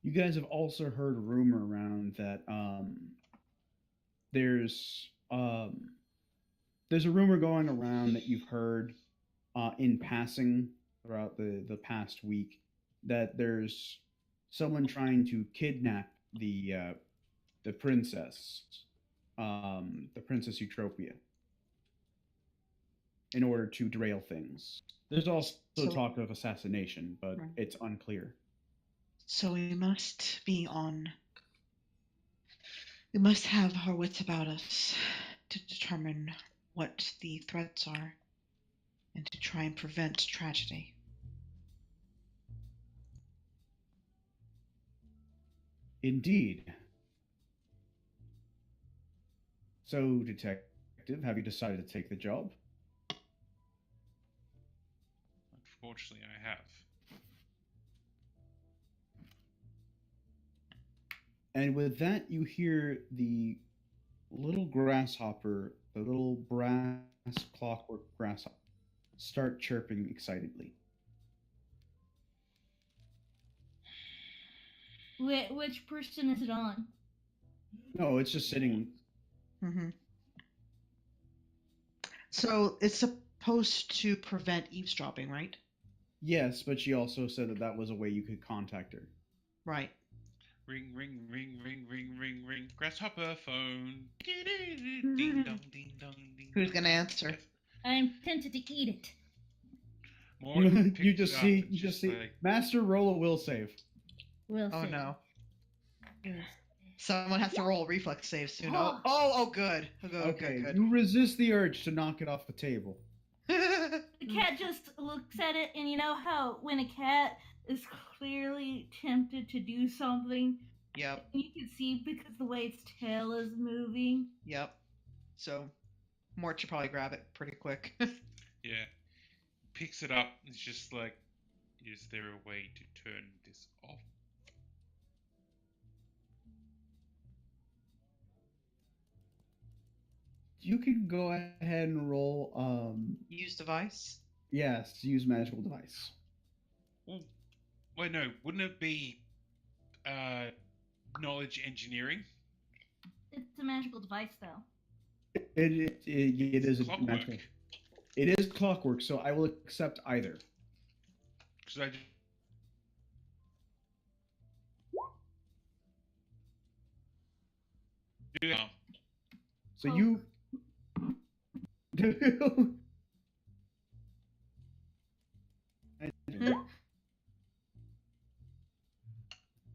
You guys have also heard a rumor around that there's a rumor going around that you've heard in passing throughout the past week that there's someone trying to kidnap the princess, the Princess Eutropia, in order to derail things. There's also talk of assassination, but it's unclear. So we must be on. We must have our wits about us to determine what the threats are and to try and prevent tragedy. Indeed. So, detective, have you decided to take the job? Unfortunately, I have. And with that, you hear the little grasshopper, the little brass clockwork grasshopper, start chirping excitedly. Which person is it on? No, it's just sitting. Mm-hmm. So it's supposed to prevent eavesdropping, right? Yes, but she also said that was a way you could contact her. Right. Ring, ring, ring, ring, ring, ring, ring. Grasshopper phone. Ding dong, ding dong, ding. Who's gonna answer? Yes. I'm tempted to eat it. Morton you picks it up and just see. like, Master, roll a will save. We'll Oh see. no. Someone has to roll a reflex save soon. Oh, good. Okay, Good. you resist the urge to knock it off the table. The cat just looks at it, and you know how when a cat is clearly tempted to do something, Yep. you can see because the way its tail is moving. Yep. So, Mort should probably grab it pretty quick. yeah. Picks it up and it's just like, is there a way to turn this off? You can go ahead and roll. Use device. Yes, use magical device. Wait, no. Wouldn't it be knowledge engineering? It's a magical device, though. It is a Clockwork. magical. It is clockwork, so I will accept either. Because I do. So Oh. you.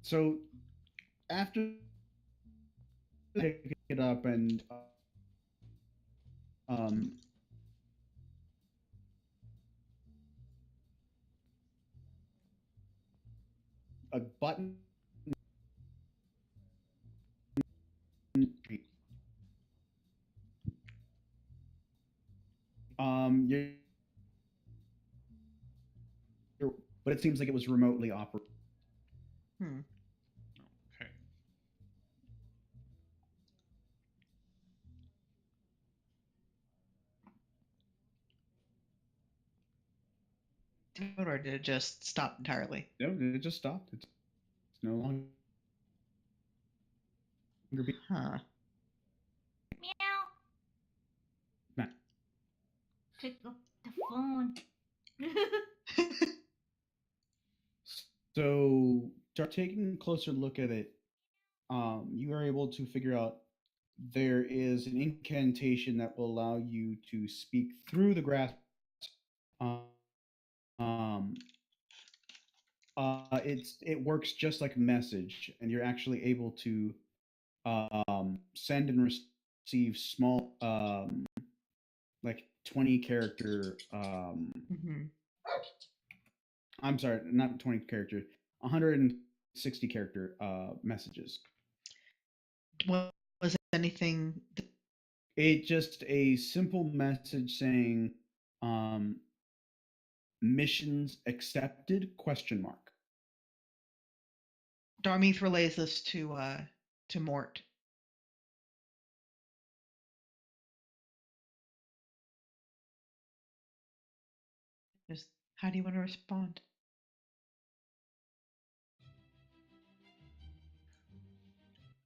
So after pick it up and a button but it seems like it was remotely operated. Okay. Or did it just stop entirely? No, it just stopped. It's no longer. Huh. Meow. Nah. Pick up the phone. So, start taking a closer look at it. You are able to figure out there is an incantation that will allow you to speak through the grass. It works just like a message, and you're actually able to send and receive small, like 20 character. I'm sorry, not 20 character, 160 character messages. Was it anything? It just a simple message saying, missions accepted ? Darmeath relays this to Mort. Just, how do you want to respond?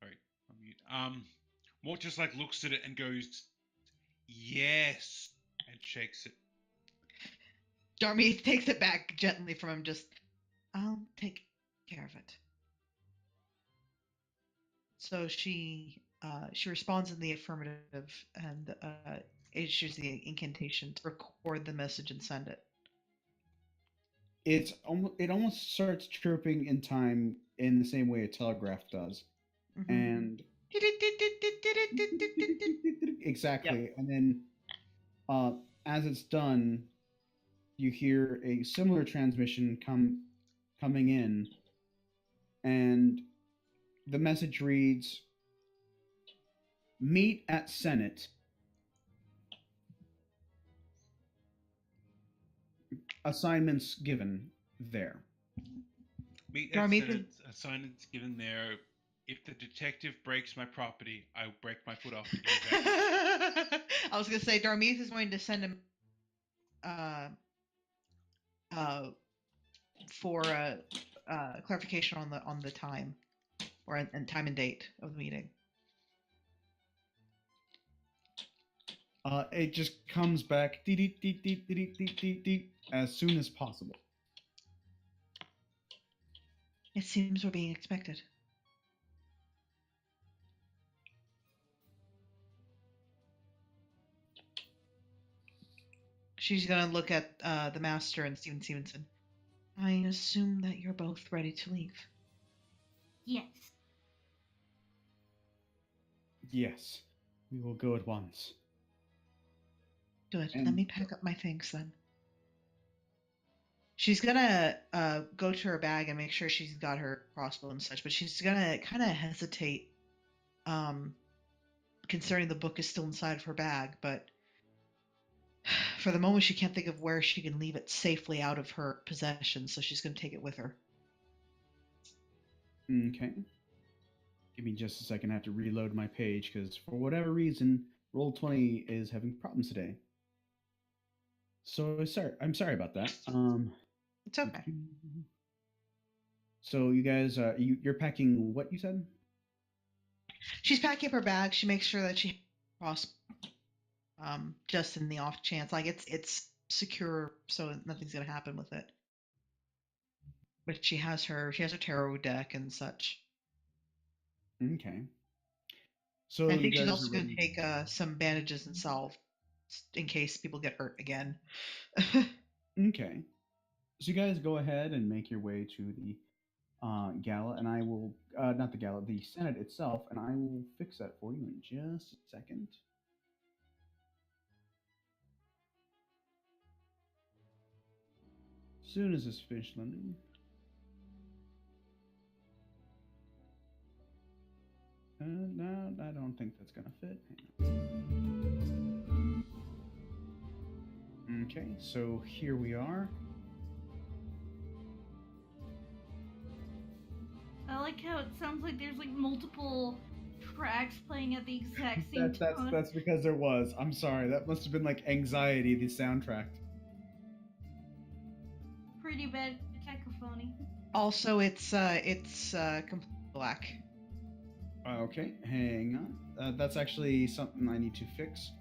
Right. Mort just like looks at it and goes, "Yes," and shakes it. Darmeath takes it back gently from him. Just, I'll take care of it. So she responds in the affirmative and issues the incantation to record the message and send it. It almost starts chirping in time in the same way a telegraph does, and exactly. Yep. And then as it's done, you hear a similar transmission coming in, and the message reads, "Meet at Senate. Assignments given there." Meet at Senate. Assignments given there. If the detective breaks my property, I will break my foot off. I was gonna say Darmeath is going to send him for clarification on the time and time and date of the meeting. It just comes back as soon as possible. It seems we're being expected. She's gonna look at the master and Stevenson. I assume that you're both ready to leave. Yes. Yes, we will go at once. Good. Let me pack up my things then. She's gonna go to her bag and make sure she's got her crossbow and such, but she's gonna kind of hesitate concerning the book is still inside of her bag, but for the moment she can't think of where she can leave it safely out of her possession, so she's gonna take it with her. Okay. Give me just a second. I have to reload my page because for whatever reason, Roll20 is having problems today. So I'm sorry about that. It's okay. So you guys, you're packing what you said? She's packing up her bag. She makes sure that she has just in the off chance, like it's secure, so nothing's gonna happen with it. But she has her tarot deck and such. Okay. So I think she's also going to take some bandages and salve in case people get hurt again. Okay. So you guys go ahead and make your way to the gala, and I will not the gala, the Senate itself, and I will fix that for you in just a second. As soon as it's finished lending. No, I don't think that's gonna fit. Okay, so here we are. I like how it sounds like there's like multiple tracks playing at the exact same time. That's because there was. I'm sorry. That must have been like anxiety, the soundtrack. Pretty bad cacophony. Also, it's complete black. Okay, hang on. That's actually something I need to fix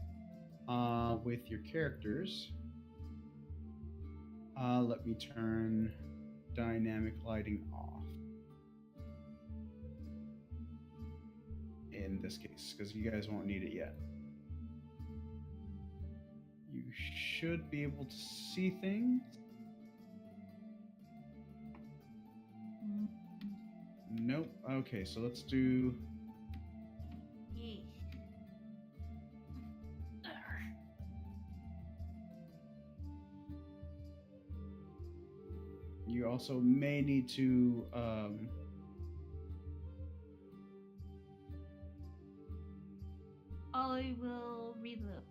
with your characters. Let me turn dynamic lighting off. In this case, because you guys won't need it yet. You should be able to see things. Nope. Okay, so let's do... Yeah. You also may need to... I will reload.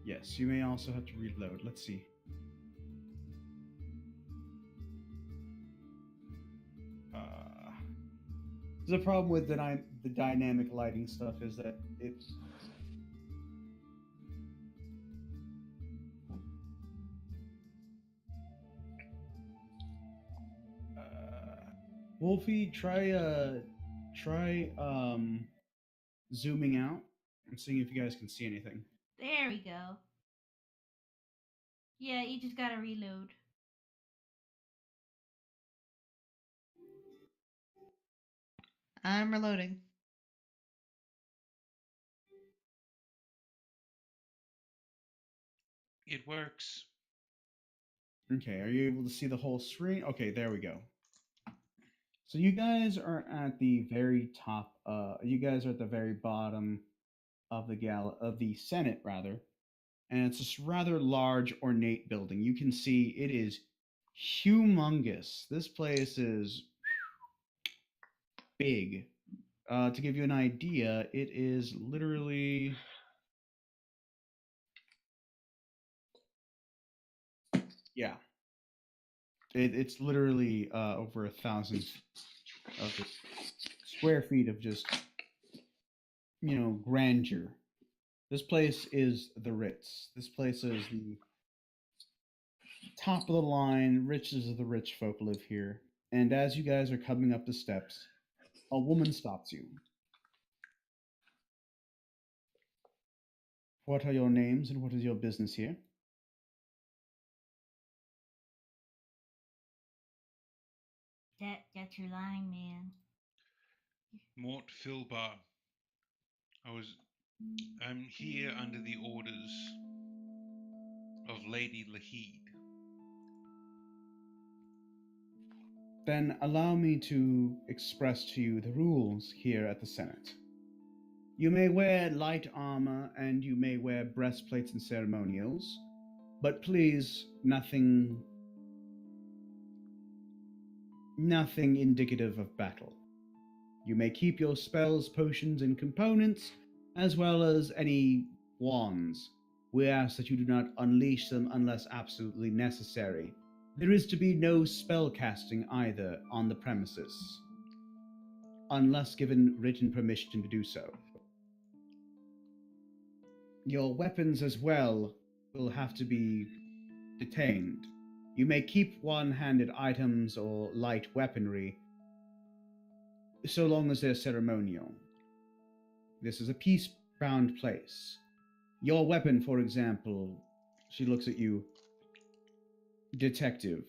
Yes, you may also have to reload. Let's see. The problem with the dynamic lighting stuff is that it's... Wolfie, try zooming out and seeing if you guys can see anything. There we go. Yeah, you just gotta reload. I'm reloading. It works. Okay, are you able to see the whole screen? Okay, there we go. So you guys are at the very top. You guys are at the very bottom of the Senate, rather, and it's this rather large, ornate building. You can see it is humongous. This place is big. To give you an idea, it is literally... Yeah. It's literally over 1,000 of this square feet of just, grandeur. This place is the Ritz. This place is the top of the line, riches of the rich folk live here. And as you guys are coming up the steps, a woman stops you. What are your names and what is your business here? That's your line, man. Mort Filbar. I'm here under the orders of Lady Lahid. Then allow me to express to you the rules here at the Senate. You may wear light armor and you may wear breastplates and ceremonials, but please, nothing indicative of battle. You may keep your spells, potions, and components, as well as any wands. We ask that you do not unleash them unless absolutely necessary. There is to be no spell casting either on the premises, unless given written permission to do so. Your weapons as well will have to be detained. You may keep one-handed items or light weaponry, so long as they're ceremonial. This is a peace-bound place. Your weapon, for example, she looks at you, detective.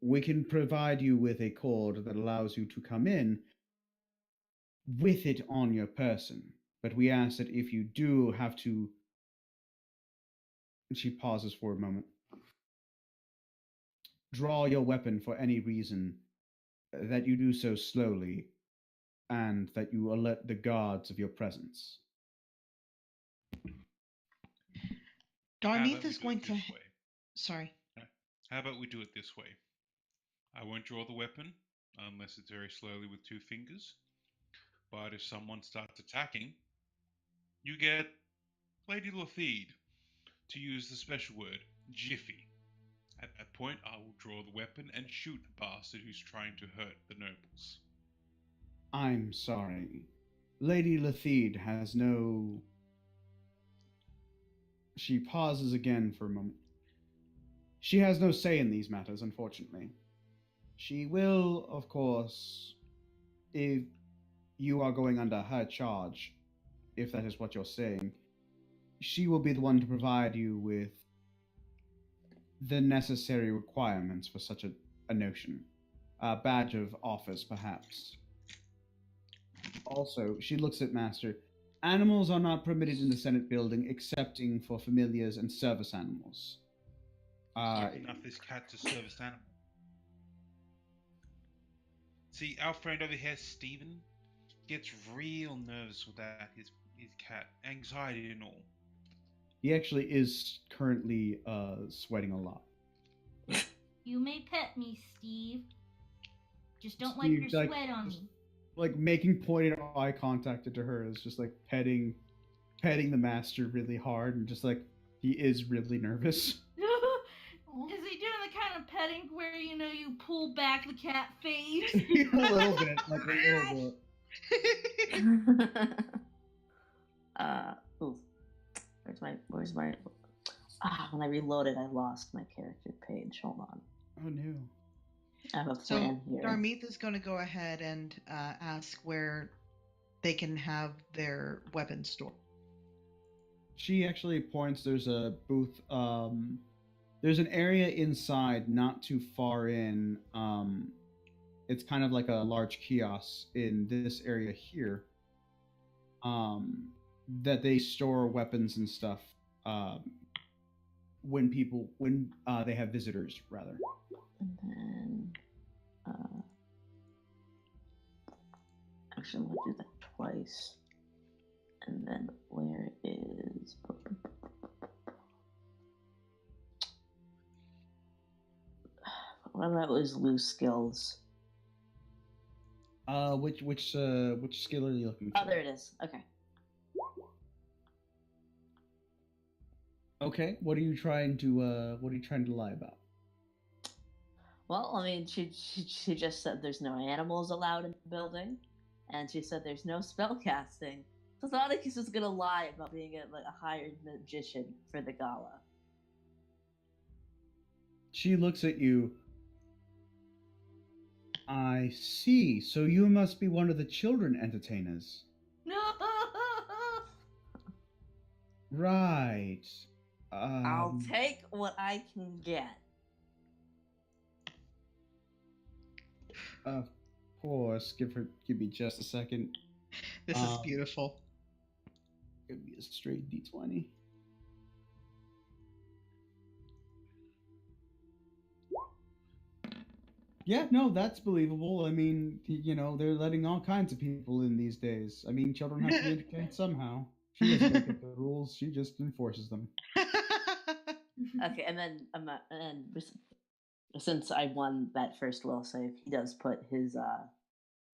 We can provide you with a cord that allows you to come in with it on your person, but we ask that if you do have to... She pauses for a moment. Draw your weapon for any reason, that you do so slowly, and that you alert the guards of your presence. Darmeeth is going to... Sorry. How about we do it this way? I won't draw the weapon, unless it's very slowly with 2 fingers. But if someone starts attacking, you get Lady Lahid to use the special word, Jiffy. At that point, I will draw the weapon and shoot the bastard who's trying to hurt the nobles. I'm sorry. Lady Lahid has no... She pauses again for a moment. She has no say in these matters, unfortunately. She will, of course, if you are going under her charge, if that is what you're saying, she will be the one to provide you with the necessary requirements for such a notion. A badge of office, perhaps. Also, she looks at Master. Animals are not permitted in the Senate building, excepting for familiars and service animals. Enough this cat's a service animal. See, our friend over here, Stephen, gets real nervous with that, his cat. Anxiety and all. He actually is currently sweating a lot. You may pet me, Steve. Just don't wipe your sweat on me. Like making pointed eye contact to her is just like petting the master really hard, and just like he is really nervous. Is he doing the kind of petting where you pull back the cat face? A little bit, like a little bit. Ooh. Where's my when I reloaded I lost my character page. Hold on. Oh no. I have a plan here. Darmeeth is going to go ahead and ask where they can have their weapons stored. She actually points, there's a booth, there's an area inside, not too far in, it's kind of like a large kiosk in this area here, that they store weapons and stuff, when they have visitors, rather. And then, actually I'm going to do that twice. And then where is... What about those loose skills? Which skill are you looking for? Oh, there it is. Okay. Okay, what are you trying to lie about? Well, I mean, she just said there's no animals allowed in the building, and she said there's no spell casting. So Thoticus is gonna lie about being a hired magician for the gala. She looks at you. I see. So you must be one of the children entertainers. No. Right. I'll take what I can get. Of course. Give me just a second. This is beautiful. Give me a straight D20. Yeah, no, that's believable. I mean, they're letting all kinds of people in these days. I mean, children have to be entertained somehow. She doesn't make up the rules; she just enforces them. Okay, and then since I won that first will save, he does put his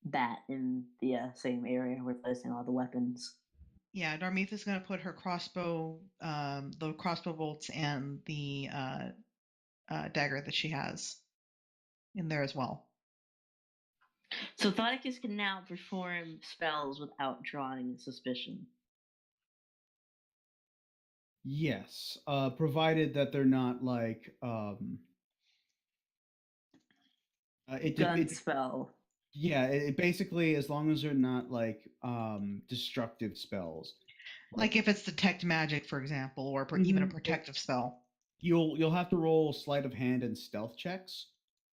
bat in the same area where placing all the weapons. Yeah, Darmeeth is going to put her crossbow, the crossbow bolts, and the dagger that she has in there as well. So Thoticus can now perform spells without drawing suspicion. Yes, provided that they're not like gun spell. Yeah, it basically, as long as they're not like destructive spells. Like if it's detect magic, for example, or even a protective spell. You'll have to roll sleight of hand and stealth checks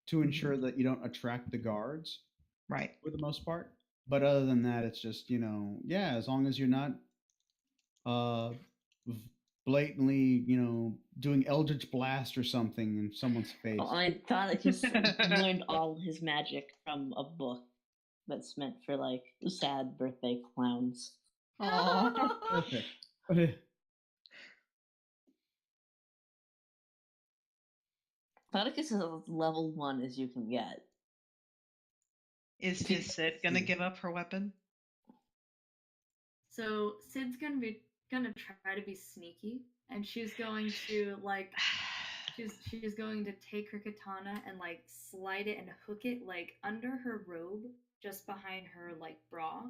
to ensure that you don't attract the guards. Right. For the most part. But other than that, it's just, as long as you're not blatantly, doing Eldritch Blast or something in someone's face. Well, I thought he learned all his magic from a book that's meant for like sad birthday clowns. Aww. Thoticus is level 1 as you can get. Is Sid gonna give up her weapon? So Sid's gonna try to be sneaky, and she's going to she's going to take her katana and like slide it and hook it like under her robe, just behind her like bra,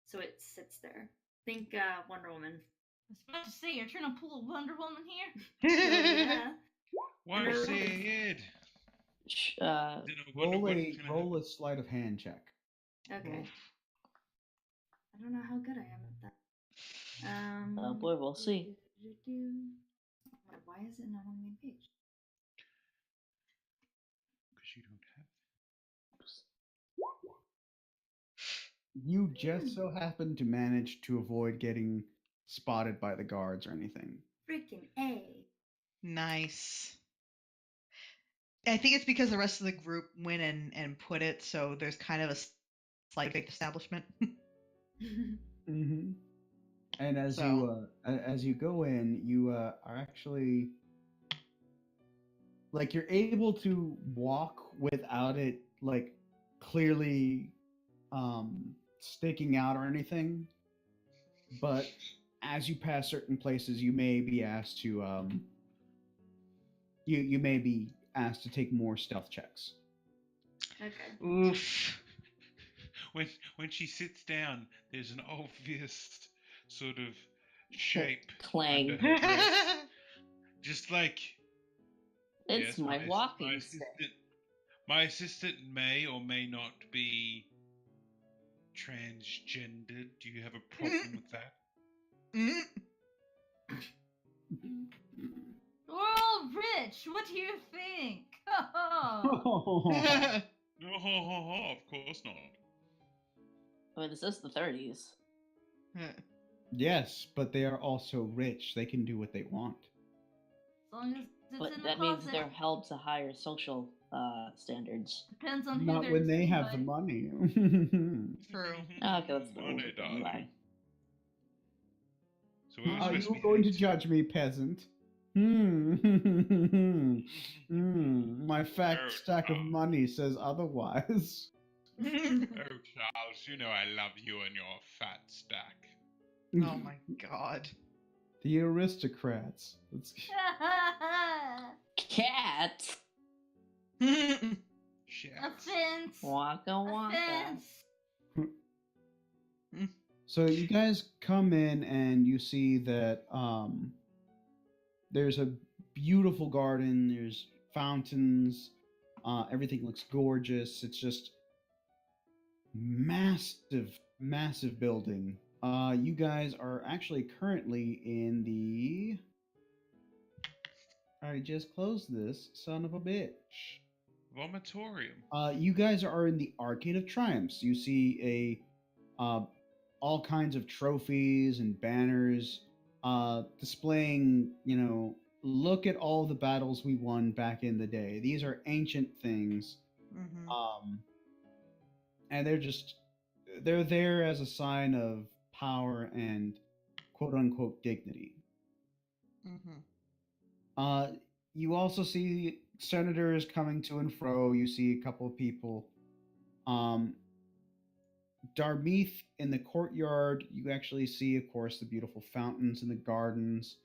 so it sits there. Think Wonder Woman. I was about to say, you're trying to pull a Wonder Woman here. Yeah. Why Sid? Roll a sleight of hand check. Okay. I don't know how good I am at that. Oh boy, we'll see. Why is it not on the main page? Because you don't have. You just so happen to manage to avoid getting spotted by the guards or anything. Freaking A. Nice. I think it's because the rest of the group went and put it, so there's kind of a slight fake establishment. Mm-hmm. And as you go in, you are actually like you're able to walk without it like clearly sticking out or anything. But as you pass certain places, you may be asked to you may be asked to take more stealth checks. Okay. Oof. When she sits down, there's an obvious sort of shape clang under her dress. Just like it's my walking stick. My assistant may or may not be transgendered. Do you have a problem with that? We're all rich. What do you think? No, of course not. I mean, this is the 30s. Yes, but they are also rich. They can do what they want. As long as it's But in that the means closet. they're held to higher social standards. Depends on who Not they're when they seen have by. the money. True. Okay, let's Money, darling. lie. So we're Are supposed to you be going to hate. judge me, peasant? My fat Oh, stack of money says otherwise. Oh, Charles, you know I love you and your fat stack. Oh my god. The aristocrats. Cat. Shouts. Offense. Waka waka. Offense. So you guys come in and you see that there's a beautiful garden. There's fountains. Everything looks gorgeous. It's just massive building. You guys are actually currently in the. I just closed this, son of a bitch. Vomitorium. You guys are in the Arcade of Triumphs. You see all kinds of trophies and banners displaying, look at all the battles we won back in the day. These are ancient things. Mm-hmm. And they're there as a sign of power and quote unquote dignity. Mm-hmm. You also see senators coming to and fro. You see a couple of people. Darmeath in the courtyard, you actually see, of course, the beautiful fountains in the gardens.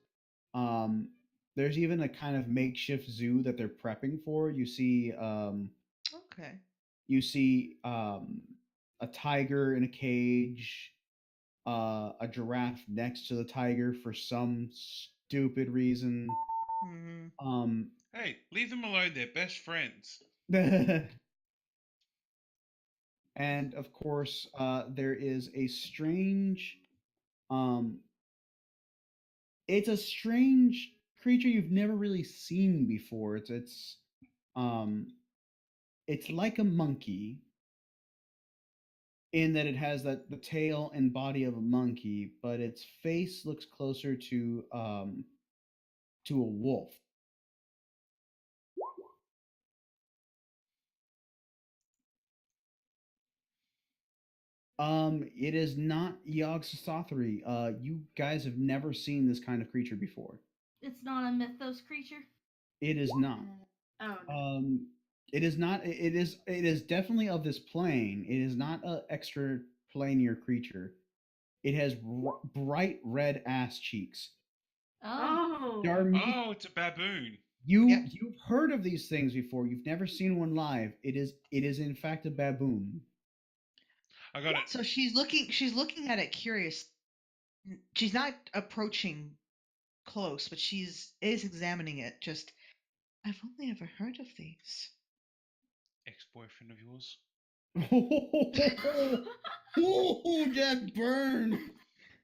There's even a kind of makeshift zoo that they're prepping for. You see, Okay. you see a tiger in a cage, a giraffe next to the tiger for some stupid reason. Mm-hmm. Hey, leave them alone. They're best friends. And of course, there is a strange. It's a strange creature you've never really seen before. It's like a monkey in that it has the tail and body of a monkey, but its face looks closer to a wolf. It is not Yogg Sothory. You guys have never seen this kind of creature before. It's not a mythos creature. It is not. Oh no. It is not. It is definitely of this plane. It is not an extra planier creature. It has bright red ass cheeks. Oh. Darmeath, Oh, it's a baboon. Yep. You've heard of these things before. You've never seen one live. It is in fact a baboon. I got it. So she's looking at it curious. She's not approaching close, but is examining it. Just, I've only ever heard of these. Ex-boyfriend of yours. Oh, that burn!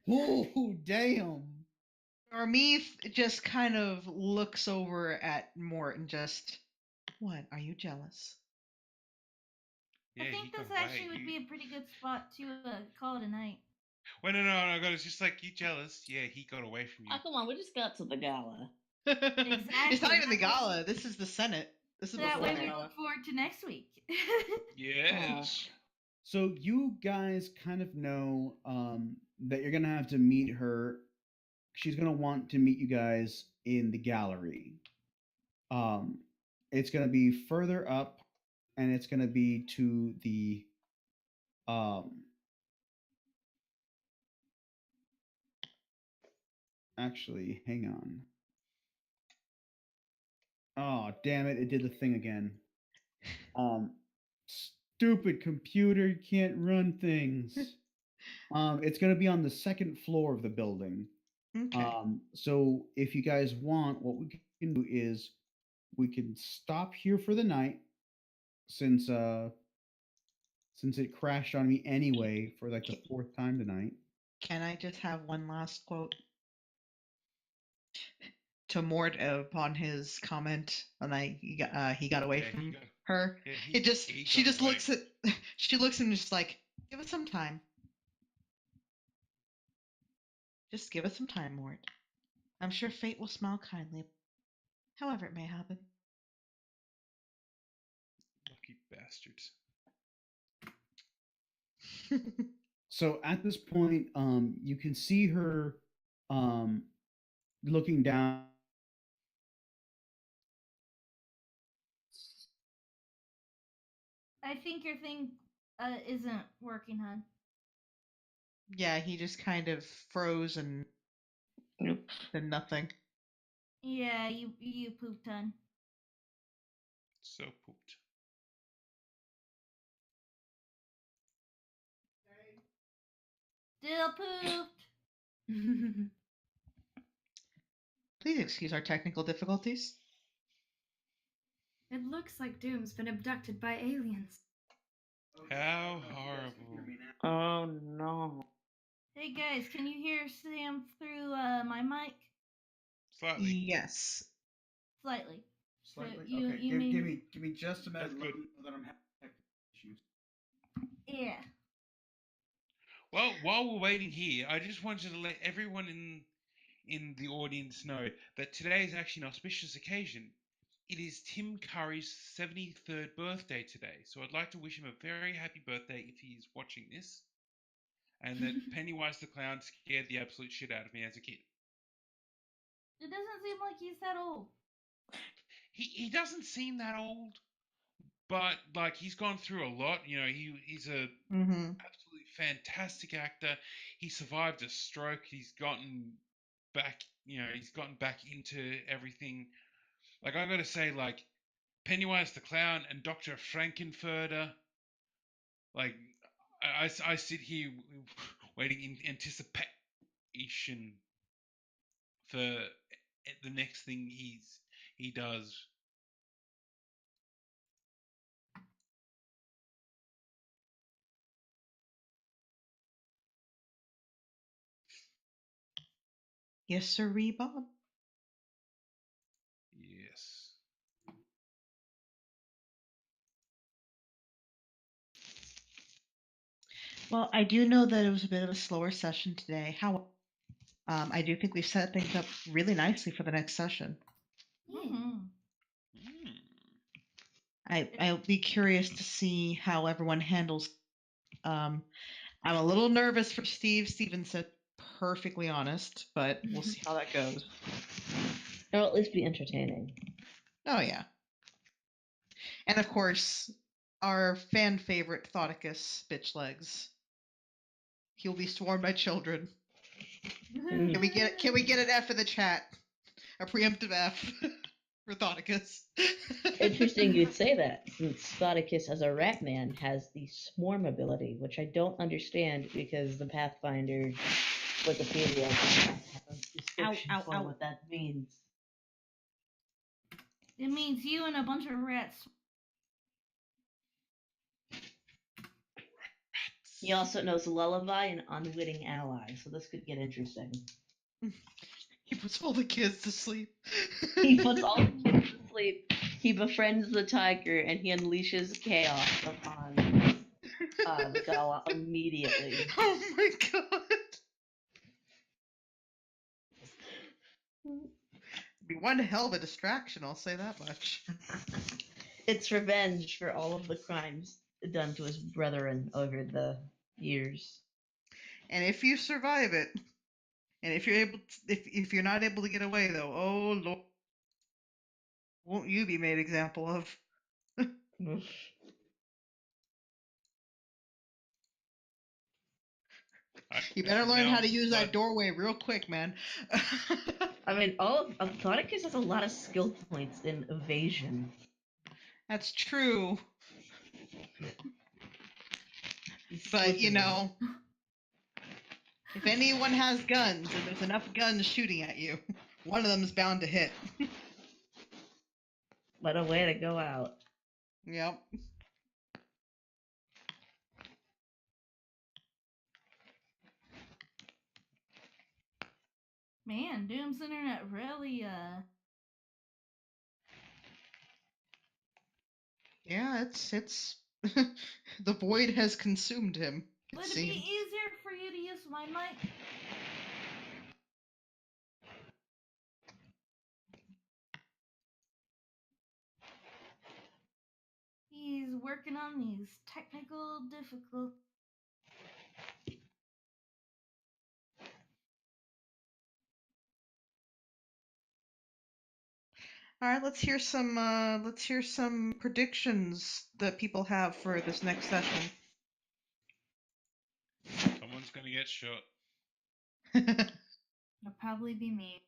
Oh, damn! Darmeath just kind of looks over at Mort and just, what? Are you jealous? Yeah, I he think this got actually away. would be a pretty good spot to call it a night. Wait, no, I got it. It's just like, you jealous? Yeah, he got away from you. Oh, come on, we just got to the gala. It's not even the gala. This is the Senate. This is That before way the we gala. look forward to next week. Yes. So you guys kind of know that you're gonna have to meet her. She's gonna want to meet you guys in the gallery. It's gonna be further up, and it's gonna be to the Actually, hang on. Oh, damn it! It did the thing again. Stupid computer can't run things. It's gonna be on the second floor of the building. Okay. So if you guys want, what we can do is we can stop here for the night, since it crashed on me anyway for like the fourth time tonight. Can I just have one last quote to Mort upon his comment when he got away from her? Yeah, She just looks at she looks and just like, give us some time. Just give us some time, Mort. I'm sure fate will smile kindly, however it may happen. Lucky bastards. So at this point, you can see her looking down. I think your thing isn't working, hon. Yeah, he just kind of froze and then nothing. Yeah, you pooped, hon. So pooped. Still pooped. Please excuse our technical difficulties. It looks like Doom's been abducted by aliens. How horrible. Oh no. Hey guys, can you hear Sam through my mic? Slightly. Yes. Slightly. Slightly. So you, okay. you mean... Give me just a minute. That's Let good. me know that I'm having technical issues. Yeah. Well, while we're waiting here, I just wanted to let everyone in the audience know that today is actually an auspicious occasion. It is Tim Curry's 73rd birthday today, so I'd like to wish him a very happy birthday if he is watching this, and that Pennywise the Clown scared the absolute shit out of me as a kid. It doesn't seem like he's that old. He doesn't seem that old, but like he's gone through a lot. You know, he's a absolutely fantastic actor. He survived a stroke. He's gotten back. You know, he's gotten back into everything. Like I gotta say, like Pennywise the Clown and Dr. Frankenfurter. Like I sit here waiting in anticipation for the next thing he does. Yes, sirree, Bob. Yes. Well, I do know that it was a bit of a slower session today. However, I do think we've set things up really nicely for the next session. Mm-hmm. I'll be curious to see how everyone handles. I'm a little nervous for Steve. Steven said perfectly honest, but we'll see how that goes. It'll at least be entertaining. Oh yeah. And of course, our fan favorite Thoticus, bitch legs. He'll be sworn by children. Can we get an F in the chat? A preemptive F for Thoticus. Interesting you'd say that, since Thoticus as a rat man has the swarm ability, which I don't understand because the Pathfinder Wikipedia doesn't have a description for what that means. It means you and a bunch of rats. He also knows Lullaby and Unwitting Ally, so this could get interesting. He puts all the kids to sleep. He puts all the kids to sleep, he befriends the tiger, and he unleashes chaos upon the Gala immediately. Oh my god! Be one hell of a distraction, I'll say that much. It's revenge for all of the crimes done to his brethren over the years. And if you survive it, and if you're able to, if you're not able to get away though, oh lord, won't you be made example of? You better learn how to use that doorway real quick, man. I mean, Thoticus has a lot of skill points in evasion. That's true. But, you know, if anyone has guns and there's enough guns shooting at you, one of them is bound to hit. What a way to go out. Yep. Man, Doom's internet really, Yeah, it's the void has consumed him. Would it be easier for you to use my mic? He's working on these technical difficulties. All right, let's hear some predictions that people have for this next session. Someone's gonna get shot. It'll probably be me.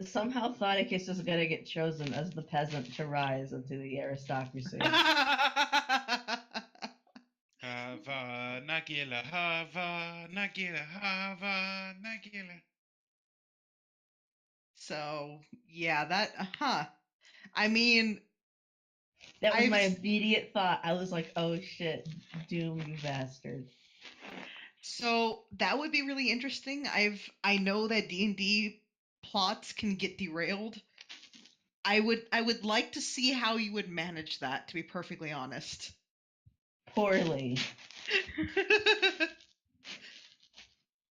Somehow Thoticus is going to get chosen as the peasant to rise into the aristocracy. Have a Nagila Hava, Nagila Hava, Nagila. So yeah, that I mean, that was my immediate thought. I was like, oh shit, Doom, you bastard. So that would be really interesting. I know that D&D plots can get derailed. I would like to see how you would manage that, to be perfectly honest. Poorly.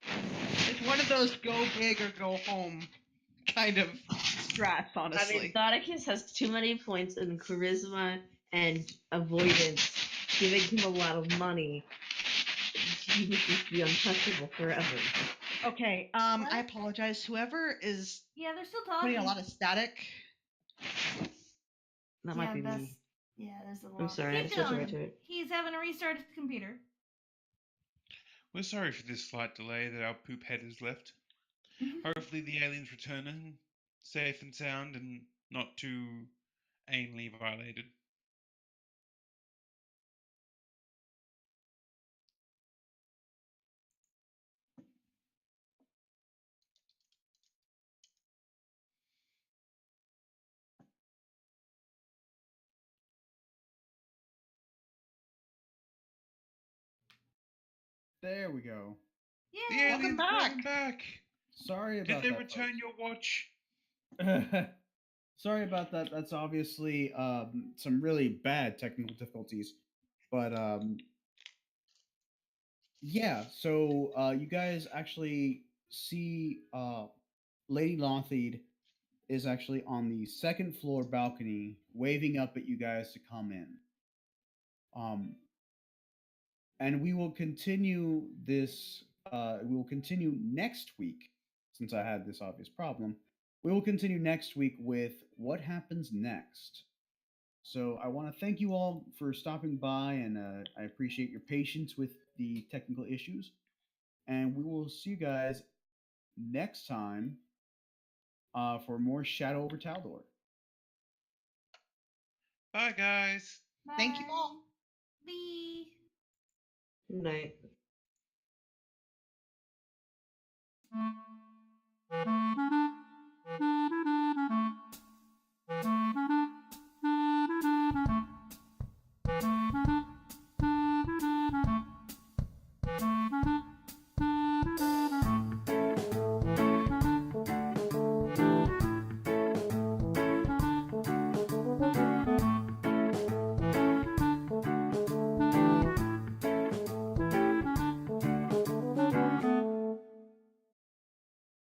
It's one of those go big or go home kind of strats, honestly. I mean, Thoticus has too many points in charisma and avoidance, giving him a lot of money. He would just be untouchable forever. Okay, I apologize. Whoever is they're still talking. putting a lot of static. That might be me. Yeah, there's a lot. I'm sorry, I switched right to it. He's having to restart his computer. We're sorry for this slight delay that our poop head has left. Hopefully the aliens return safe and sound and not too anally violated. There we go. The aliens welcome back. Sorry about that. Did they return your watch? Sorry about that. That's obviously some really bad technical difficulties. But yeah, so you guys actually see Lady Lothide is actually on the second floor balcony waving up at you guys to come in. And we will continue this we will continue next week, since I had this obvious problem. We will continue next week with what happens next. So I want to thank you all for stopping by, and I appreciate your patience with the technical issues. And we will see you guys next time for more Shadow Over Taldor. Bye, guys. Bye. Thank you all. Bye. Good night.